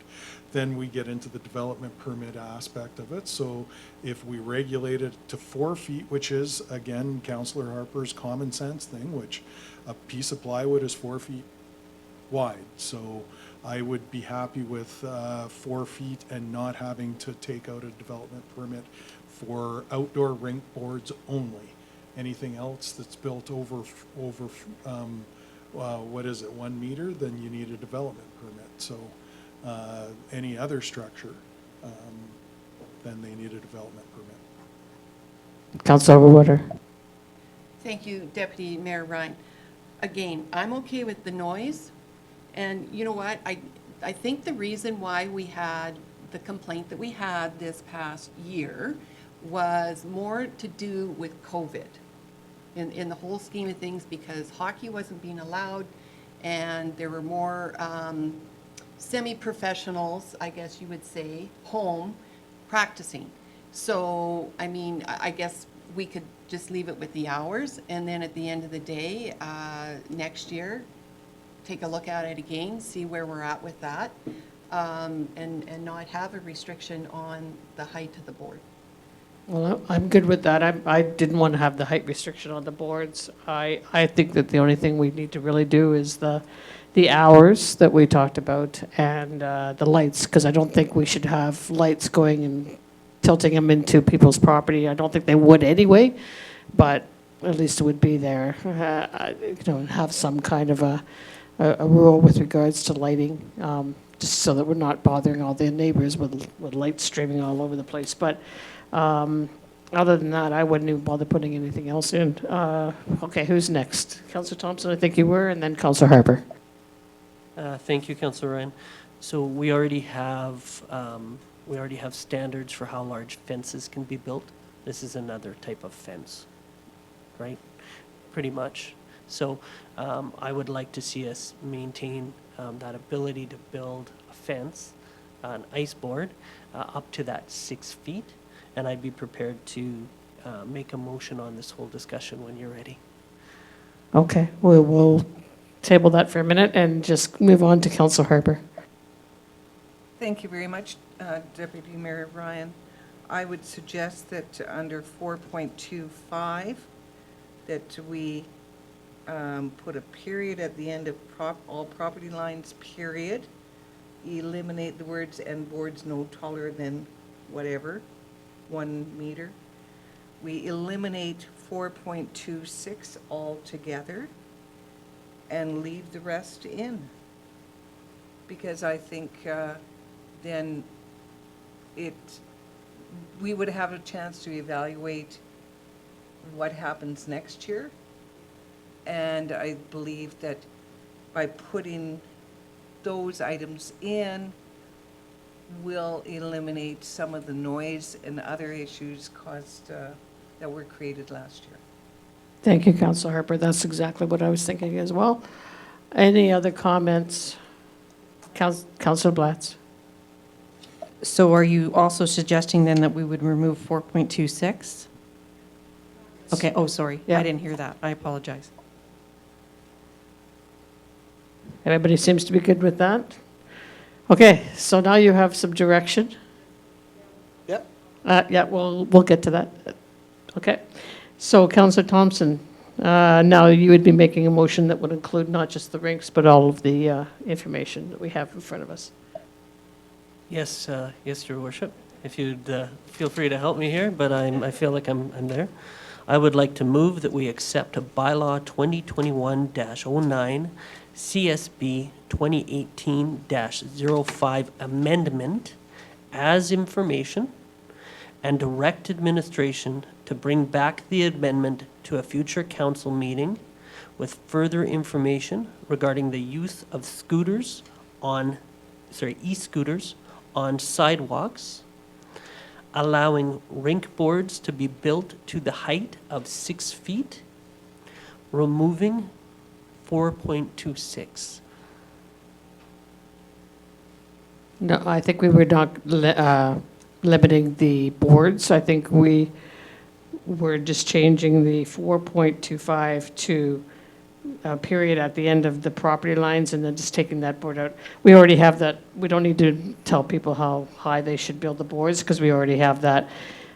then we get into the development permit aspect of it. So if we regulate it to 4 feet, which is, again, Councillor Harper's common sense thing, which a piece of plywood is 4 feet wide. So I would be happy with 4 feet and not having to take out a development permit for outdoor rink boards only. Anything else that's built over what is it, 1 meter, then you need a development permit. So any other structure, then they need a development permit. Councillor Overwater. Thank you, Deputy Mayor Ryan. Again, I'm okay with the noise, and you know what? I think the reason why we had the complaint that we had this past year was more to do with COVID in the whole scheme of things, because hockey wasn't being allowed, and there were more semi-professionals, I guess you would say, home practicing. So, I mean, I guess we could just leave it with the hours, and then at the end of the day, next year, take a look at it again, see where we're at with that, and not have a restriction on the height of the board. Well, I'm good with that. I didn't want to have the height restriction on the boards. I think that the only thing we need to really do is the hours that we talked about and the lights, because I don't think we should have lights going and tilting them into people's property. I don't think they would anyway, but at least it would be there. Have some kind of a rule with regards to lighting, just so that we're not bothering all the neighbors with lights streaming all over the place. But other than that, I wouldn't even bother putting anything else in. Okay, who's next? Councillor Thompson, I think you were, and then Councillor Harper. Thank you, Councillor Ryan. So we already have standards for how large fences can be built. This is another type of fence, right? Pretty much. So I would like to see us maintain that ability to build a fence, an ice board, up to that 6 feet. And I'd be prepared to make a motion on this whole discussion when you're ready. Okay, we'll table that for a minute and just move on to Councillor Harper. Thank you very much, Deputy Mayor Ryan. I would suggest that under 4.25, that we put a period at the end of all property lines, period. Eliminate the words "and boards no taller than whatever, 1 meter." We eliminate 4.26 altogether and leave the rest in. Because I think then we would have a chance to evaluate what happens next year. And I believe that by putting those items in, will eliminate some of the noise and other issues caused, that were created last year. Thank you, Councillor Harper. That's exactly what I was thinking as well. Any other comments? Councillor Blatz? So are you also suggesting then that we would remove 4.26? Okay, oh, sorry. Yeah. I didn't hear that. I apologize. Everybody seems to be good with that? Okay, so now you have some direction. Yep. Yeah, we'll get to that. Okay. So Councillor Thompson, now you would be making a motion that would include not just the rinks, but all of the information that we have in front of us. Yes, yes, Your Worship. If you'd feel free to help me here, but I feel like I'm there. I would like to move that we accept a bylaw 2021-09 CSB 2018-05 amendment as information and direct administration to bring back the amendment to a future council meeting with further information regarding the use of scooters on, e-scooters on sidewalks, allowing rink boards to be built to the height of 6 feet, removing 4.26. No, I think we were not limiting the boards. I think we were just changing the 4.25 to a period at the end of the property lines and then just taking that board out. We already have that. We don't need to tell people how high they should build the boards because we already have that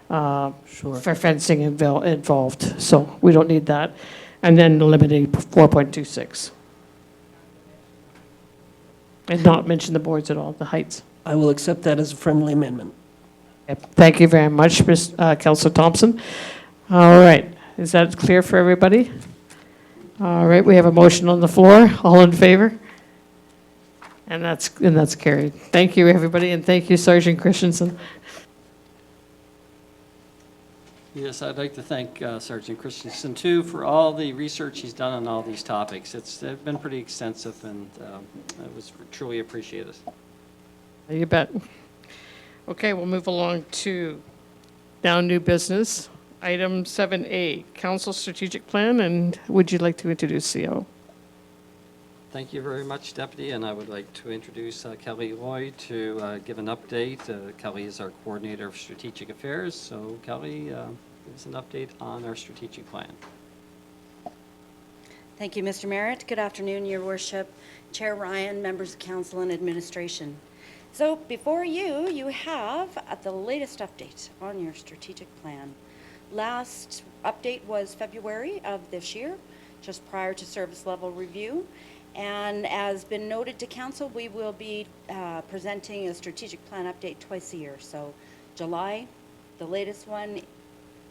Sure. for fencing involved. So we don't need that. And then eliminating 4.26. And not mention the boards at all, the heights. I will accept that as a friendly amendment. Thank you very much, Councillor Thompson. All right, is that clear for everybody? All right, we have a motion on the floor. All in favor? And that's carried. Thank you, everybody, and thank you, Sergeant Christensen. Yes, I'd like to thank Sergeant Christensen, too, for all the research he's done on all these topics. It's been pretty extensive, and it was truly appreciated. You bet. Okay, we'll move along to now new business. Item 7A, Council Strategic Plan, and would you like to introduce CO? Thank you very much, Deputy, and I would like to introduce Kelly Lloyd to give an update. Kelly is our Coordinator of Strategic Affairs, so Kelly, give us an update on our strategic plan. Thank you, Mr. Merritt. Good afternoon, Your Worship, Chair Ryan, members of council and administration. So before you, you have the latest update on your strategic plan. Last update was February of this year, just prior to service level review. And as been noted to council, we will be presenting a strategic plan update twice a year. So July, the latest one,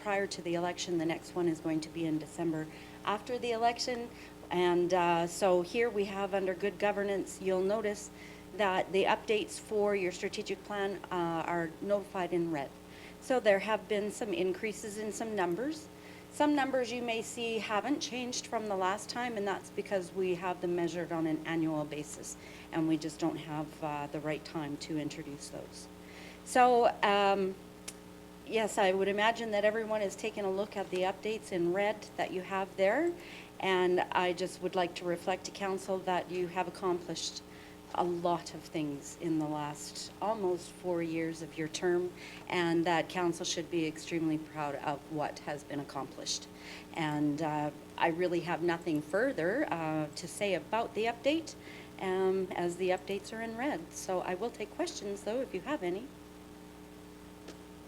prior to the election. The next one is going to be in December after the election. And so here we have under good governance, you'll notice that the updates for your strategic plan are notified in red. So there have been some increases in some numbers. Some numbers you may see haven't changed from the last time, and that's because we have them measured on an annual basis, and we just don't have the right time to introduce those. So yes, I would imagine that everyone is taking a look at the updates in red that you have there, and I just would like to reflect to council that you have accomplished a lot of things in the last almost 4 years of your term, and that council should be extremely proud of what has been accomplished. And I really have nothing further to say about the update, as the updates are in red. So I will take questions, though, if you have any.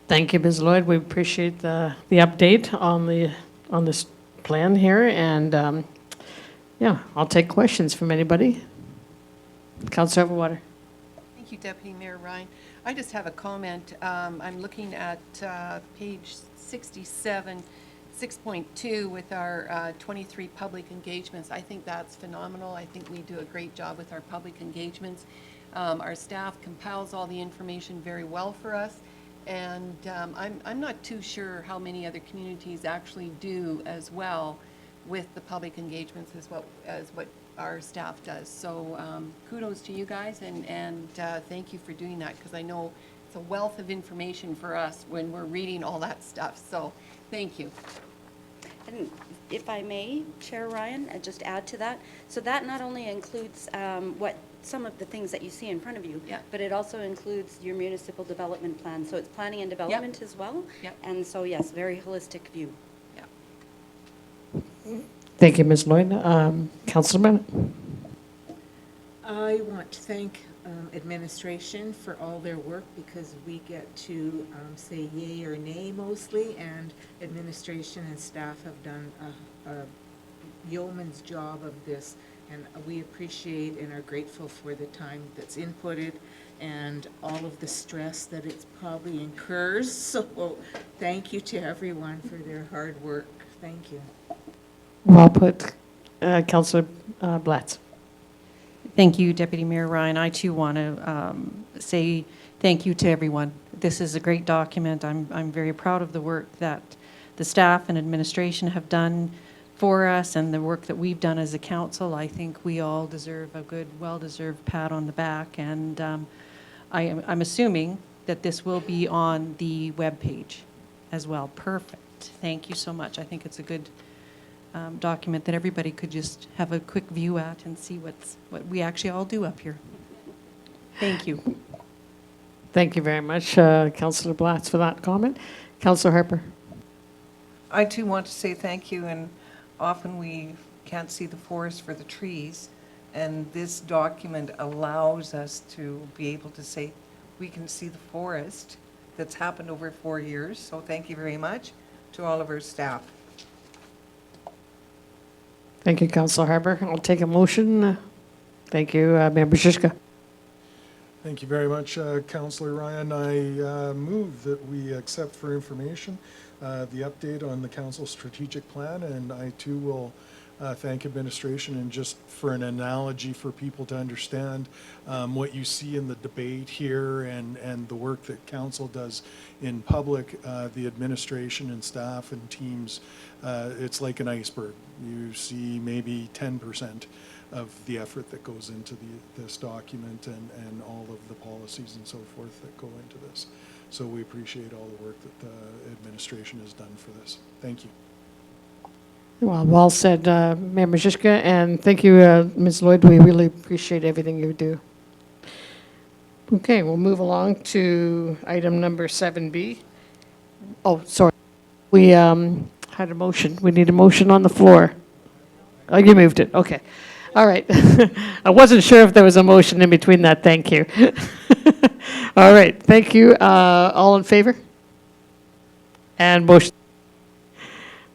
Thank you, Ms. Lloyd. We appreciate the update on this plan here, and yeah, I'll take questions from anybody. Councilor Everwater. Thank you, Deputy Mayor Ryan. I just have a comment. I'm looking at page 67, 6.2 with our 23 public engagements. I think that's phenomenal. I think we do a great job with our public engagements. Our staff compiles all the information very well for us. And I'm not too sure how many other communities actually do as well with the public engagements as what our staff does. So kudos to you guys, and thank you for doing that, because I know it's a wealth of information for us when we're reading all that stuff. So thank you. And if I may, Chair Ryan, just add to that. So that not only includes some of the things that you see in front of you, Yeah. but it also includes your municipal development plan. So it's planning and development as well. Yep. And so, yes, very holistic view. Yeah. Thank you, Ms. Lloyd. Councilor Bennett. I want to thank administration for all their work, because we get to say yay or nay mostly, and administration and staff have done a yeoman's job of this, and we appreciate and are grateful for the time that's inputted and all of the stress that it probably incurs. So thank you to everyone for their hard work. Thank you. Well put. Councilor Blatz. Thank you, Deputy Mayor Ryan. I too want to say thank you to everyone. This is a great document. I'm very proud of the work that the staff and administration have done for us, and the work that we've done as a council. I think we all deserve a good, well-deserved pat on the back, and I'm assuming that this will be on the webpage as well. Perfect. Thank you so much. I think it's a good document that everybody could just have a quick view at and see what we actually all do up here. Thank you. Thank you very much, Councilor Blatz, for that comment. Councilor Harper. I too want to say thank you, and often we can't see the forest for the trees, and this document allows us to be able to say we can see the forest that's happened over 4 years. So thank you very much to all of our staff. Thank you, Councilor Harper. I'll take a motion. Thank you, Member Shishka. Thank you very much, Councillor Ryan. I move that we accept for information the update on the council strategic plan, and I too will thank administration. And just for an analogy for people to understand what you see in the debate here and the work that council does in public, the administration and staff and teams, it's like an iceberg. You see maybe 10% of the effort that goes into this document and all of the policies and so forth that go into this. So we appreciate all the work that the administration has done for this. Thank you. Well said, Member Shishka, and thank you, Ms. Lloyd. We really appreciate everything you do. Okay, we'll move along to item number 7B. Oh, sorry. We had a motion. We need a motion on the floor. Oh, you moved it. Okay. All right. I wasn't sure if there was a motion in between that. Thank you. All right, thank you. All in favor? And motion.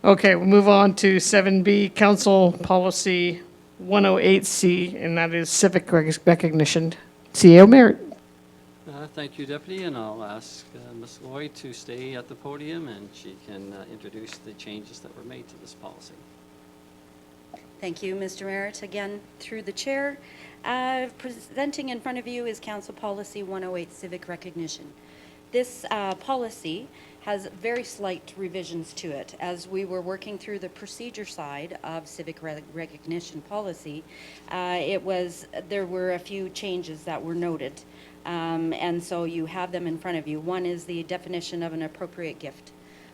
Okay, we'll move on to 7B, Council Policy 108C, and that is civic recognition. CEO Merritt. Thank you, Deputy, and I'll ask Ms. Lloyd to stay at the podium, and she can introduce the changes that were made to this policy. Thank you, Mr. Merritt. Again, through the chair. Presenting in front of you is Council Policy 108, Civic Recognition. This policy has very slight revisions to it. As we were working through the procedure side of civic recognition policy, there were a few changes that were noted. And so you have them in front of you. One is the definition of an appropriate gift.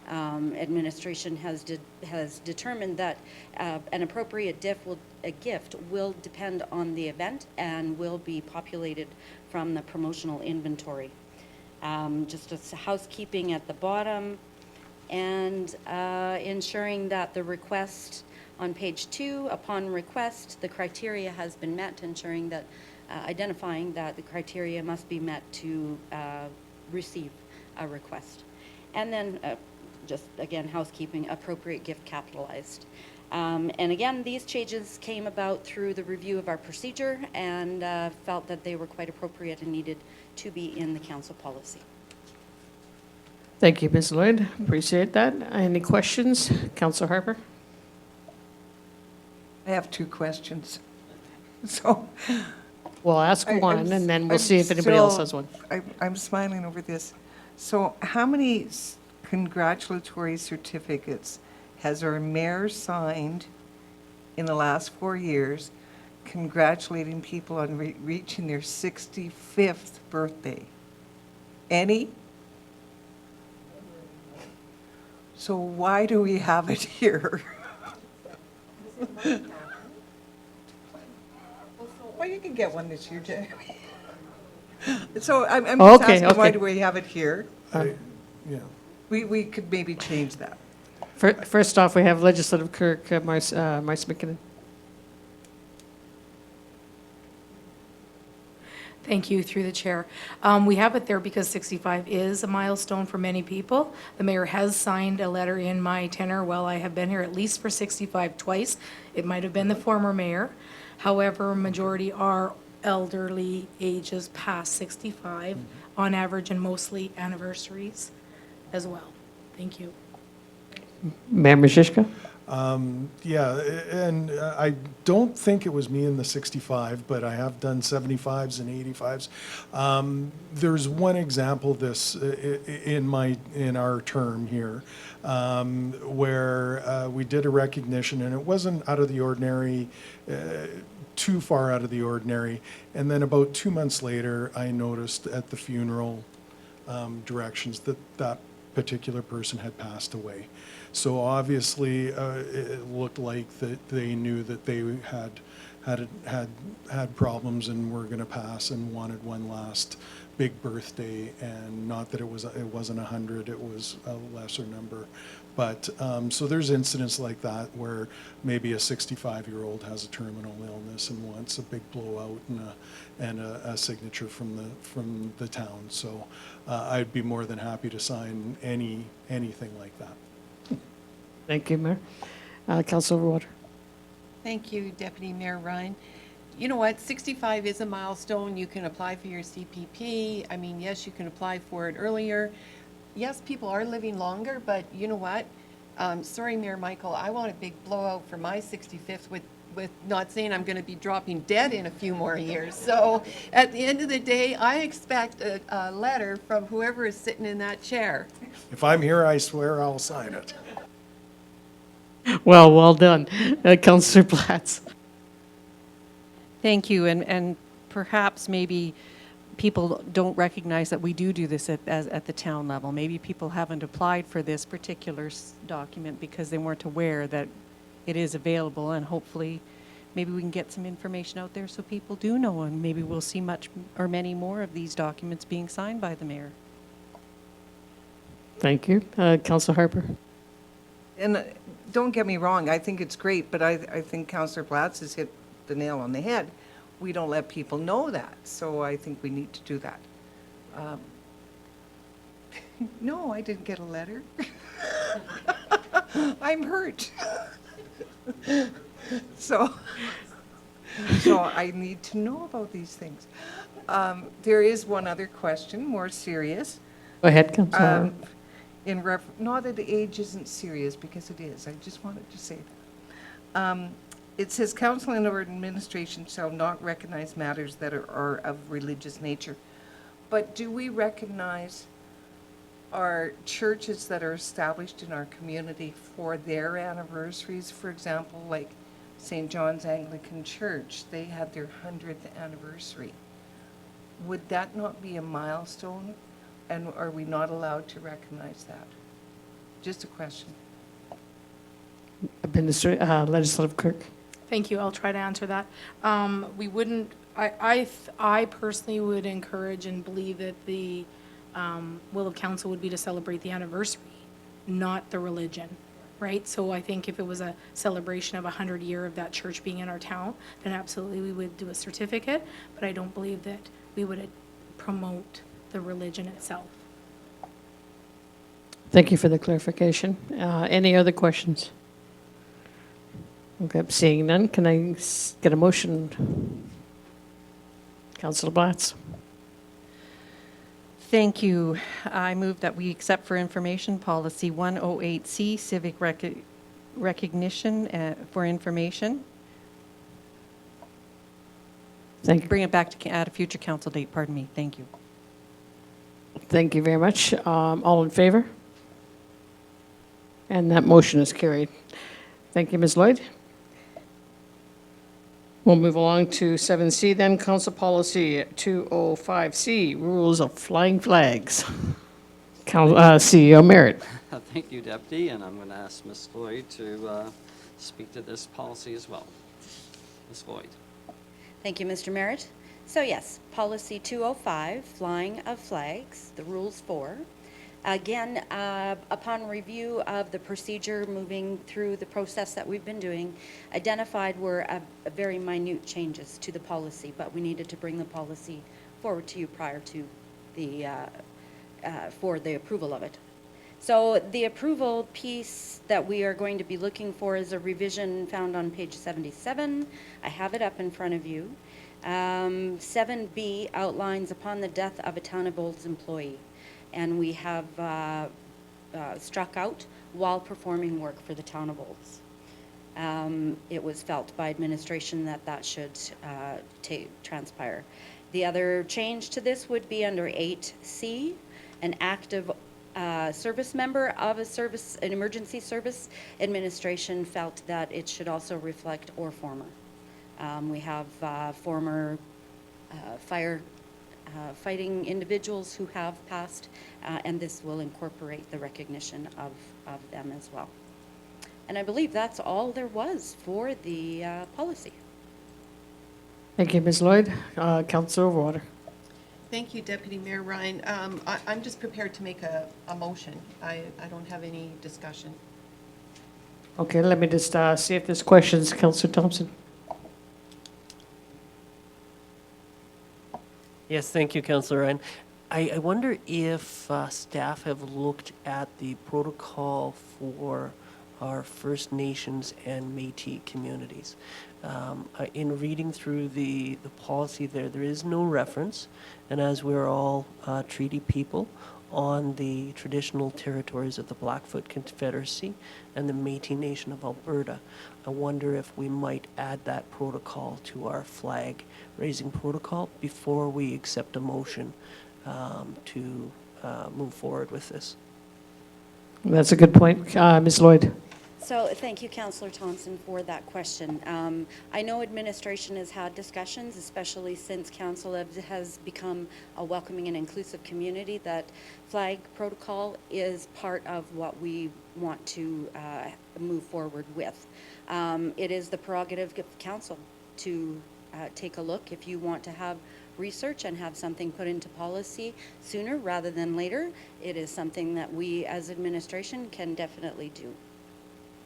Administration has determined that an appropriate gift will depend on the event and will be populated from the promotional inventory. Just as housekeeping at the bottom, and ensuring that the request on page 2, upon request, the criteria has been met, ensuring that identifying that the criteria must be met to receive a request. And then just again, housekeeping, appropriate gift capitalized. And again, these changes came about through the review of our procedure and felt that they were quite appropriate and needed to be in the council policy. Thank you, Ms. Lloyd. Appreciate that. Any questions? Councillor Harper? I have 2 questions. So We'll ask one, and then we'll see if anybody else has one. I'm smiling over this. So how many congratulatory certificates has our mayor signed in the last 4 years congratulating people on reaching their 65th birthday? Any? So why do we have it here? Well, you can get one this year, Jamie. So I'm just Okay, asking, why okay. do we have it here? Yeah. We could maybe change that. First off, we have Legislative Clerk Marce McKinnon. Thank you, through the chair. We have it there because 65 is a milestone for many people. The mayor has signed a letter in my tenure while I have been here, at least for 65 twice. It might have been the former mayor. However, majority are elderly ages past 65 on average, and mostly anniversaries as well. Thank you. Mayor Maszyczka? Yeah, and I don't think it was me in the 65, but I have done 75s and 85s. There's one example of this in our term here, where we did a recognition, and it wasn't out of the ordinary, too far out of the ordinary. And then about 2 months later, I noticed at the funeral directions that that particular person had passed away. So obviously, it looked like that they knew that they had problems and were going to pass and wanted one last big birthday. And not that it wasn't 100, it was a lesser number. But so there's incidents like that where maybe a 65-year-old has a terminal illness and wants a big blowout and a signature from the town. So I'd be more than happy to sign anything like that. Thank you, Mayor. Councilor Water. Thank you, Deputy Mayor Ryan. You know what, 65 is a milestone. You can apply for your CPP. I mean, yes, you can apply for it earlier. Yes, people are living longer, but you know what? Sorry, Mayor Michael, I want a big blowout for my 65th with not saying I'm going to be dropping dead in a few more years. So at the end of the day, I expect a letter from whoever is sitting in that chair. If I'm here, I swear I'll sign it. Well done. Councilor Platts. Thank you, and perhaps maybe people don't recognize that we do this at the town level. Maybe people haven't applied for this particular document because they weren't aware that it is available, and hopefully maybe we can get some information out there so people do know, and maybe we'll see much or many more of these documents being signed by the mayor. Thank you. Councilor Harper. And don't get me wrong, I think it's great, but I think Councillor Platts has hit the nail on the head. We don't let people know that, so I think we need to do that. No, I didn't get a letter. I'm hurt. So I need to know about these things. There is one other question, more serious. Go ahead, Councillor. Not that the age isn't serious, because it is. I just wanted to say that. It says, council and or administration shall not recognize matters that are of religious nature. But do we recognize our churches that are established in our community for their anniversaries? For example, like St. John's Anglican Church, they had their 100th anniversary. Would that not be a milestone? And are we not allowed to recognize that? Just a question. Legislative Clerk. Thank you. I'll try to answer that. We wouldn't, I personally would encourage and believe that the will of council would be to celebrate the anniversary, not the religion, right? So I think if it was a celebration of 100 year of that church being in our town, then absolutely we would do a certificate, but I don't believe that we would promote the religion itself. Thank you for the clarification. Any other questions? Okay, seeing none, can I get a motion? Councillor Blatz. Thank you. I move that we accept for information policy 108C, civic recognition for information. Thank you. Bring it back to at a future council date, pardon me. Thank you. Thank you very much. All in favor? And that motion is carried. Thank you, Ms. Lloyd. We'll move along to 7C then, Council Policy 205C, Rules of Flying Flags. CEO Merritt. Thank you, Deputy, and I'm going to ask Ms. Lloyd to speak to this policy as well. Ms. Lloyd. Thank you, Mr. Merritt. So yes, Policy 205, Flying of Flags, the rules for. Again, upon review of the procedure, moving through the process that we've been doing, identified were a very minute changes to the policy, but we needed to bring the policy forward to you prior to the, for the approval of it. So the approval piece that we are going to be looking for is a revision found on page 77. I have it up in front of you. 7B outlines upon the death of a Town of Olds employee. And we have struck out while performing work for the Town of Olds. It was felt by administration that that should transpire. The other change to this would be under 8C, an active service member of an emergency service. Administration felt that it should also reflect or former. We have former fighting individuals who have passed, and this will incorporate the recognition of them as well. And I believe that's all there was for the policy. Thank you, Ms. Lloyd. Councillor Overwater. Thank you, Deputy Mayor Ryan. I'm just prepared to make a motion. I don't have any discussion. Okay, let me just see if there's questions. Councillor Thompson. Yes, thank you, Councillor Ryan. I wonder if staff have looked at the protocol for our First Nations and Métis communities. In reading through the policy there is no reference, and as we're all treaty people, on the traditional territories of the Blackfoot Confederacy and the Métis Nation of Alberta. I wonder if we might add that protocol to our flag raising protocol before we accept a motion to move forward with this. That's a good point. Ms. Lloyd. So thank you, Councillor Thompson, for that question. I know administration has had discussions, especially since council has become a welcoming and inclusive community, that flag protocol is part of what we want to move forward with. It is the prerogative of council to take a look. If you want to have research and have something put into policy sooner rather than later, it is something that we as administration can definitely do.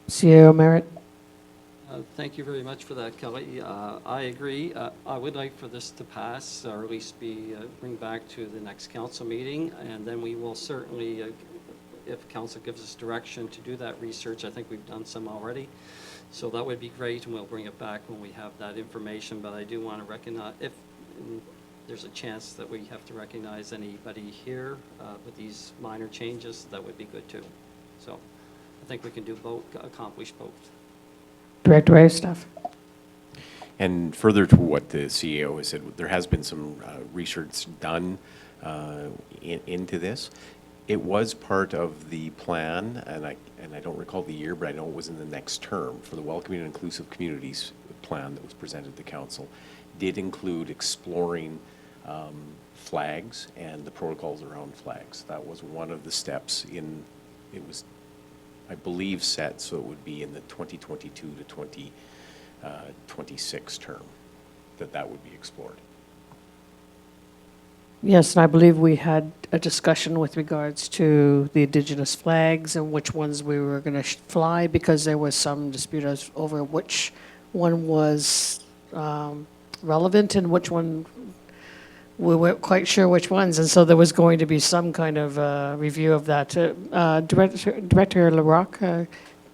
CEO Merritt. Thank you very much for that, Kelly. I agree. I would like for this to pass, or at least be, bring back to the next council meeting, and then we will certainly, if council gives us direction to do that research, I think we've done some already, so that would be great, and we'll bring it back when we have that information, but I do want to recognize, if there's a chance that we have to recognize anybody here with these minor changes, that would be good too. So I think we can do both, accomplish both. Director Wagstaff. And further to what the CEO has said, there has been some research done into this. It was part of the plan, and I don't recall the year, but I know it was in the next term, for the Welcoming and Inclusive Communities plan that was presented to council, did include exploring flags and the protocols around flags. That was one of the steps in, it was, I believe, set, so it would be in the 2022 to 2026 term that would be explored. Yes, and I believe we had a discussion with regards to the Indigenous flags and which ones we were going to fly, because there was some dispute over which one was relevant and which one we weren't quite sure which ones, and so there was going to be some kind of review of that. Director LaRocque,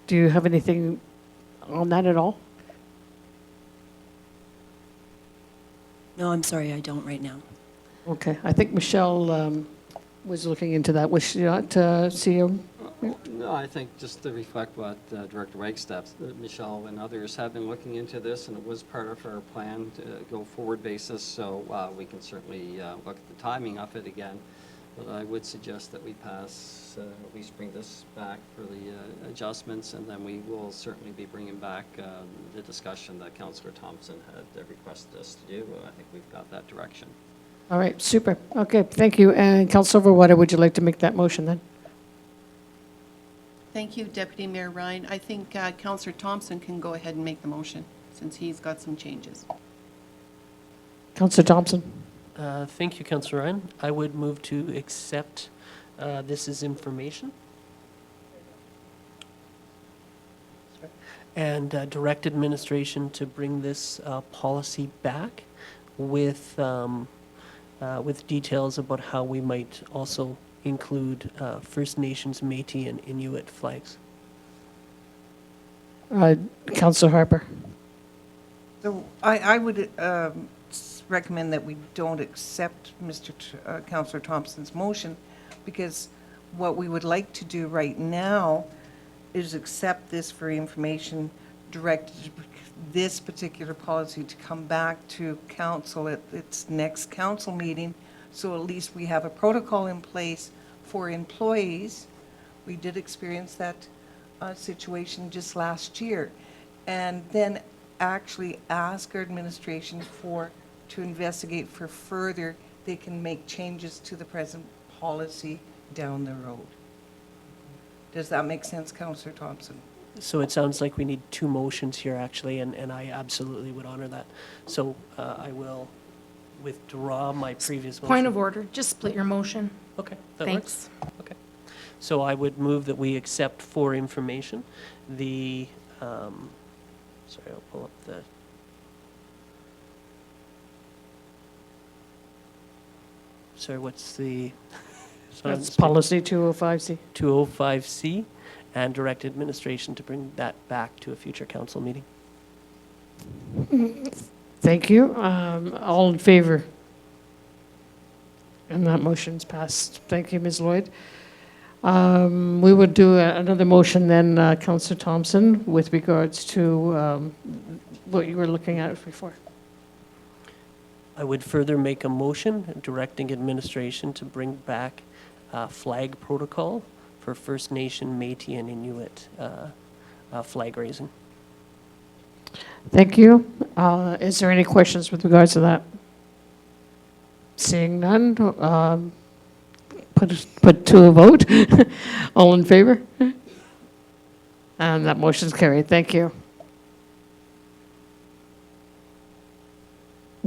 do you have anything on that at all? No, I'm sorry, I don't right now. Okay, I think Michelle was looking into that. Was she not, CEO? No, I think just to reflect what Director Wagstaff, Michelle and others have been looking into this, and it was part of our plan to go forward basis, so we can certainly look at the timing of it again. But I would suggest that we pass, at least bring this back for the adjustments, and then we will certainly be bringing back the discussion that Councillor Thompson had requested us to do. I think we've got that direction. All right, super. Okay, thank you. And Councillor Overwater, would you like to make that motion then? Thank you, Deputy Mayor Ryan. I think Councillor Thompson can go ahead and make the motion, since he's got some changes. Councillor Thompson. Thank you, Councillor Ryan. I would move to accept this as information. And direct administration to bring this policy back with details about how we might also include First Nations, Métis, and Inuit flags. Councillor Harper. So I would recommend that we don't accept Councillor Thompson's motion, because what we would like to do right now is accept this for information, direct this particular policy to come back to council at its next council meeting, so at least we have a protocol in place for employees. We did experience that situation just last year. And then actually ask our administration to investigate for further, they can make changes to the present policy down the road. Does that make sense, Councillor Thompson? So it sounds like we need two motions here, actually, and I absolutely would honor that. So I will withdraw my previous motion. Point of order, just split your motion. Okay, that Thanks. works. Okay. So I would move that we accept for information the, sorry, I'll pull up the, sorry, what's the? That's policy 205C. 205C, and direct administration to bring that back to a future council meeting. Thank you. All in favor? And that motion's passed. Thank you, Ms. Lloyd. We would do another motion then, Councillor Thompson, with regards to what you were looking at before. I would further make a motion directing administration to bring back flag protocol for First Nation, Métis, and Inuit flag raising. Thank you. Is there any questions with regards to that? Seeing none, put to a vote. All in favor? And that motion's carried. Thank you.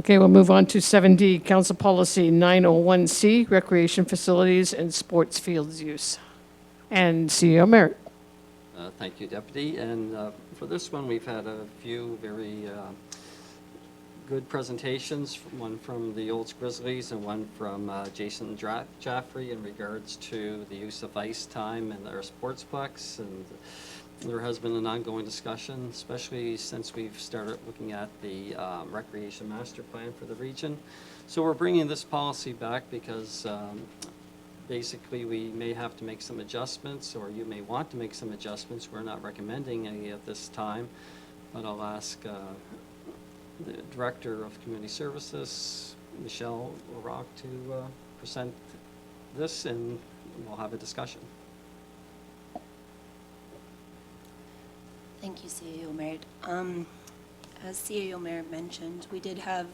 Okay, we'll move on to 7D, Council Policy 901C, Recreation Facilities and Sports Fields Use. And CEO Merritt. Thank you, Deputy. And For this one, we've had a few very good presentations, one from the Olds Grizzlies and one from Jason Jaffrey in regards to the use of ice time in our sportsplex. And there has been an ongoing discussion, especially since we've started looking at the recreation master plan for the region. So we're bringing this policy back because basically we may have to make some adjustments, or you may want to make some adjustments. We're not recommending any at this time, but I'll ask the Director of Community Services, Michelle Larocque, to present this, and we'll have a discussion. Thank you, CAO Mayor. As CAO Mayor mentioned, we did have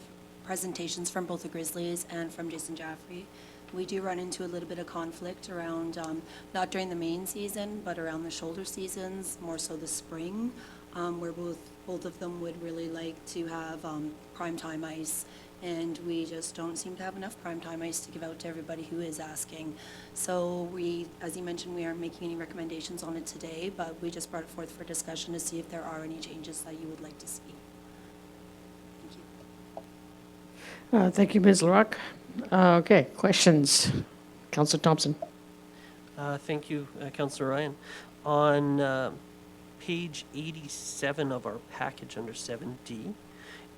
presentations from both the Grizzlies and from Jason Jaffrey. We do run into a little bit of conflict around, not during the main season, but around the shoulder seasons, more so the spring, where both of them would really like to have primetime ice, and we just don't seem to have enough primetime ice to give out to everybody who is asking. So we, as you mentioned, we aren't making any recommendations on it today, but we just brought it forth for discussion to see if there are any changes that you would like to see. Thank you. Thank you, Ms. Larocque. Okay, questions? Councillor Thompson. Thank you, Councillor Ryan. On page 87 of our package under 7D,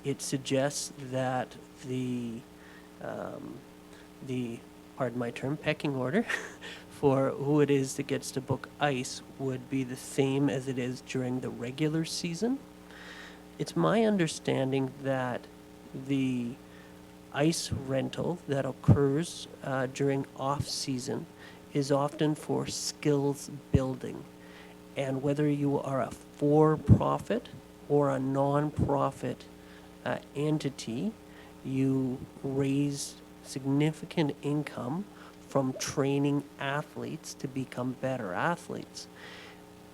it suggests that the pardon my term, pecking order for who it is that gets to book ice would be the same as it is during the regular season. It's my understanding that the ice rental that occurs during off-season is often for skills building. And whether you are a for-profit or a non-profit entity, you raise significant income from training athletes to become better athletes.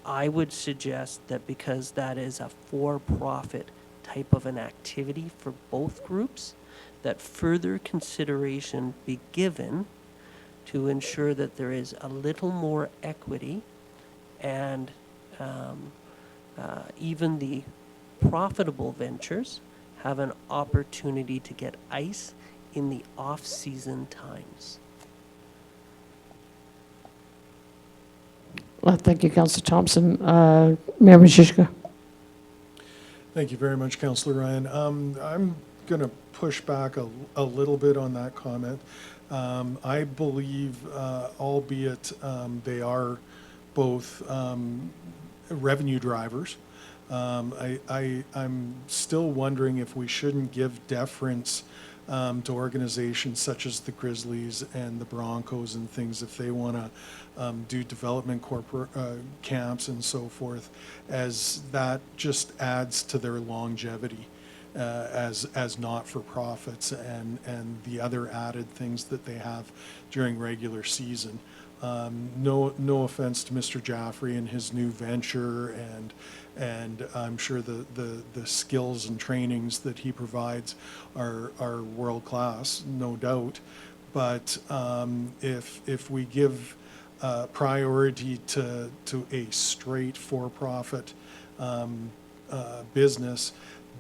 I would suggest that because that is a for-profit type of an activity for both groups, that further consideration be given to ensure that there is a little more equity, and even the profitable ventures have an opportunity to get ice in the off-season times. Thank you, Councillor Thompson. Mayor Majishka. Thank you very much, Councillor Ryan. I'm going to push back a little bit on that comment. I believe, albeit they are both revenue drivers, I'm still wondering if we shouldn't give deference to organizations such as the Grizzlies and the Broncos and things if they want to do development corporate camps and so forth, as that just adds to their longevity as not-for-profits and the other added things that they have during regular season. No offense to Mr. Jaffrey and his new venture, and I'm sure the skills and trainings that he provides are world class, no doubt. But if we give priority to a straight for-profit business,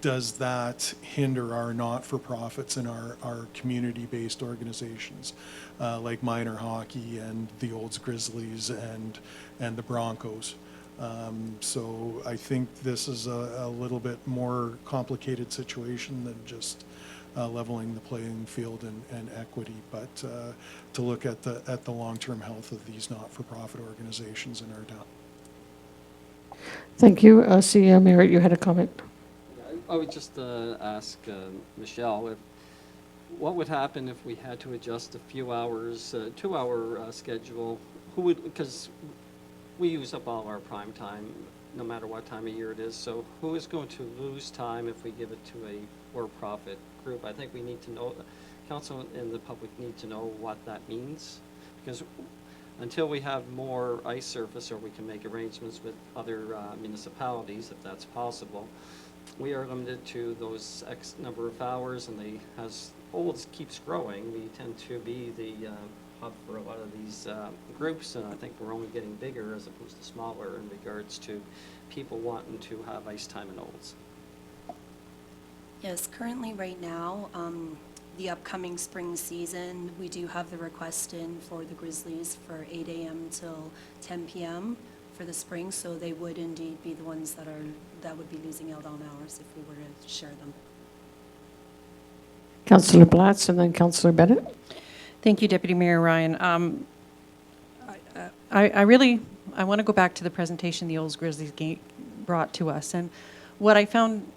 does that hinder our not-for-profits and our community-based organizations like minor hockey and the Olds Grizzlies and the Broncos? So I think this is a little bit more complicated situation than just leveling the playing field and equity, but to look at the long-term health of these not-for-profit organizations in our town. Thank you. CEO Merritt, you had a comment. I would just ask Michelle, what would happen if we had to adjust a few hours, 2-hour schedule? Who would, because we use up all our prime time, no matter what time of year it is. So who is going to lose time if we give it to a for-profit group? I think we need to know, council and the public need to know what that means, because until we have more ice surface, or we can make arrangements with other municipalities, if that's possible, we are limited to those X number of hours, and as Olds keeps growing, we tend to be the hub for a lot of these groups, and I think we're only getting bigger as opposed to smaller in regards to people wanting to have ice time in Olds. Yes, currently, right now, the upcoming spring season, we do have the request in for the Grizzlies for 8 a.m. till 10 p.m. for the spring, so they would indeed be the ones that would be losing out on hours if we were to share them. Councillor Blatz and then Councillor Bennett. Thank you, Deputy Mayor Ryan. I want to go back to the presentation the Olds Grizzlies brought to us. And what I found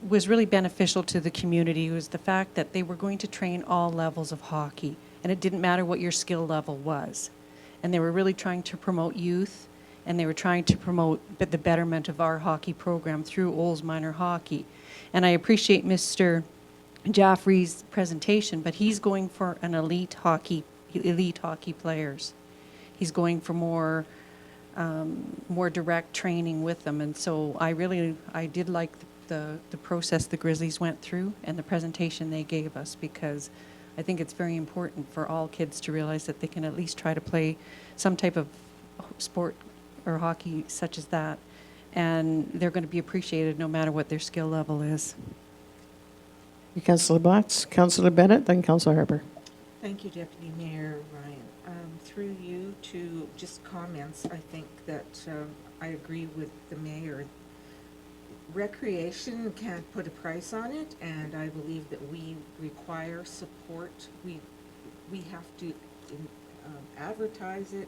was really beneficial to the community was the fact that they were going to train all levels of hockey. And it didn't matter what your skill level was. And they were really trying to promote youth, and they were trying to promote the betterment of our hockey program through Olds Minor Hockey. And I appreciate Mr. Jaffrey's presentation, but he's going for an elite hockey players. He's going for more direct training with them, and so I did like the process the Grizzlies went through and the presentation they gave us, because I think it's very important for all kids to realize that they can at least try to play some type of sport or hockey such as that, and they're going to be appreciated no matter what their skill level is. Councillor Blatz, Councillor Bennett, then Councillor Harper. Thank you, Deputy Mayor Ryan. Through you to just comments, I think that I agree with the mayor. Recreation can't put a price on it, and I believe that we require support. We have to advertise it.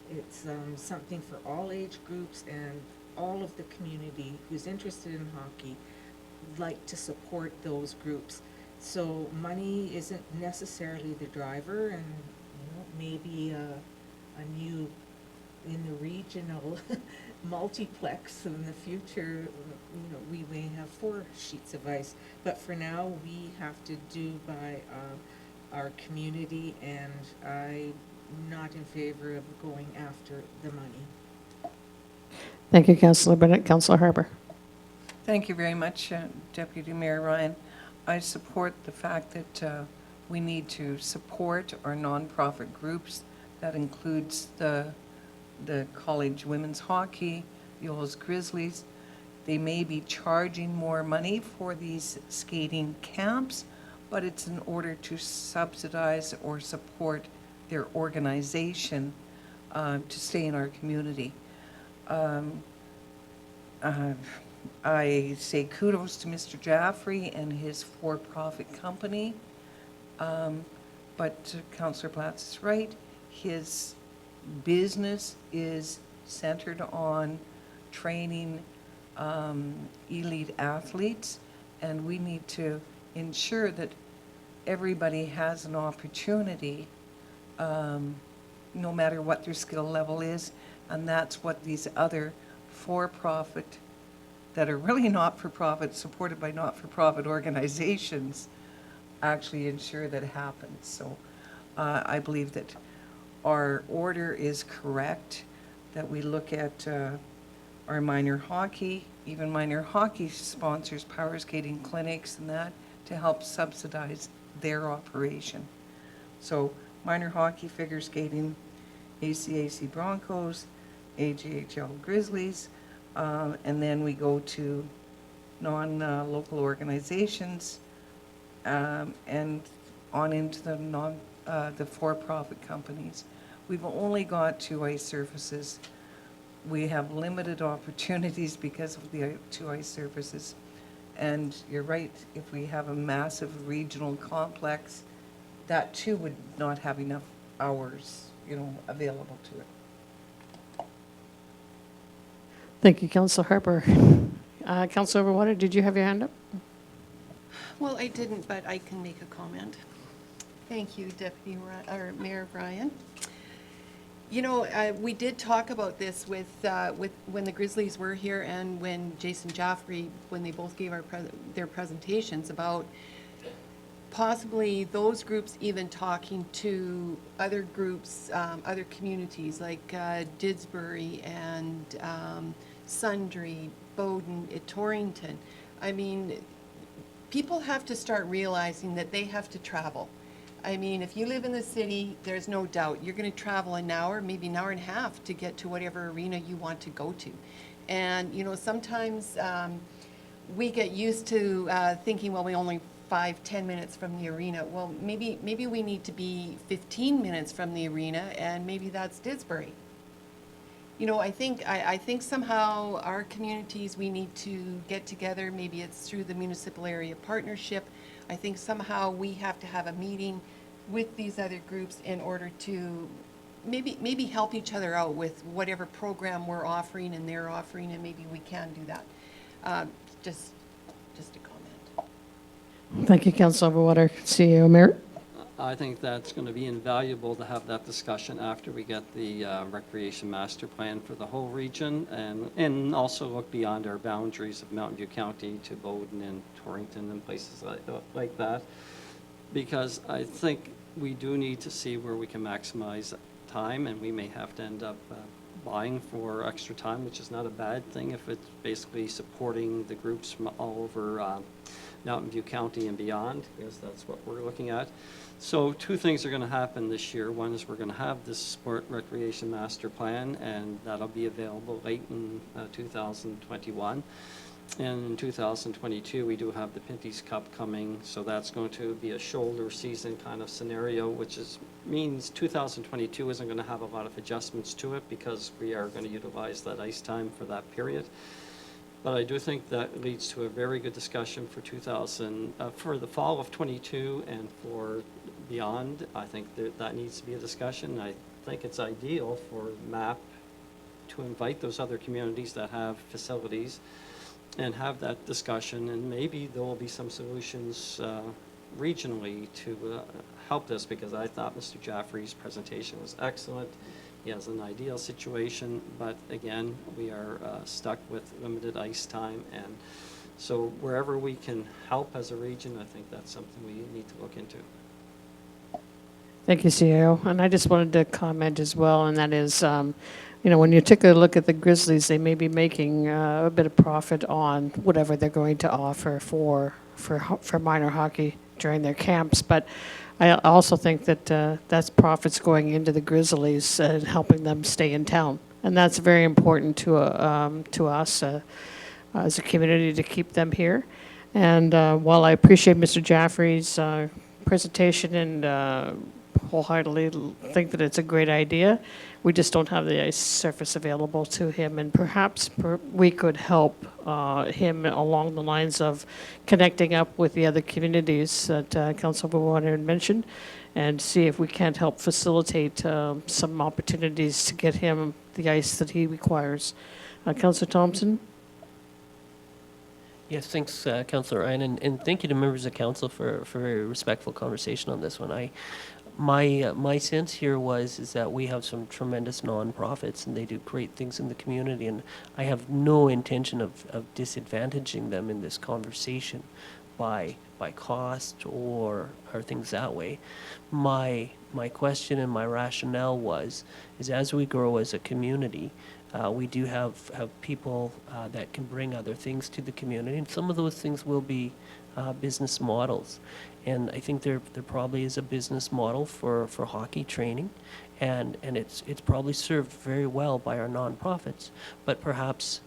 It's something for all age groups, and all of the community who's interested in hockey like to support those groups. So money isn't necessarily the driver, and maybe a new in the regional multiplex in the future, we may have 4 sheets of ice, but for now we have to do by our community, and I'm not in favor of going after the money. Thank you, Councillor Bennett. Councillor Harper. Thank you very much, Deputy Mayor Ryan. I support the fact that we need to support our nonprofit groups. That includes the college women's hockey, the Olds Grizzlies. They may be charging more money for these skating camps, but it's in order to subsidize or support their organization to stay in our community. I say kudos to Mr. Jaffrey and his for-profit company, but Councillor Blatz is right. His business is centered on training elite athletes, and we need to ensure that everybody has an opportunity, no matter what their skill level is, and that's what these other for-profit that are really not-for-profit, supported by not-for-profit organizations, actually ensure that happens. So I believe that our order is correct, that we look at our minor hockey. Even minor hockey sponsors power skating clinics and that to help subsidize their operation. So minor hockey, figure skating, ACAC Broncos, AGHL Grizzlies, and then we go to non-local organizations, and on into the for-profit companies. We've only got 2 ice surfaces. We have limited opportunities because of the 2 ice surfaces. And you're right, if we have a massive regional complex, that too would not have enough hours, available to it. Thank you, Councillor Harper. Councillor Overwater, did you have your hand up? Well, I didn't, but I can make a comment. Thank you, Mayor Ryan. We did talk about this with when the Grizzlies were here and when Jason Jaffrey, when they both gave their presentations about possibly those groups even talking to other groups, other communities like Didsbury and Sundre, Bowden, Torrington. I mean, people have to start realizing that they have to travel. I mean, if you live in the city, there's no doubt, you're going to travel an hour, maybe an hour and a half to get to whatever arena you want to go to. And, you know, sometimes we get used to thinking, well, we only 5-10 minutes from the arena. Well, maybe we need to be 15 minutes from the arena, and maybe that's Disbury. You know, I think somehow our communities, we need to get together. Maybe it's through the municipal area partnership. I think somehow we have to have a meeting with these other groups in order to maybe help each other out with whatever program we're offering and they're offering, and maybe we can do that. Just a comment. Thank you, Councilor Overwater. CEO Merritt? I think that's going to be invaluable to have that discussion after we get the recreation master plan for the whole region, and also look beyond our boundaries of Mountain View County to Bowden and Torrington and places like that. Because I think we do need to see where we can maximize time, and we may have to end up buying for extra time, which is not a bad thing if it's basically supporting the groups from all over Mountain View County and beyond, because that's what we're looking at. So two things are going to happen this year. One is we're going to have this sport recreation master plan, and that'll be available late in 2021. And in 2022, we do have the Pinty's Cup coming, so that's going to be a shoulder season kind of scenario, which means 2022 isn't going to have a lot of adjustments to it because we are going to utilize that ice time for that period. But I do think that leads to a very good discussion for for the fall of 22 and for beyond. I think that needs to be a discussion. I think it's ideal for MAP to invite those other communities that have facilities and have that discussion, and maybe there will be some solutions regionally to help this, because I thought Mr. Jaffrey's presentation was excellent. He has an ideal situation, but again, we are stuck with limited ice time, and so wherever we can help as a region, I think that's something we need to look into. Thank you, CEO. And I just wanted to comment as well, and that is, you know, when you take a look at the Grizzlies, they may be making a bit of profit on whatever they're going to offer for minor hockey during their camps, but I also think that that's profits going into the Grizzlies and helping them stay in town, and that's very important to us as a community to keep them here. And while I appreciate Mr. Jaffrey's presentation and wholeheartedly think that it's a great idea, we just don't have the ice surface available to him, and perhaps we could help him along the lines of connecting up with the other communities that Councilor Overwater had mentioned, and see if we can't help facilitate some opportunities to get him the ice that he requires. Councilor Thompson? Yes, thanks, Councillor Ryan, and thank you to members of council for a very respectful conversation on this one. My sense here is that we have some tremendous nonprofits, and they do great things in the community, and I have no intention of disadvantaging them in this conversation by cost or things that way. My question and my rationale is as we grow as a community, we do have people that can bring other things to the community, and some of those things will be business models. And I think there probably is a business model for hockey training, and it's probably served very well by our nonprofits. But perhaps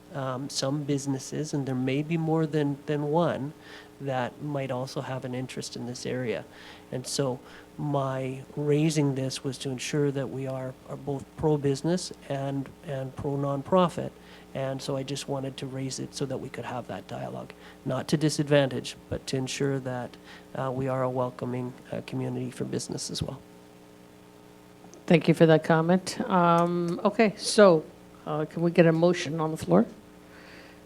some businesses, and there may be more than one, that might also have an interest in this area. And so my raising this was to ensure that we are both pro-business and pro-nonprofit. And so I just wanted to raise it so that we could have that dialogue, not to disadvantage, but to ensure that we are a welcoming community for business as well. Thank you for that comment. Okay, so can we get a motion on the floor?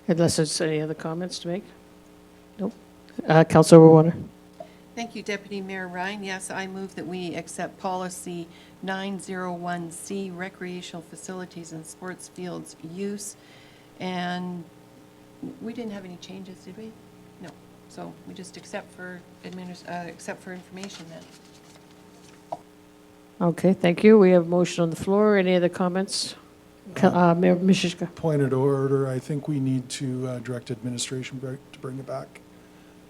Unless there's any other comments to make? Nope. Councilor Overwater. Thank you, Deputy Mayor Ryan. Yes, I move that we accept policy 901C, recreational facilities and sports fields use. And we didn't have any changes, did we? No. So we just accept for information then. Okay, thank you. We have a motion on the floor. Any other comments? Mayor Mishishka. Point of order, I think we need to direct administration to bring it back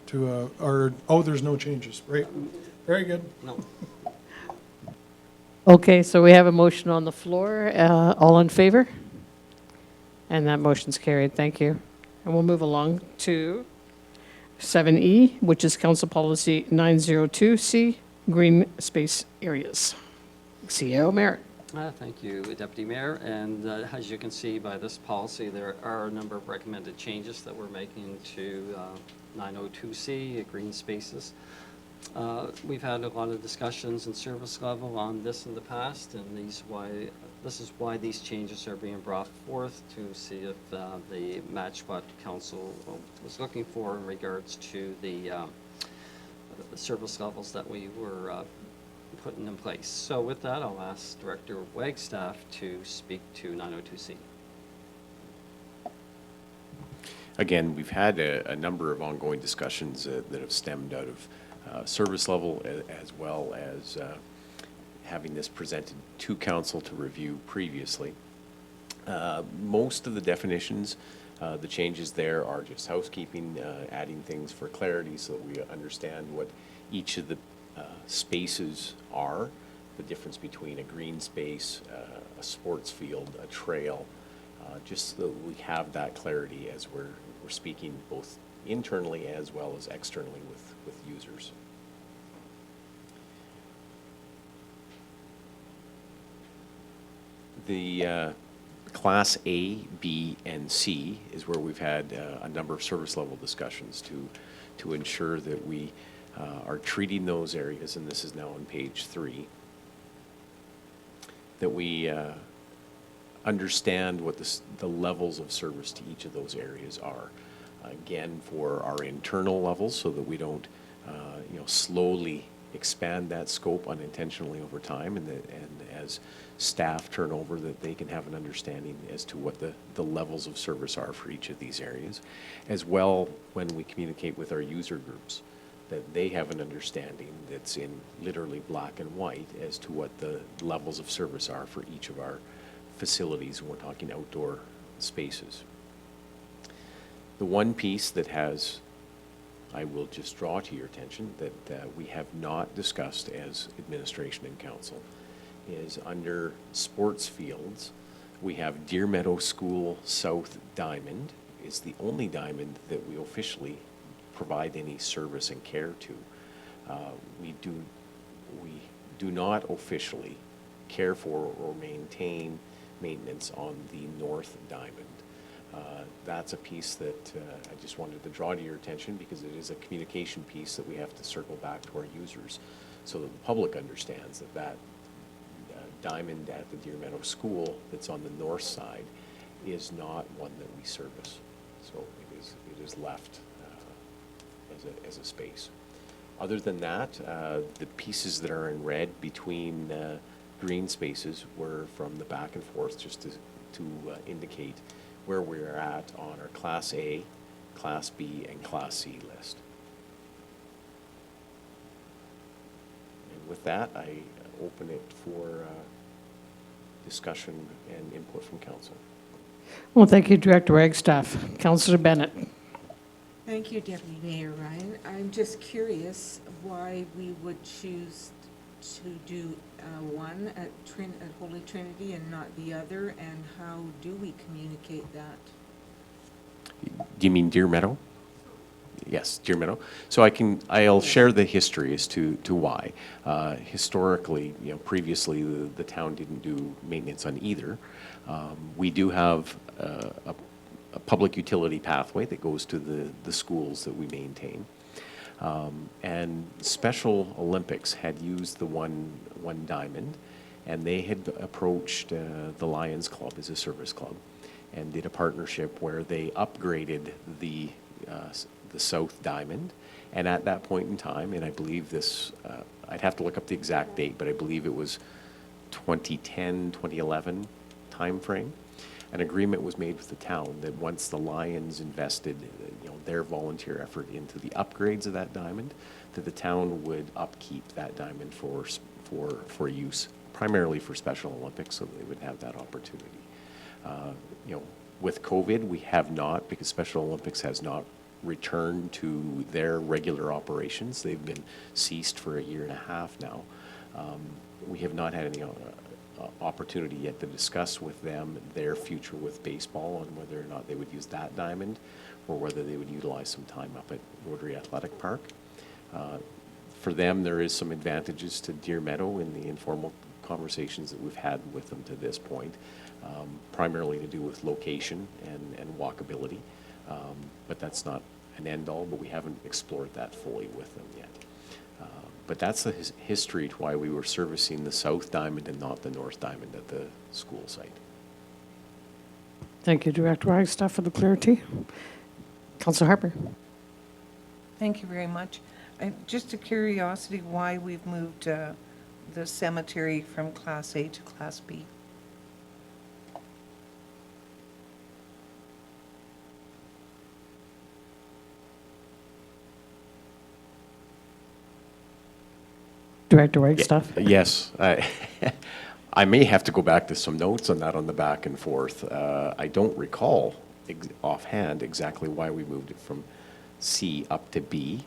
to there's no changes, right? Very good. No. Okay, so we have a motion on the floor. All in favor? And that motion's carried. Thank you. And we'll move along to 7E, which is Council Policy 902C, Green Space Areas. CEO Merritt. Thank you, Deputy Mayor. And as you can see by this policy, there are a number of recommended changes that we're making to 902C, green spaces. We've had a lot of discussions in service level on this in the past, and this is why these changes are being brought forth, to see if they match what council was looking for in regards to the service levels that we were putting in place. So with that, I'll ask Director Wagstaff to speak to 902C. Again, we've had a number of ongoing discussions that have stemmed out of service level, as well as having this presented to council to review previously. Most of the definitions, the changes there are just housekeeping, adding things for clarity so that we understand what each of the spaces are, the difference between a green space, a sports field, a trail, just so that we have that clarity as we're speaking both internally as well as externally with users. The Class A, B, and C is where we've had a number of service level discussions to ensure that we are treating those areas, and this is now on page 3, that we understand what the levels of service to each of those areas are. Again, for our internal levels, so that we don't slowly expand that scope unintentionally over time, and as staff turnover, that they can have an understanding as to what the levels of service are for each of these areas, as well when we communicate with our user groups, that they have an understanding that's in literally black and white as to what the levels of service are for each of our facilities when we're talking outdoor spaces. The one piece that I will just draw to your attention that we have not discussed as administration and council is under sports fields. We have Deer Meadow School South Diamond is the only diamond that we officially provide any service and care to. We do not officially care for or maintain maintenance on the North Diamond. That's a piece that I just wanted to draw to your attention, because it is a communication piece that we have to circle back to our users so that the public understands that diamond at the Deer Meadow School that's on the north side is not one that we service. So it is left as a space. Other than that, the pieces that are in red between green spaces were from the back and forth, just to indicate where we're at on our Class A, Class B, and Class C list. And with that, I open it for discussion and input from council. Well, thank you, Director Wagstaff. Councillor Bennett. Thank you, Deputy Mayor Ryan. I'm just curious why we would choose to do one at Holy Trinity and not the other, and how do we communicate that? Do you mean Deer Meadow? Yes, Deer Meadow. So I'll share the history as to why. Historically, previously the town didn't do maintenance on either. We do have a public utility pathway that goes to the schools that we maintain. And Special Olympics had used the one diamond, and they had approached the Lions Club as a service club and did a partnership where they upgraded the South Diamond. And at that point in time, and I believe this, I'd have to look up the exact date, but I believe it was 2010, 2011 timeframe, an agreement was made with the town that once the Lions invested their volunteer effort into the upgrades of that diamond, that the town would upkeep that diamond for use, primarily for Special Olympics, so that they would have that opportunity. With COVID, we have not, because Special Olympics has not return to their regular operations. They've been ceased for a year and a half now. We have not had any opportunity yet to discuss with them their future with baseball and whether or not they would use that diamond or whether they would utilize some time up at Rotary Athletic Park. For them, there is some advantages to Deer Meadow in the informal conversations that we've had with them to this point, primarily to do with location and walkability. But that's not an end-all, but we haven't explored that fully with them yet. But that's the history to why we were servicing the South Diamond and not the North Diamond at the school site. Thank you, Director Wagstaff, for the clarity. Councillor Harper. Thank you very much. Just a curiosity, why we've moved the cemetery from Class A to Class B? Director Wagstaff. Yes, I may have to go back to some notes on that on the back and forth. I don't recall offhand exactly why we moved it from C up to B.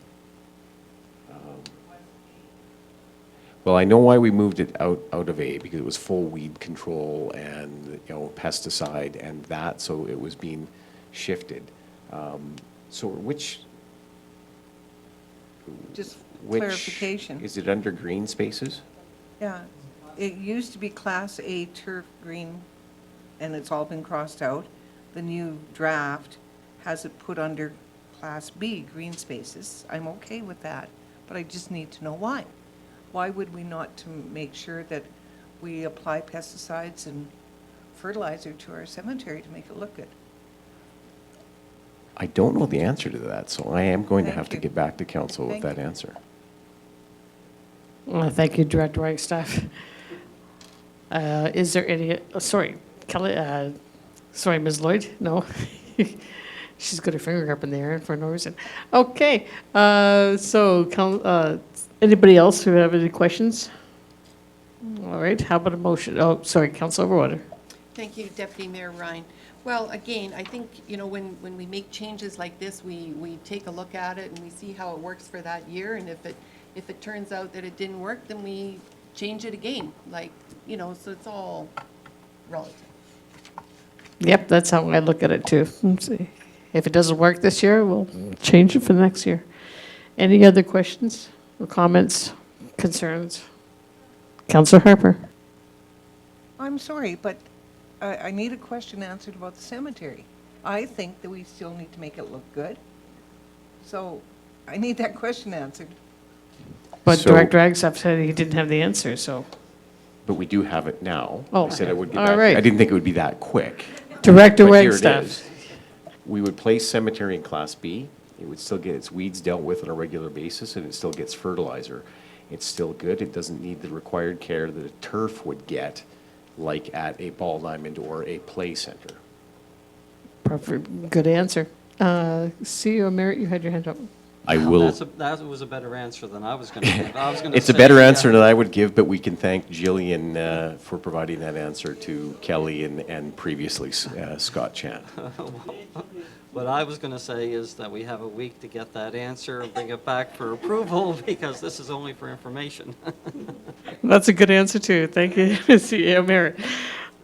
Well, I know why we moved it out of A, because it was full weed control and, pesticide and that, so it was being shifted. So which Just clarification. is it under green spaces? Yeah, it used to be Class A turf green, and it's all been crossed out. The new draft has it put under Class B, green spaces. I'm okay with that, but I just need to know why. Why would we not to make sure that we apply pesticides and fertilizer to our cemetery to make it look good? I don't know the answer to that, so I am going to Thank have to you. get back to council with Thank that you. answer. Thank you, Director Wagstaff. Is there any, sorry, Kelly, sorry, Ms. Lloyd? No? She's got her finger up in the air for no reason. Okay, anybody else who have any questions? All right, how about a motion? Oh, sorry, Councilor Overwater. Thank you, Deputy Mayor Ryan. Well, again, I think, when we make changes like this, we take a look at it and we see how it works for that year. And if it turns out that it didn't work, then we change it again. So it's all relative. Yep, that's how I look at it too. Let's see. If it doesn't work this year, we'll change it for the next year. Any other questions or comments, concerns? Councillor Harper. I'm sorry, but I need a question answered about the cemetery. I think that we still need to make it look good. So I need that question answered. But So- Director Wagstaff said he didn't have the answer, so. But we do have it now. Oh, I said I would get all back. right. I didn't think it would be that quick. Director But here it Wagstaff. is. We would place cemetery in Class B. It would still get its weeds dealt with on a regular basis, and it still gets fertilizer. It's still good. It doesn't need the required care that a turf would get, like at a ball diamond or a play center. Perfect, good answer. CEO Merritt, you had your hand up. I will. That was a better answer than I was going to give. It's a better answer than I would give, but we can thank Jillian for providing that answer to Kelly and previously Scott Chan. What I was going to say is that we have a week to get that answer and bring it back for approval, because this is only for information. That's a good answer too. Thank you, CEO Merritt.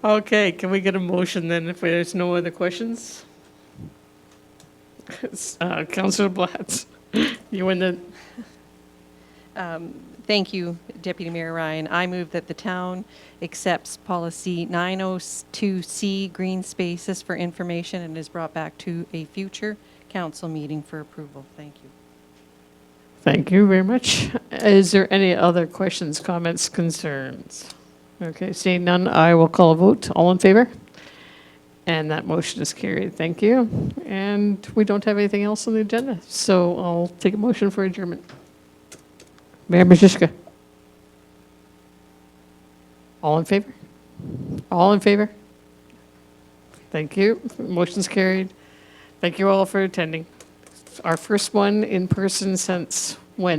Okay, can we get a motion then if there's no other questions? Councillor Blatz, you in the, Thank you, Deputy Mayor Ryan. I move that the town accepts policy 902C, green spaces for information, and is brought back to a future council meeting for approval. Thank you. thank you very much. Is there any other questions, comments, concerns? Okay, seeing none, I will call a vote. All in favor? And that motion is carried. Thank you. And we don't have anything else on the agenda, so I'll take a motion for adjournment. Mayor Majewska. All in favor? All in favor? Thank you. Motion's carried. Thank you all for attending. Our first one in person since when?